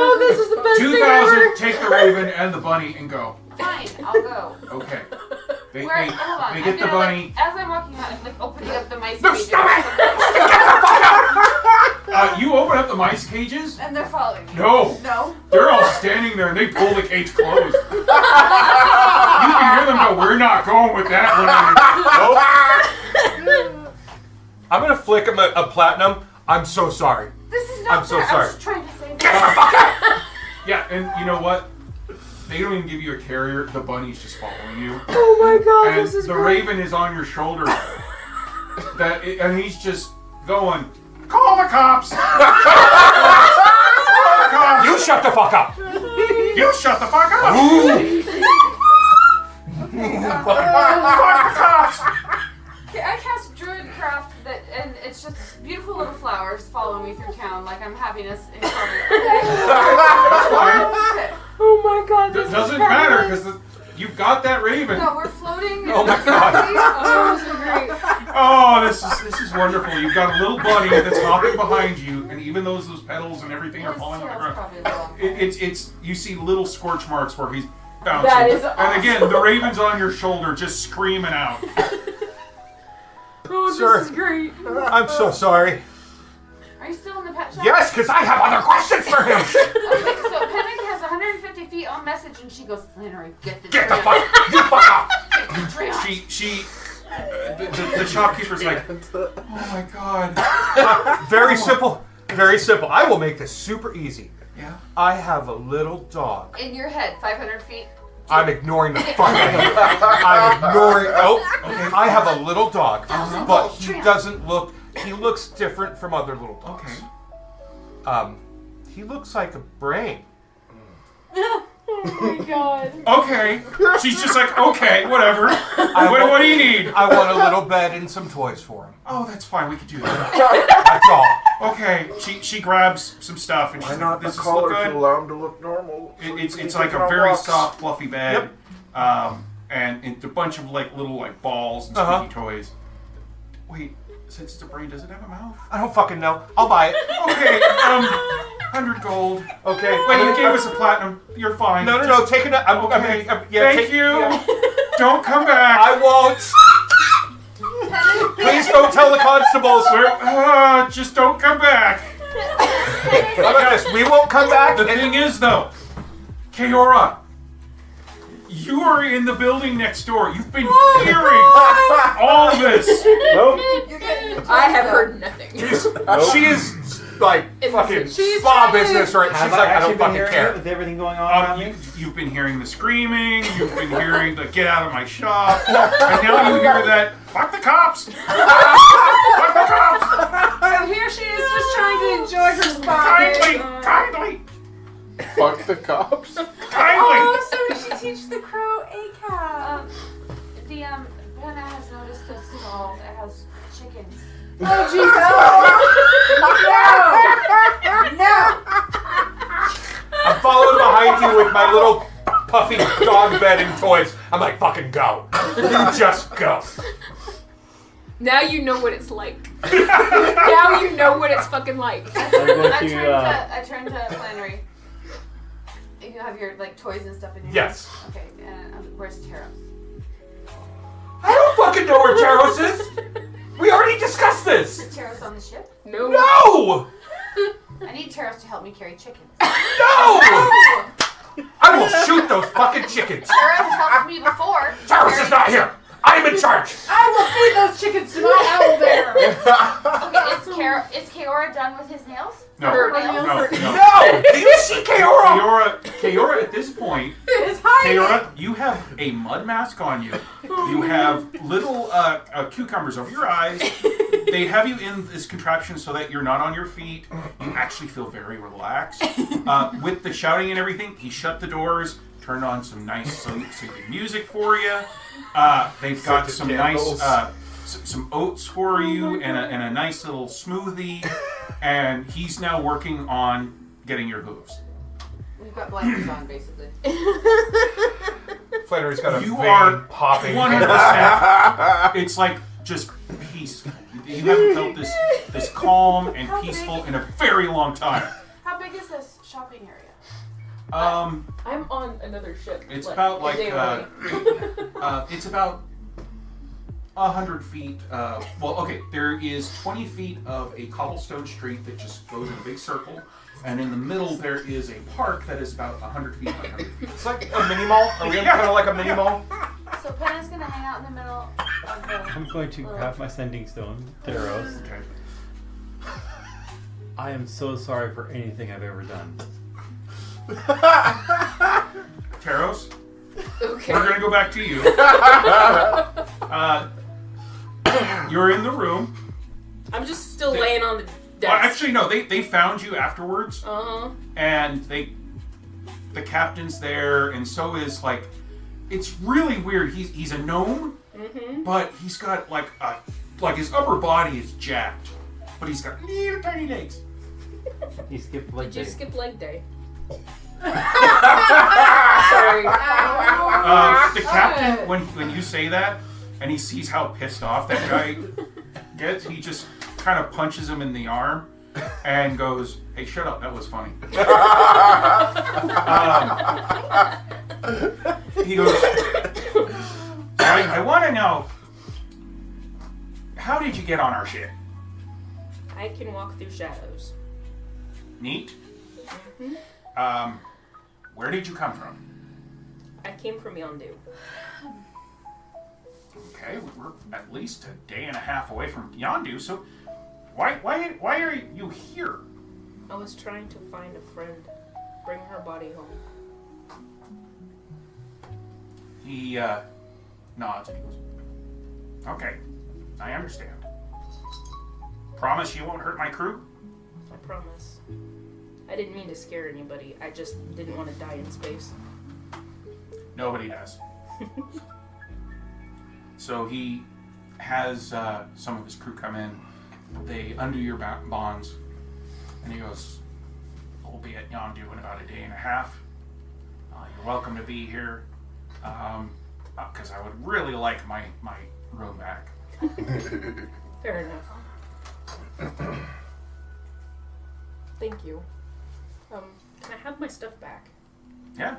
Oh, this is the best thing 2,000, ever. take the raven and the bunny and go. Fine, I'll go. Okay. They Hold on. get I'm the gonna, bunny. Like, as I'm walking out, I'm like opening up the mice No, cages. stop it! You open up the mice cages? And they're following me. No. No? They're all standing there and they pull the cage closed. You can hear them go, we're not going with that one. I'm gonna flick him a platinum. I'm so sorry. This is not I'm so fair. sorry. I was just trying to save Get the fuck out! Yeah, and you know what? They don't even give you a carrier. The bunny's just following you. Oh my god, And this is the great. raven is on your shoulder. And he's just going, call the cops! Call the cops! You shut the fuck up! You shut the fuck up! Fuck the cops! Okay, I cast Druidcraft and it's just beautiful little flowers following me through town like I'm happiness incarnate. That's fine. Okay. Oh my god, this It is doesn't matter fabulous. because you've got that raven. No, we're floating. Oh my god. Oh, this is great. Oh, this is wonderful. You've got a little bunny that's hopping behind you, and even those petals and everything are falling on the ground. Probably the wrong It's you see little scorch marks where he's bouncing. That is And again, the raven's on your shoulder, just screaming out. Oh, Sir. this is great. I'm so sorry. Are you still in the pet shop? Yes, because I have other questions for him. Okay, so Penny has 150 feet on message, and she goes, Flannery, get the Get the tray fuck, you fuck off. Get the tray on. The shopkeeper's like, oh my god. Very simple. Very simple. I will make this super easy. Yeah? I have a little dog. In your head, 500 feet. I'm ignoring the fuck out of you. I'm ignoring. Oh, okay. I have a little dog, but he doesn't look. He looks different from other little dogs. Okay. He looks like a brain. Oh my god. Okay. She's just like, okay, whatever. What do you need? I want a little bed and some toys for him. Oh, that's fine. We could do that. That's all. Okay. She grabs some stuff and Why she's not like, the this is collar look to good. allow him to look normal? so he It's can like take it a on very walks? soft, fluffy bed. Yep. And it's a bunch of like little like balls and Uh-huh. squeaky toys. Wait, since it's a brain, does it have a mouth? I don't fucking know. I'll buy it. Okay, 100 gold. Okay. Wait, you gave us a platinum. You're fine. No, take it. Okay. Yeah, Thank you. Don't come back. I won't. Please don't tell the constables. Just don't come back. How about this? We won't come back. The thing is, though, Kaora, you are in the building next door. You've been hearing all this. Nope. I have heard nothing. She is like fucking She's spa trying. business, right? Have She's like, I actually don't been fucking hearing care. it with everything going on around me? You've been hearing the screaming. You've been hearing the get out of my shop. And now you hear that, fuck the cops. Fuck the cops. So here she is just trying to enjoy her spa. Kindly. Fuck the cops. Kindly. Oh, so did she teach the crow ACAB? Hannah has noticed a stall that has chickens. Oh, Jesus. No. I'm following behind you with my little puffy dog bed and toys. I'm like, fucking go. You just go. Now you know what it's like. Now you know what it's fucking like. I'm going I to, turned to Flannery. You have your like toys and stuff in your Yes. hands? Okay, and where's Taros? I don't fucking know where Taros is. We already discussed this. Is Taros on the ship? No. No! I need Taros to help me carry chickens. No! I will shoot those fucking chickens. Taros helped me before. Taros is not here. I'm in charge. I will feed those chickens to my owl bear. Okay, is Kaora done with his nails? No. Her No. nails? No. No! Did you see Kaora? Kaora, at this point, It's hiding. Kaora, you have a mud mask on you. You have little cucumbers over your eyes. They have you in this contraption so that you're not on your feet. You actually feel very relaxed. With the shouting and everything, he shut the doors, turned on some nice soothing music for you. They've got Scented some candles. nice some oats for you and a nice little smoothie. And he's now working on getting your hooves. We've got blankets on, basically. Flannery's got a You vein are popping. 100%. It's like just peaceful. You haven't felt this calm and peaceful in a very long time. How big is this shopping area? I'm on another ship. It's about like a day away. it's about 100 feet. Well, okay, there is 20 feet of a cobblestone street that just goes in a big circle, and in the middle there is a park that is about 100 feet by 100 feet. It's like a mini mall. Are we kind of like a mini mall? So Penna's gonna hang out in the middle of the... I'm going to have my sending stone, Theros. Okay. I am so sorry for anything I've ever done. Taros, Okay. we're gonna go back to you. You're in the room. I'm just still laying on the desk. Well, actually, no. They found you afterwards, and the captain's there, and so is like. It's really weird. He's a gnome, but he's got like his upper body is jacked, but he's got little tiny legs. He skipped like Did you day. skip leg day? Sorry. The captain, when you say that, and he sees how pissed off that guy gets, he just kind of punches him in the arm, and goes, "Hey, shut up! That was funny." He goes, I want to know, how did you get on our ship? I can walk through shadows. Neat. Mm-hmm. Where did you come from? I came from Yondu. Okay, we're at least a day and a half away from Yondu, so why are you here? I was trying to find a friend, bring her body home. He nods and he goes, "Okay, I understand. Promise you won't hurt my crew?" I promise. I didn't mean to scare anybody. I just didn't want to die in space. Nobody does. So he has some of his crew come in. They undo your bonds, and he goes, "We'll be at Yondu in about a day and a half. You're welcome to be here, because I would really like my room back." Fair enough. Thank you. Can I have my stuff back? Yeah.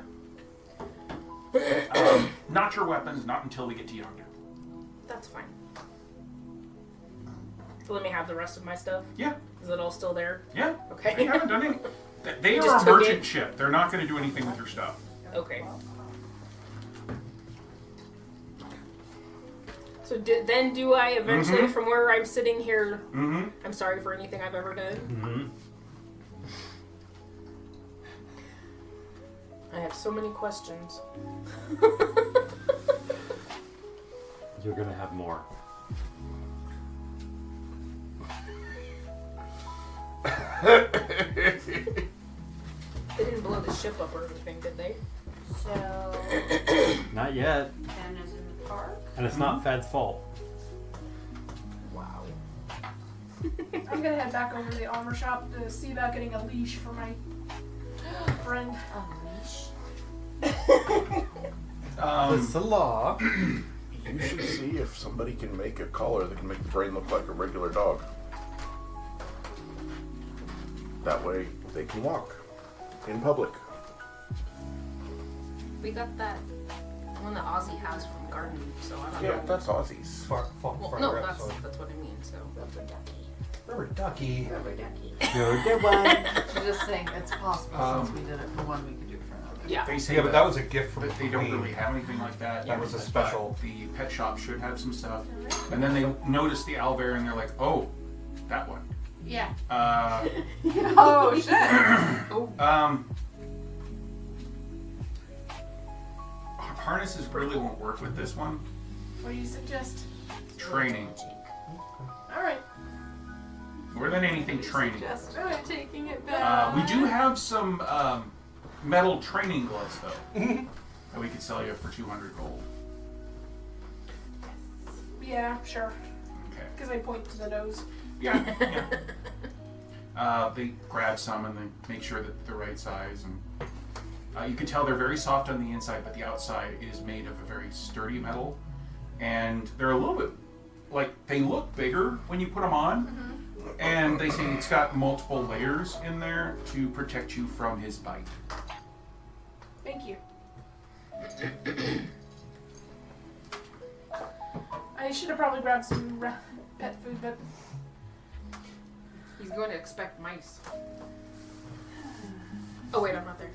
Not your weapons, not until we get to Yondu. That's fine. So let me have the rest of my stuff? Yeah. Is it all still there? Yeah. Okay. They haven't done anything. They Just are a took merchant it? ship. They're not going to do anything with your stuff. Okay. So do I eventually, from where I'm sitting here, I'm sorry for anything I've ever done? I have so many questions. You're gonna have more. They didn't blow the ship up or anything, did they? So, Not yet. Ken is in the park. And it's not Fad's fault. Wow. I'm gonna head back over to the armor shop to see about getting a leash for my friend. A leash? It's the law. You should see if somebody can make a collar that can make the brain look like a regular dog. That way they can walk in public. We got that one that Ozzy has from Garden, so I don't Yeah, know. that's Aussie's. Well, no, that's what I mean, so. Rubber ducky. You're the one. I'm just saying it's possible since we did it for one, we could do it for another. Yeah. They say Yeah, but that was a gift from the they don't queen. really have anything like that. That was a But special. The pet shop should have some stuff. And then they notice the owlbear and they're like, "Oh, that one." Yeah. Oh shit! Harnesses really won't work with this one. What do you suggest? Training. Alright. More than anything, training. Just taking it back. We do have some metal training gloves, though, that we could sell you for 200 gold. Yeah, sure. Okay. Because I point to the nose. Yeah. They grab some and they make sure that they're the right size. And you can tell they're very soft on the inside, but the outside is made of a very sturdy metal. And they're a little bit, they look bigger when you put them on. And they say it's got multiple layers in there to protect you from his bite. Thank you. I should have probably grabbed some pet food, but He's going to expect mice. Oh wait, I'm not there.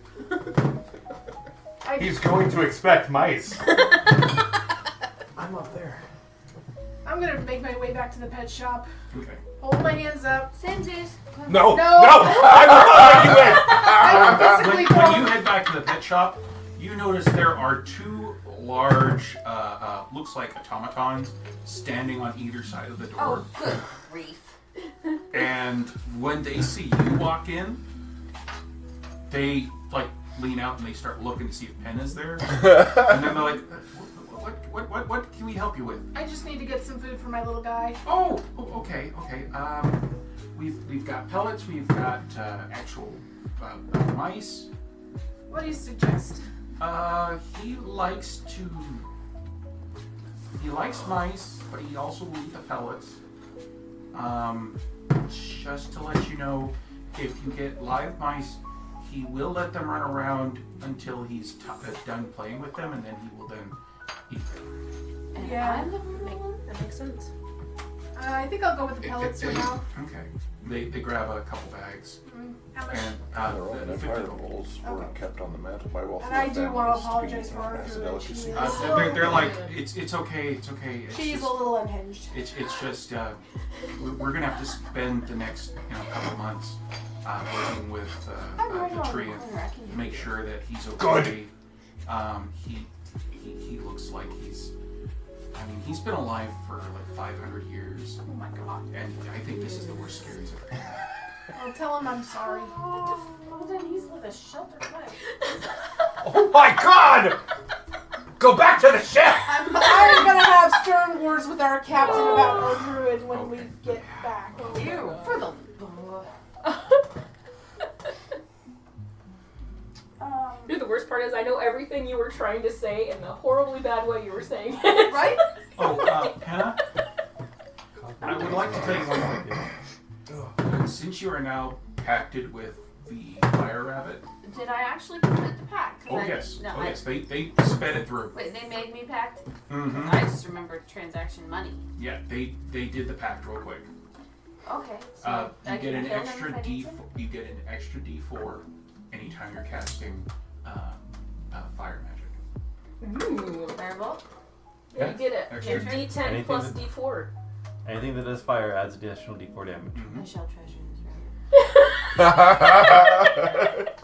He's going to expect mice. I'm up there. I'm gonna make my way back to the pet shop. Okay. Hold my hands up. Samesies. No, No. I will let you in. I physically When don't. you head back to the pet shop, you notice there are two large, looks like automatons standing on either side of the door. Oh, good grief. And when they see you walk in, they lean out and they start looking to see if Pen is there. And then they're like, what can we help you with? I just need to get some food for my little guy. Oh, okay. We've got pellets. We've got actual mice. What do you suggest? He likes mice, but he also will eat the pellets. just to let you know, if you get live mice, he will let them run around until he's done playing with them, and then he will then eat them. And Yeah. I'm the rude one? That makes sense. I think I'll go with the pellets for now. Okay. They grab a couple bags. How much? And The Roman the Empire 50 bowls were Okay. kept on the mantle by wealthy And I do want to families, apologize for being her as a for that. delicacy. they're like, it's okay, it's okay. It's She's just, a little unhinged. It's just we're gonna have to spend the next couple months working with the tree and make sure that he's okay. He looks like he's. I mean, he's been alive for like 500 years. Oh my god. And I think this is the worst scare he's ever had. I'll tell him I'm sorry. Well, then he's with a sheltered life. Oh my god! Go back to the ship! I'm gonna have stern words with our captain about our druid when we get back. Ew. For the. Dude, the worst part is I know everything you were trying to say in the horribly bad way you were saying it. Right? Oh, Hannah, I would like to tell you one thing. Since you are now pacted with the fire rabbit. Did I actually complete the pact? 'Cause Oh I- yes, No, oh I- yes, they sped it through. Wait, they made me pact? Mm-hmm. I just remembered transaction money. Yeah, they did the pact real quick. Okay. So You I get can an kill him extra if I need D. to? You get an extra D4 anytime you're casting fire magic. Ooh. Firebolt? Yeah. You get it. Extra. D10 Anything plus that- D4. Anything that does fire adds additional D4 damage. Mm-hmm. I shall treasure this rabbit.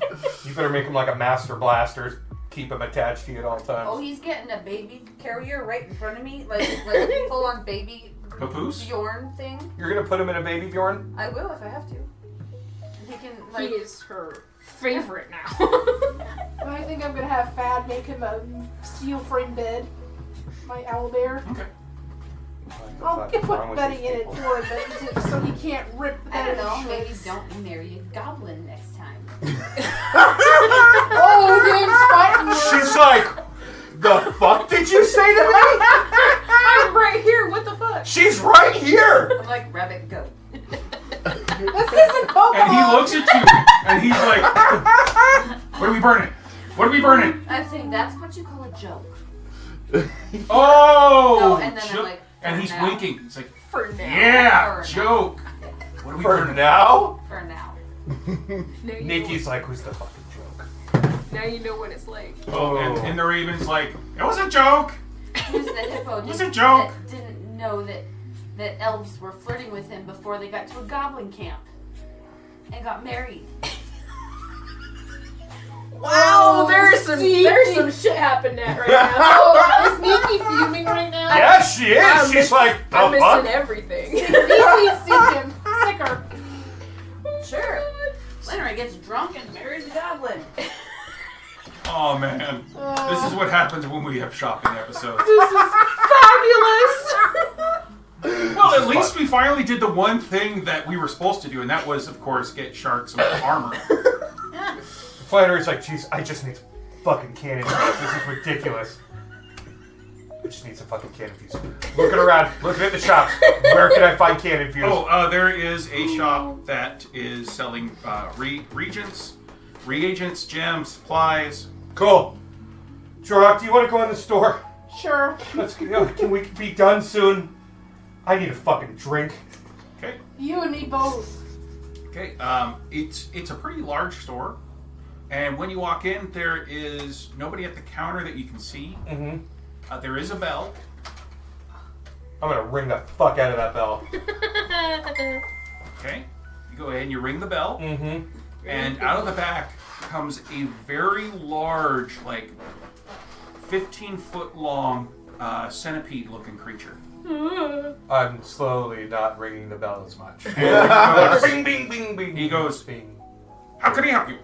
You better make him like a master blaster. Keep him attached to you at all times. Oh, he's getting a baby carrier right in front of me, like a full-on baby Papoose? Bjorn thing. You're gonna put him in a baby Bjorn? I will if I have to. And he can He like. is her favorite now. I think I'm gonna have Fad make him a steel frame bed. My owlbear. Okay. I'll put bedding in it for him, but so he can't rip the I bed don't know. to Maybe shreds. don't marry a goblin next time. Oh, Dave's fighting She's like, the fuck did you say to me? I'm right here. What the fuck? She's right here! I'm like rabbit goat. This isn't Pokemon. And he looks at you, and he's like, "What are we burning? What are we burning?" I'm saying that's what you call a joke. Oh! No, and then I'm joke. like, and for he's now. winking. He's like, For now. "Yeah, For joke." What are we For burning? now? For now. Now you Nikki's like, who's the fucking joke? Now you know what it's like. Oh, and the Raven's like, "It was a joke." Who's the hippo? It was a joke. That didn't know that elves were flirting with him before they got to a goblin camp and got married. Wow, there's some shit happening right now. Oh, is Nikki fuming right now? Yeah, she is. I'm She's miss- like, the I'm missing fuck? everything. Nikki's sinking. Sicker. Sure. Leonard gets drunk and marries a goblin. Oh man, this is what happens when we have shopping episodes. This is fabulous. Well, at least we finally did the one thing that we were supposed to do, and that was, of course, get Shark some armor. Flannery's like, jeez, I just need some fucking cannon fuse. This is ridiculous. I just need some fucking cannon fuse. Looking around, looking at the shops. Where can I find cannon fuse? Oh, there is a shop that is selling reagents, gems, supplies. Cool. Jorok, do you want to go in the store? Sure. Let's go. Can we be done soon? I need a fucking drink. Okay. You and me both. Okay. It's a pretty large store, and when you walk in, there is nobody at the counter that you can see. Mm-hmm. There is a bell. I'm gonna ring the fuck out of that bell. Okay. You go ahead and you ring the bell, Mm-hmm. and out of the back comes a very large, like 15-foot long centipede-looking creature. I'm slowly not ringing the bell as much. Bing, bing, bing, bing. He goes, bing. "How can he help you?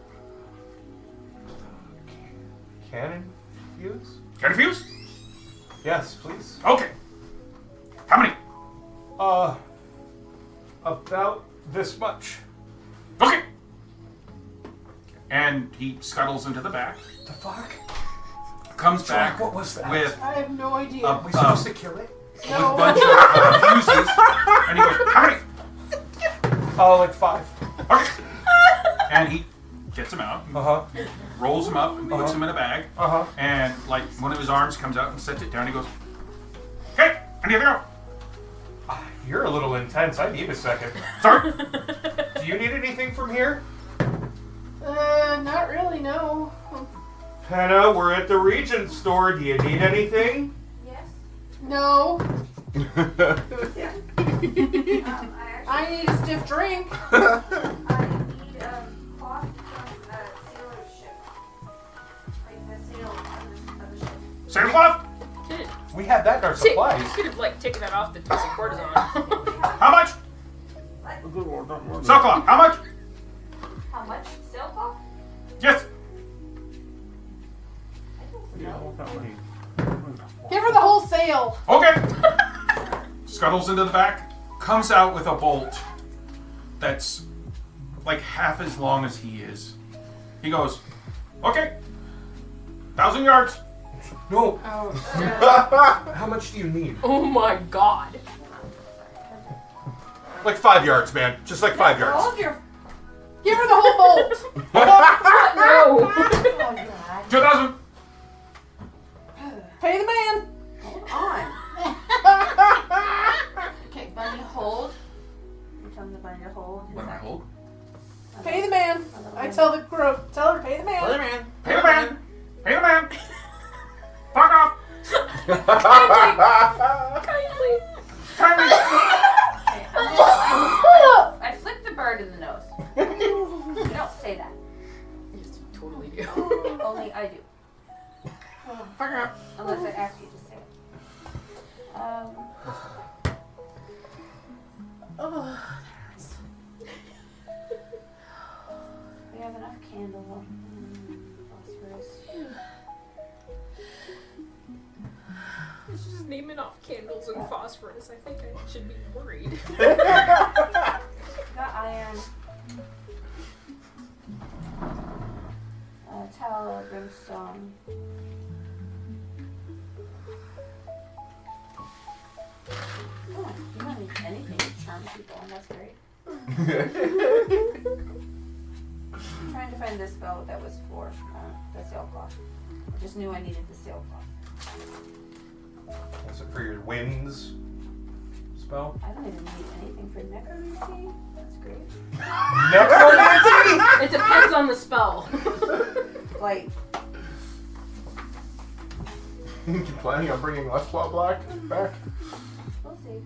Cannon fuse? Can I fuse? Yes, please. Okay. How many? About this much. Okay." And he scuttles into the back. The fuck? Comes back What was that? with I have no idea. a we supposed to kill it? with a bunch of fuses, and he goes, "How many?" Oh, like 5. Okay. And he gets him out, Uh-huh. rolls him up, and puts him in a bag. Uh-huh. And like one of his arms comes out and sets it down. He goes, "Okay, I need to go." You're a little intense. I need a second. Sorry. Do you need anything from here? Not really, no. Hannah, we're at the Regent store. Do you need anything? Yes. No. I I need a stiff drink. need cloth from sailor's ship. Like the sail of the ship. Sailcloth? We had that in our supplies. You could have like taken that off the piece of cortisone. How much? Sailcloth. How much? How much? Sailcloth? Yes. Give her the whole sail. Okay. Scuttles into the back, comes out with a bolt that's like half as long as he is. He goes, "Okay, 1,000 yards." No. Oh, How much do you need? Oh my god. Like 5 yards, man. Just like 5 yards. hold your. Give her the whole bolt. No. Oh, God. 2,000. Pay the man. Hold on. Okay, Bunny, hold. You tell the Bunny to hold. What do I hold? Pay the man. I tell the girl. Tell her pay the man. Pay the man. Pay the man. Fuck off. Kindly. Kindly. I flicked the bird in the nose. You don't say that. Yes, you totally do. Only I do. Fuck her. Unless I ask you to say it. We have enough candle. Phosphorus. It's just naming off candles and phosphorus. I think I should be worried. Got iron. Tallow, brimstone. Oh, you don't need anything to charm people, and that's great. I'm trying to find this spell that was for the sailcloth. I just knew I needed the sailcloth. Is it for your winds spell? I don't even need anything for necromancy. That's great. Necromancy? It depends on the spell. Like, You planning on bringing Left Claw Black back? we'll see.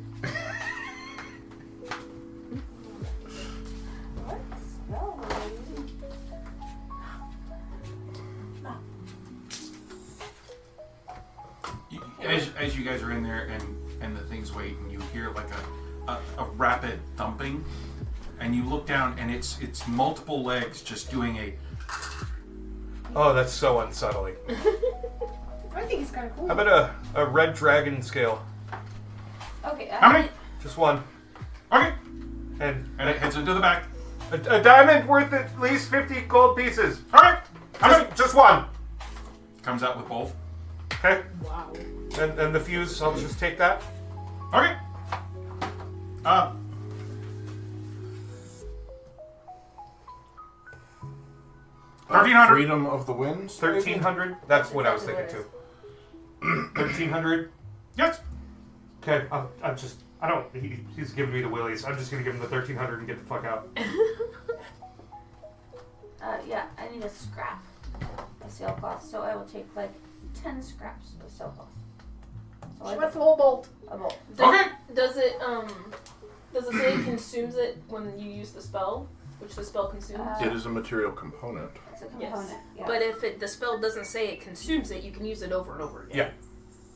What spell would I use? As you guys are in there and the things wait and you hear like a rapid thumping and you look down and it's multiple legs just doing a. Oh, that's so unsettling. I think it's kind of cool. How about a red dragon scale? Okay, How many? Just one. Okay. And And it heads into the back. a diamond worth at least 50 gold pieces. Okay. How many? Just one. Comes out with both. Okay? Wow. And the fuse, I'll just take that. Okay. 1,300. Freedom of the Winds? 1,300. That's what I was thinking too. 1,300. Yes. Okay, he's giving me the willies. I'm just gonna give him the 1,300 and get the fuck out. Yeah, I need a scrap of sailcloth, so I will take like 10 scraps of sailcloth. So She wants the whole bolt. a bolt. Okay. Does it say it consumes it when you use the spell? Which the spell consumes? It is a material component. It's a component. Yes. Yeah. But if the spell doesn't say it consumes it, you can use it over and over again. Yeah.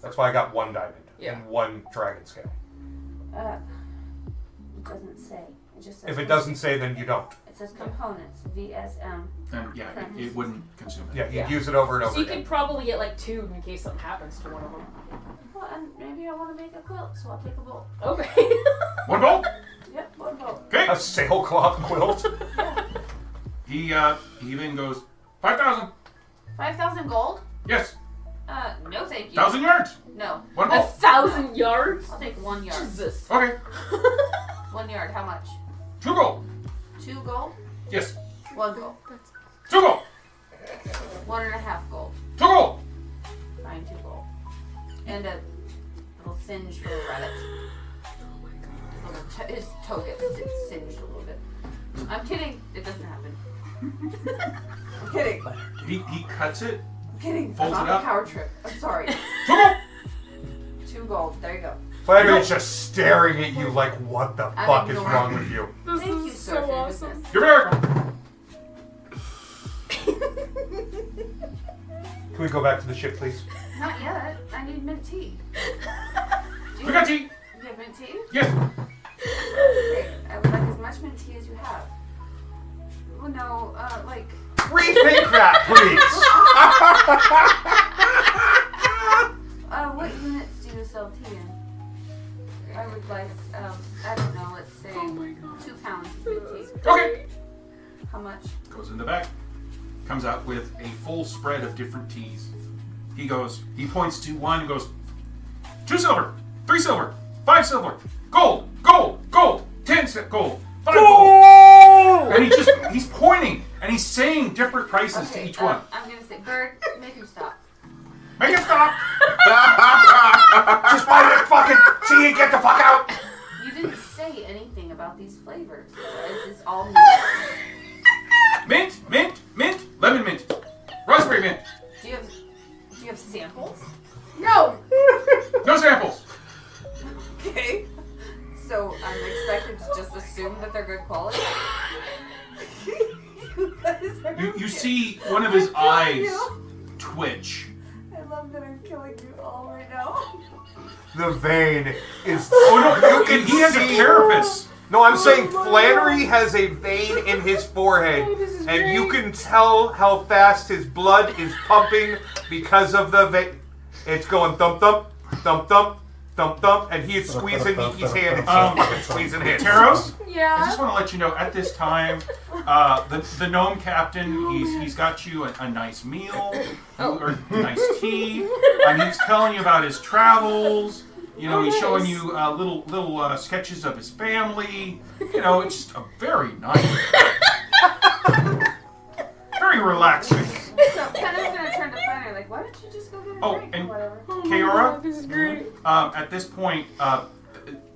That's why I got one diamond Yeah. and one dragon scale. It doesn't say. It just says If it doesn't say, then you don't. It says components. VSM. And yeah, it wouldn't consume it. Yeah, you Yeah. use it over and over So you again. could probably get like 2 in case something happens to one of them. Well, and maybe I want to make a quilt, so I'll take a bolt. Okay. One bolt. Yep, one bolt. Okay. A sailcloth quilt. He then goes 5,000. 5,000 gold? Yes. No thank you. 1,000 yards. No. One A bolt. 1,000 yards? I'll take 1 yard. Jesus. Okay. 1 yard, how much? 2 gold. 2 gold? Yes. 1 gold. 2 gold. 1.5 gold. 2 gold. Fine, 2 gold. And a little singe for the rabbit. His toe gets singed a little bit. I'm kidding. It doesn't happen. I'm kidding. He cuts it. I'm kidding. Folds I'm it on up. a power trip. I'm sorry. 2 gold. 2 gold. There you go. Flannery's just staring at you like, what the I'm fuck is ignoring wrong you. with you? This Thank you, is sir, so for your awesome. business. You're here. Can we go back to the ship, please? Not yet. I need mint tea. We got tea. Do you have mint tea? Yes. Okay. I would like as much mint tea as you have. Oh no, like. Rethink that, please! What units do you sell tea in? I would like, I don't know, let's say 2 pounds of mint tea. Okay. How much? Goes in the back. Comes out with a full spread of different teas. He points to one and goes, 2 silver, 3 silver, 5 silver, gold, gold, gold, 10 gold, 5 gold. And he's pointing and he's saying different prices to each one. I'm gonna say, Bird, make him stop. Make it stop! Just buy it fucking see and get the fuck out! You didn't say anything about these flavors. Is this all mint? Mint, mint, mint, lemon mint, raspberry mint. Do you have samples? No! No samples. Okay. So I'm expected to just assume that they're good quality? You see one of his eyes twitch. I love that I'm killing you all right now. The vein is. Oh no, You can he has a see- carapace. No, I'm saying Flannery has a vein in his forehead, and you can tell how fast his blood is pumping because of the vein. It's going thump thump, thump thump, thump thump, and he is squeezing Niki's hand, and she's fucking squeezing his. Taros, Yeah. I just want to let you know at this time, the gnome captain, he's got you a nice meal, or nice tea, and he's telling you about his travels. You know, he's showing you little sketches of his family. You know, it's just a very nice, very relaxing. So Kenna's gonna turn to Flannery like, why don't you just go get a drink or and whatever? Kaora, This is great. at this point,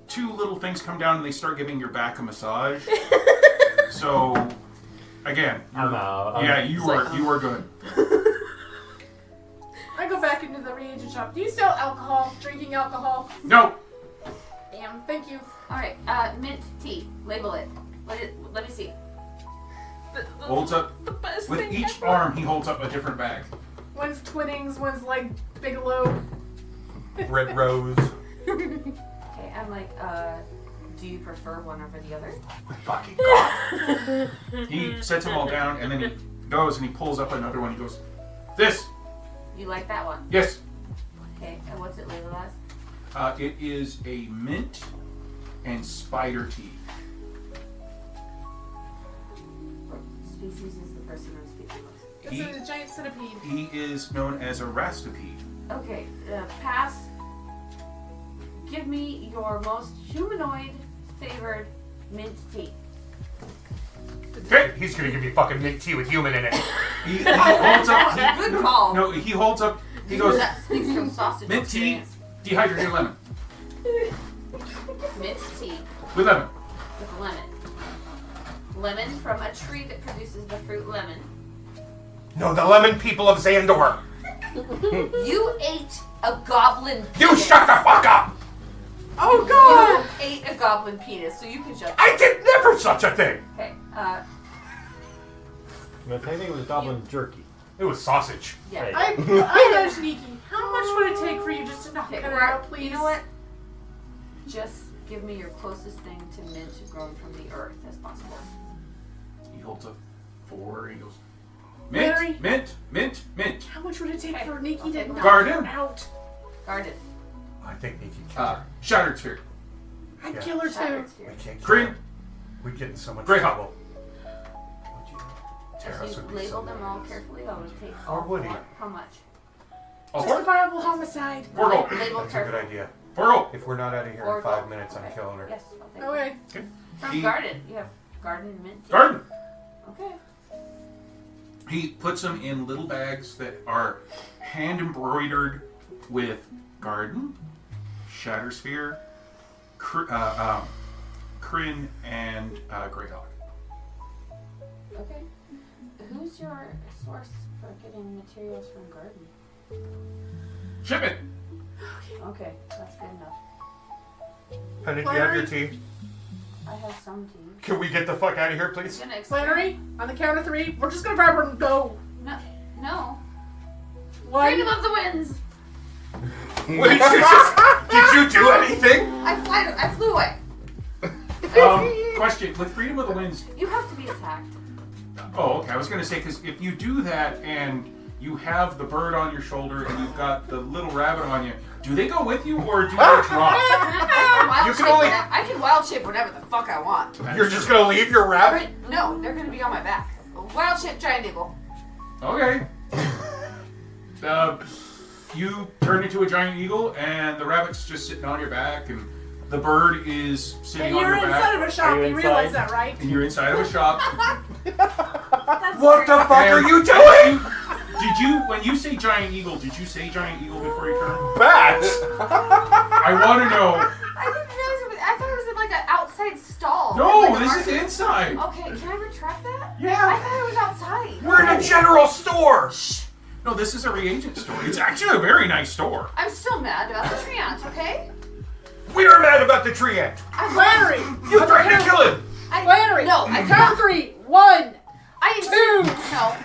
2 little things come down and they start giving your back a massage. So, again, I'm out. yeah, you are good. I go back into the reagent shop. Do you sell alcohol? Drinking alcohol? No, Damn, thank you. Alright, mint tea. Label it. Let me see. holds up The best with thing each ever. arm. He holds up a different bag. One's Twinnings, one's like Bigelow. Red Rose. Okay, I'm like, do you prefer one over the other? Fucking God. He sets them all down and then he goes and he pulls up another one. He goes, "This, You like that one? yes." Okay, and what's it labeled as? It is a mint and spider tea. What species is the person I'm speaking with? This is a giant centipede. He is known as a rastipede. Okay, pass. Give me your most humanoid favored mint tea. Okay, he's gonna give me fucking mint tea with human in it. He holds up. Good call. No, he holds up. He goes, That speaks from sausage mint tea, experience. dehydrated lemon Mint tea with lemon. with lemon. Lemon from a tree that produces the fruit lemon. No, the lemon people of Xandor. You ate a goblin penis. You shut the fuck up! Oh god! You ate a goblin penis, so you can shut. I did never such a thing! Okay, But technically it was goblin jerky. It was sausage. yeah. Hey. I nudged Nikki. How much would it take for you just to knock Okay, it out, please? you know what? Just give me your closest thing to mint grown from the earth as possible. He holds up 4. He goes, Mary? mint, mint, mint, mint. How much would it take Okay, for Nikki I'll to take knock Garden? her out? Guarded. I think Nikki killed her. Shattered sphere. I'd Yeah. kill her too. Shattered sphere. We can't kill Green. her. We'd get in so much Grey trouble. If Terrace you would be label so them mad. all carefully, I would take Or all would he? 4. How much? Oh, Justifiable homicide. 4 gold. Label That's a good carefully. idea. 4 gold. If we're not out of here 4 in 5 gold. minutes, I'm Okay. killing her. Yes, I'll take Okay. From He- guarded, you have Garden mint tea? Garden. Okay. He puts them in little bags that are hand embroidered with garden, Shattersphere, Kryn, and Greyhawk. Okay. Who's your source for getting materials from garden? Ship it. Okay, that's good enough. Penny, do you have your tea? I have some tea. Can we get the fuck out of here, please? Gonna Flannery, on the count of 3, we're just gonna grab her and go. No. One. Freedom of the winds. Wait, did you do anything? I flew away. Question: with Freedom of the Winds, You have to be attacked. oh, okay. I was gonna say because if you do that and you have the bird on your shoulder and you've got the little rabbit on you, do they go with you or do they drop? You can only- I can wild shape whenever the fuck I want. You're just gonna leave your rabbit? No, they're gonna be on my back. Wild shape giant eagle. Okay. You turn into a giant eagle, and the rabbit's just sitting on your back, and the bird is sitting And on you're your inside back. of a shop, you realize that, right? And you're inside of a shop. What the fuck are you doing? Did you, when you say giant eagle, did you say giant eagle before you turned? Bats! I want to know. I didn't realize it was, I thought it was in like an outside stall. No, Like a this is market. inside. Okay, can I retract that? Yeah. I thought it was outside. We're in a general store! No, this is a reagent store. It's actually a very nice store. I'm still mad about the treant, okay? We are mad about the tree ant! Flannery! You threatened to kill him! Flannery! No, I count of 3. 1, I 2, No.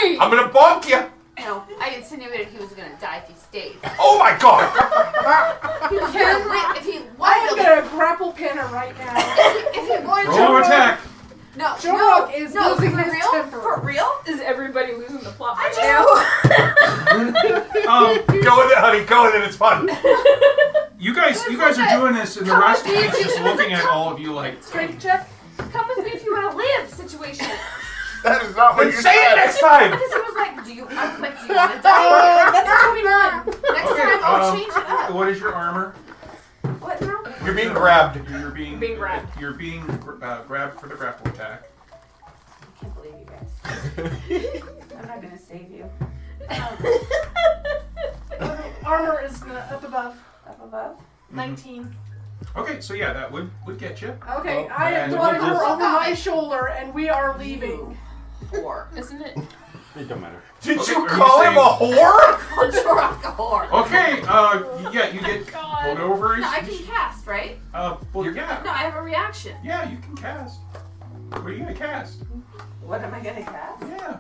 3! I'm gonna bonk you! No, I insinuated he was gonna die if he stayed. Oh my god! He was gonna live if he I'm wanted to. gonna grapple pin her right now. If he wanted Roll to. attack. No, Jorok is no, losing for his real? temper. For real? Is everybody losing the plot I right just. Um, Go with it, honey, go with it, it's fun. you guys are doing this, and the rest of you just looking at all of you like. Strength check. Come with me if you want to live situation. That is not what Then you say it said. next time! Because it was like, do you want to die? That's a 21. Next time I'll change it up. What is your armor? What now? You're being grabbed. You're being grabbed. You're being grabbed for the grapple attack. I can't believe you guys. I'm not gonna save you. Armor is up above. Up above? 19. Okay, so yeah, that would get you. Okay, Oh, I am and throwing we'll her just- over my shoulder and we are leaving. Whore. Isn't it? It don't matter. Did Okay, you are you call him a saying- whore? Jorok a whore. Okay, yeah, you get pulled over. No, I can cast, right? Well, yeah. No, I have a reaction. Yeah, you can cast. What are you gonna cast? What am I gonna cast? Yeah.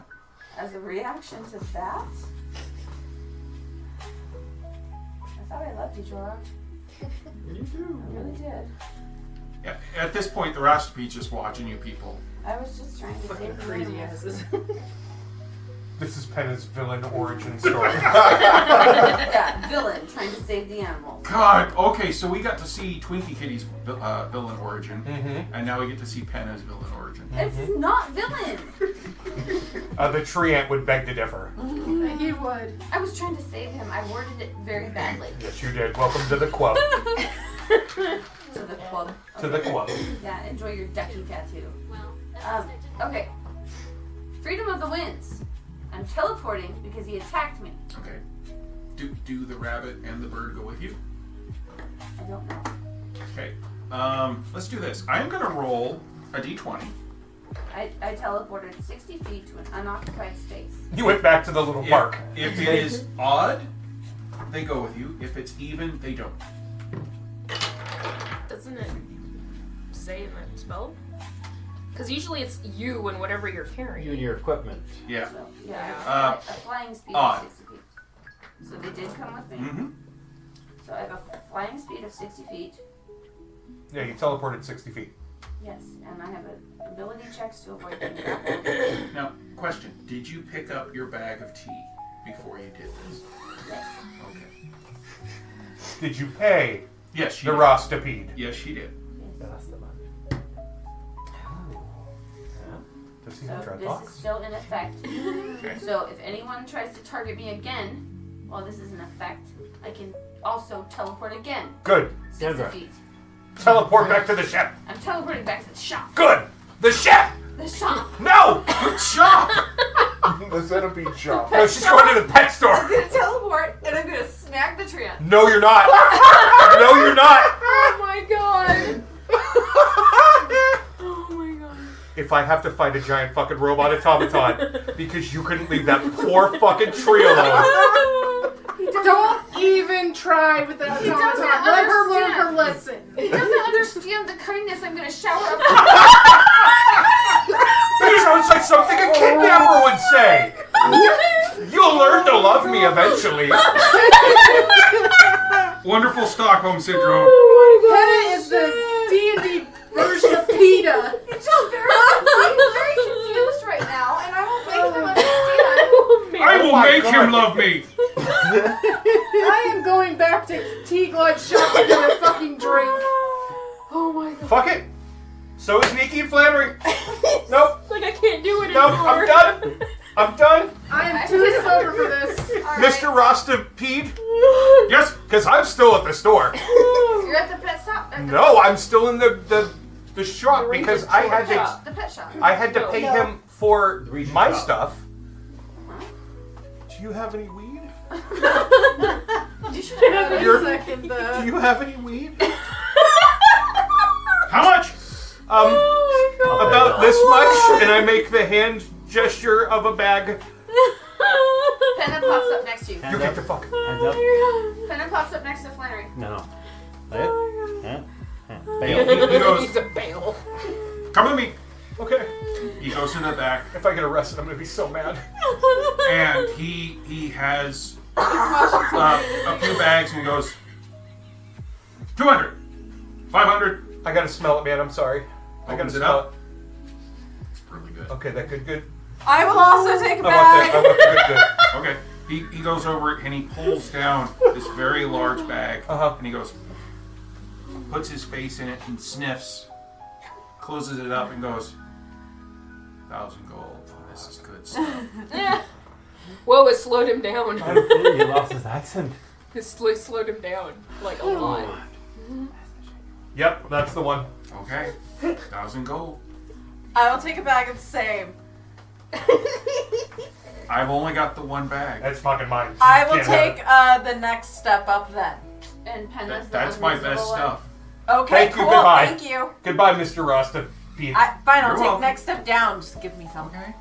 As a reaction to that? I thought I loved you, Jorok. You do. I really did. Yeah. At this point, the rest of just watching you people. I was just trying to Fucking save the crazy animals. asses. This is Penna's villain origin story. Yeah, villain trying to save the animals. God. Okay, so we got to see Twinkie Kitty's villain origin, Mm-hmm. and now we get to see Penna's villain origin. It's not villain. The tree ant would beg to differ. He would. I was trying to save him. I worded it very badly. Yes, you did. Welcome to the club. To the club. To the club. Yeah, enjoy your ducky tattoo. Okay. Freedom of the winds. I'm teleporting because he attacked me. Okay. Do the rabbit and the bird go with you? I don't know. Okay. Let's do this. I'm gonna roll a d20. I teleported 60 feet to an unoccupied space. You went back to the little park. If it is odd, they go with you. If it's even, they don't. Doesn't it say in the spell? Because usually it's you and whatever you're carrying. You and your equipment. Yeah. So, yeah, Uh, a flying speed odd. of 60 feet. So they did come with me. Mm-hmm. So I have a flying speed of 60 feet. Yeah, you teleported 60 feet. Yes, and I have ability checks to avoid being grappled. Now, question. Did you pick up your bag of tea before you did this? Yes. Okay. Did you pay Yes, she the did. Rostapede? Yes, she did. That's the one. Does he So have this is dreadlocks? still in effect. Okay. So if anyone tries to target me again while this is in effect, I can also teleport again. Good. 60 Sandra. feet. Teleport back to the ship. I'm teleporting back to the shop. Good. The ship! The shop. No! Shop! The centipede shop. No, she's going to the pet store. I'm gonna teleport and I'm gonna snag the tree. No, you're not. No, you're not. Oh my god. Oh my god. If I have to fight a giant fucking robot automaton because you couldn't leave that poor fucking tree alone. Don't even try with that He automaton. doesn't Let her learn her understand. lesson. He doesn't understand the kindness I'm gonna shower up. That sounds like something a kidnapper would say. You'll learn to love me eventually. Wonderful Stockholm syndrome. Peta is the D&D version of PETA. He's just very confused right now, and I won't make him understand. I will my make God. him love me. I am going back to T-Glide shop to get a fucking drink. Oh my god. Fuck it. So is Nikki and Flannery. Nope. Like I can't do it Nope. anymore. I'm done. I'm done. I am too sober for this. Mr. Rostapede? Yes, because I'm still at the store. You're at the pet shop. At the No, I'm still in the shop because I had to the pet shop. I pay him for Regent my shop. stuff. Do you have any weed? You should Wait have a second, Do though. you have any weed? How much? About this much, and I make the hand gesture of a bag. Penna pops up next to you. You get the fuck. Hands up. Penna pops up next to Flannery. No. Lay it. He Bail. goes, He's a bail. come with me. Okay. He goes in the back, If I get arrested, I'm gonna be so mad. and he has a few bags, and he goes, 200, 500. I gotta smell it, man. I'm sorry. I gotta Opens it smell up. It's really good. it. Okay, that good. I will also take a I bag. want the good. Okay. He goes over it and he pulls down this very large bag, Uh-huh. and he goes, puts his face in it and sniffs, closes it up and goes, 1,000 gold. This is good stuff. Whoa, it slowed him down. He lost his accent. It slowed him down like a lot. Yep, that's the one. Okay. 1,000 gold. I will take a bag of the same. I've only got the one bag. That's fucking mine. I will Can't have take the next step up then. And Penna's That's my best stuff. Okay, Thank you, cool. goodbye. Thank you. Goodbye, Mr. Rostapede. Fine, I'll You're take welcome. next step down. Just give me some. Okay.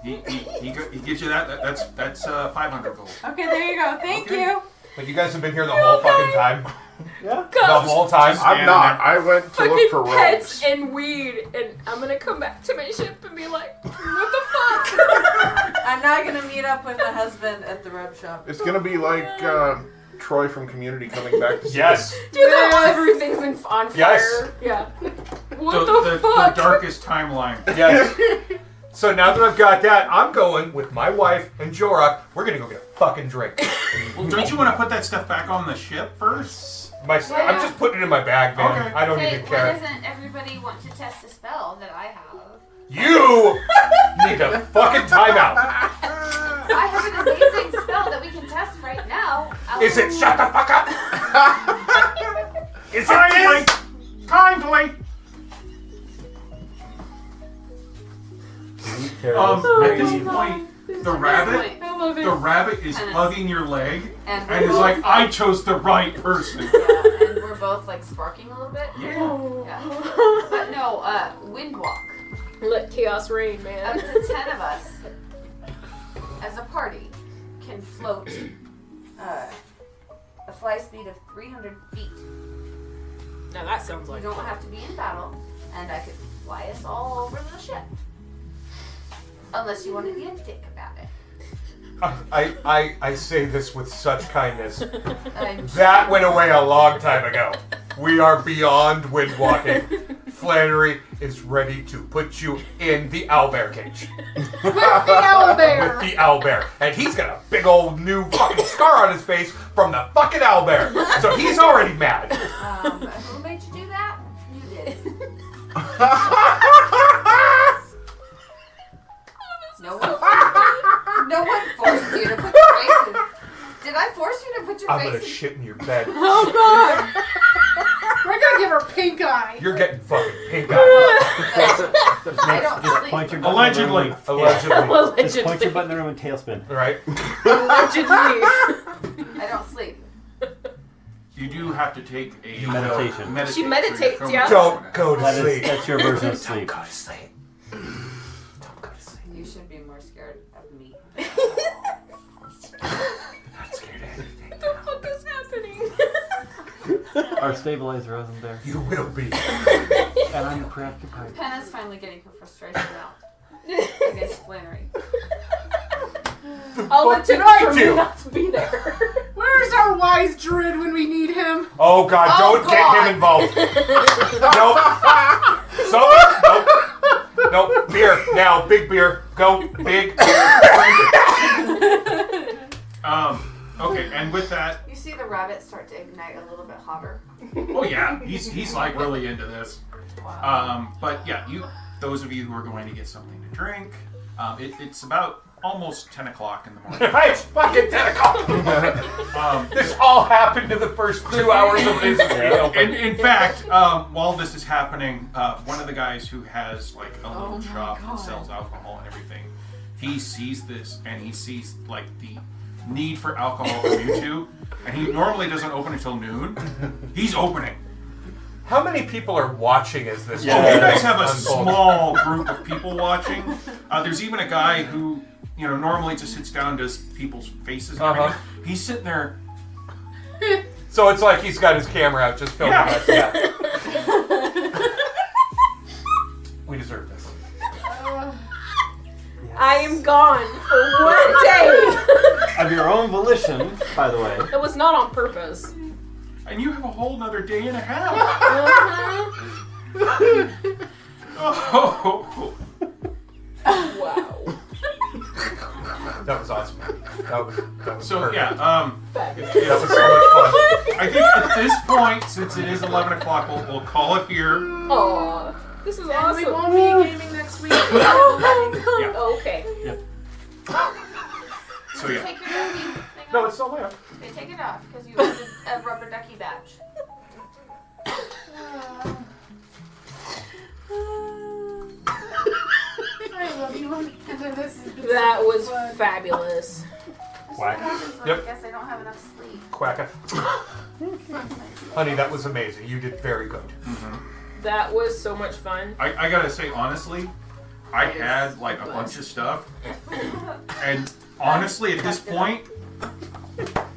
He gives you that. That's 500 gold. Okay, there you go. Thank Okay. you. Like, you guys have been here the whole fucking time. Yeah. The whole time. I'm not. I went to look Fucking for pets robes. and weed, and I'm gonna come back to my ship and be like, what the fuck? I'm not gonna meet up with my husband at the robe shop. It's gonna be like Troy from Community coming back to see Yes. Do you know everything's been on fire? Yes. Yeah. What The the fuck? darkest timeline. Yes. So now that I've got that, I'm going with my wife and Jorok. We're gonna go get a fucking drink. Well, don't you want to put that stuff back on the ship first? I'm just putting it in my bag, man. Okay. I don't Hey, even why care. doesn't everybody want to test a spell that I have? You need a fucking timeout. I have an amazing spell that we can test right now. Is it shut the fuck up? Is it Kindly, this? kindly. At this point, the rabbit, I love it. the rabbit is And it's- hugging your leg And and is like, I chose the right person. yeah, and we're both like sparking a little bit. Yeah. Yeah. But no, Windwalk. Let chaos reign, Up man. to 10 of us, as a party, can float a fly speed of 300 feet. Now that sounds We like don't have to be in battle, and I could fly us all over the ship. Unless you want to be a dick about it. I say this with such kindness. I'm That went away a long time ago. We are beyond windwalking. Flannery is ready to put you in the owlbear cage. With the owlbear. With the owlbear. And he's got a big old new fucking scar on his face from the fucking owlbear. So he's already mad. who made you do that? You did. No one forced you to put your face in. Did I force you to put your I'm face gonna in? shit in your bed. Oh god. We're gonna give her pink eye. You're getting fucking pink eye. I don't Just sleep. point your button. Allegedly. Yeah. Allegedly. Just point your button in the room and tailspin. Right? Allegedly. I don't sleep. You do have to take a Meditation. meditate. She meditates, yeah. Don't go to That is, sleep. that's your version of sleep. Go to sleep. Don't go to sleep. You should be more scared of me. I'm not scared of anything. What the fuck is happening? Our stabilizer isn't there. You will be. And I'm preoccupied. Penna's finally getting her frustration out against Flannery. I'll What let did you I for me do? not to be there. Where's our wise druid when we need him? Oh God! Oh, Don't get him involved. Nope. So nope. Nope. Beer now. Big beer. Go big. Okay, and with that, You see the rabbit start to ignite a little bit hotter. oh yeah, he's like really into this. But yeah, those of you who are going to get something to drink, it's about almost 10 o'clock in the morning. It's fucking 10 o'clock. This all happened in the first 2 hours of this video. And in fact, while this is happening, one of the guys who has like a little shop that sells alcohol and everything, he sees this and he sees like the need for alcohol from you two, and he normally doesn't open until noon. He's opening. How many people are watching as this? Oh, you guys have a small group of people watching. There's even a guy who, normally just sits down and does people's faces and everything. He's sitting there. So it's like he's got his camera out just filming us. Yeah. We deserve this. I am gone for 1 day. Of your own volition, by the way. It was not on purpose. And you have a whole nother day and a half. Oh. Wow. That was awesome. That was So perfect. yeah, That was so much fun. I think at this point, since it is 11 o'clock, we'll call it here. Aw, this is And awesome. we won't be gaming next week. Oh, okay. Yep. So yeah. Take your ducky thing No, off. it's still there. Okay, take it off because you have a rubber ducky badge. I love you, and this is That was fabulous. Quack. I Yep. guess I don't have enough sleep. Quacka. Honey, that was amazing. You did very good. That was so much fun. I gotta say, honestly, I had like a bunch of stuff. And honestly, at this point,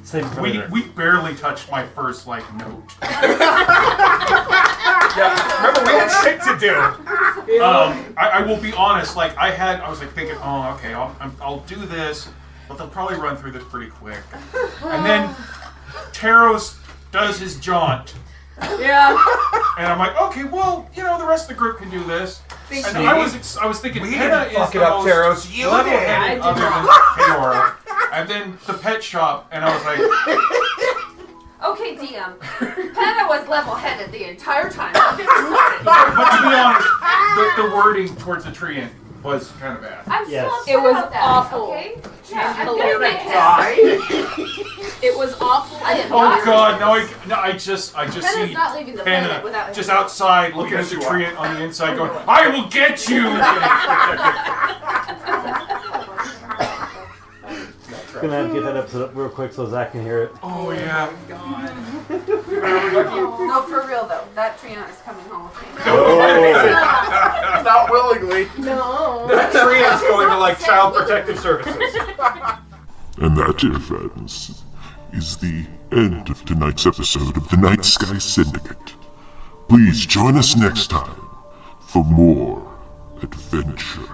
Save it for we later. barely touched my first like note. Yeah, remember we had shit to do. I will be honest, like I was like thinking, oh, okay, I'll do this, but they'll probably run through this pretty quick. And then Taros does his jaunt. Yeah. And I'm like, okay, well, the rest of the group can do this. And See? I was thinking, We Penna didn't fuck is it the up, most Taros. You level-headed did. other than Kaora. And then the pet shop, and I was like, Okay, DM. Penna was level-headed the entire time. but to be honest, the wording towards the tree was kind of bad. I'm Yes. so upset It was about that, awful. Okay? Yeah, And I'm gonna get hilarious. him. It was awful. I am Oh not. God, no! I just Penna's see not leaving the Penna planet without him. just outside looking at the tree on the inside, going, "I will get you." Gonna have to get that episode up real quick so Zach can hear it. Oh yeah. No, for real though. That Trina is coming home with me. Not willingly. No. Tree is going to like Child Protective Services. And that, dear friends, is the end of tonight's episode of the Nightsky Syndicate. Please join us next time for more adventure.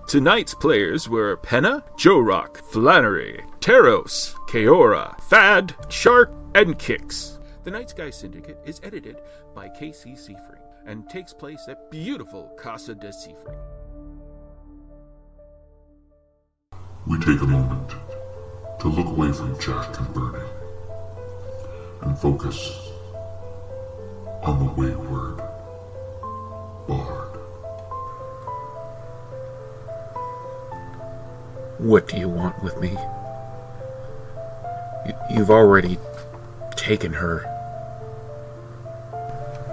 Tonight's players were Penna, Jorok, Flannery, Taros, Kaora, Fad, Shark, and Kix. The Nightsky Syndicate is edited by KC Siefring and takes place at beautiful Casa de Siefring. We take a moment to look away from Jack and Bernie and focus on the wayward Bard. What do you want with me? You've already taken her.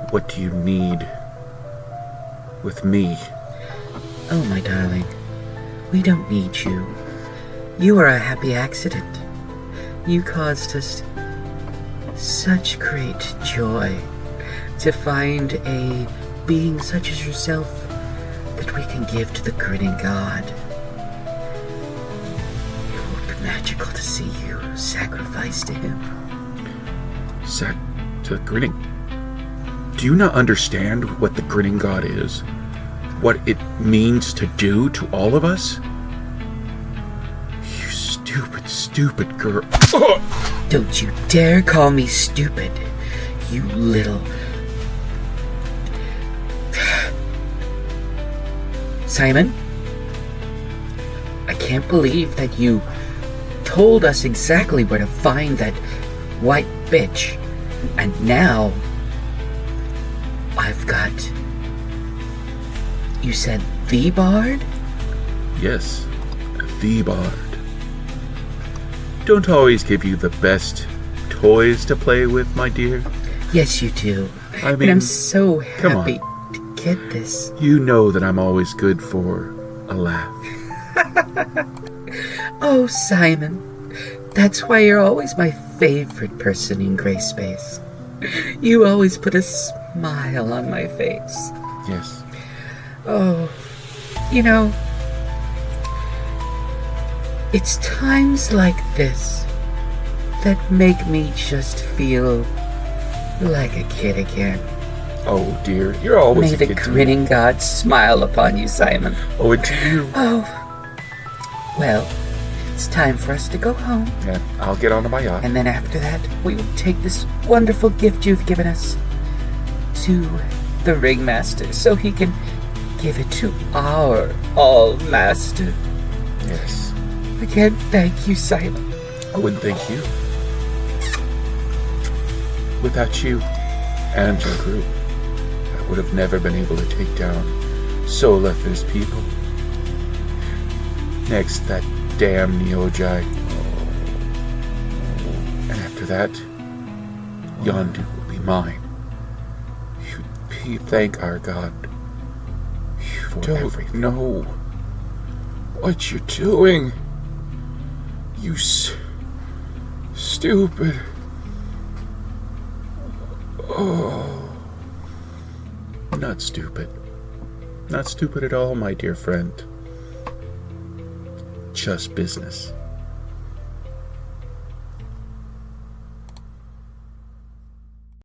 What do you need with me? Oh, my darling, we don't need you. You are a happy accident. You caused us such great joy to find a being such as yourself that we can give to the grinning god. It will be magical to see you sacrifice to him. To the grinning. Do you not understand what the grinning god is? What it means to do to all of us? You stupid, stupid girl. Don't you dare call me stupid, you little... Simon, I can't believe that you told us exactly where to find that white bitch, and now I've got... You said the bard? Yes, the bard. Don't always give you the best toys to play with, my dear. Yes, you do. I mean, and I'm so come happy on. to get this. You know that I'm always good for a laugh. Oh, Simon. That's why you're always my favorite person in Gray Space. You always put a smile on my face. Yes. Oh, you know, it's times like this that make me just feel like a kid again. Oh dear, you're always May a the kid to me. grinning god smile upon you, Simon. Oh, and to you. Oh, well, it's time for us to go home. Yeah, I'll get onto my yacht. And then after that, we will take this wonderful gift you've given us to the ringmaster so he can give it to our all-master. Yes. Again, thank you, Simon. Oh, and thank you. Without you and your crew, I would have never been able to take down Soleth's people. Next, that damn Neogi. And after that, Yondu will be mine. You thank our God for Don't everything. know what you're doing. You stupid. Oh. Not stupid. Not stupid at all, my dear friend. Just business.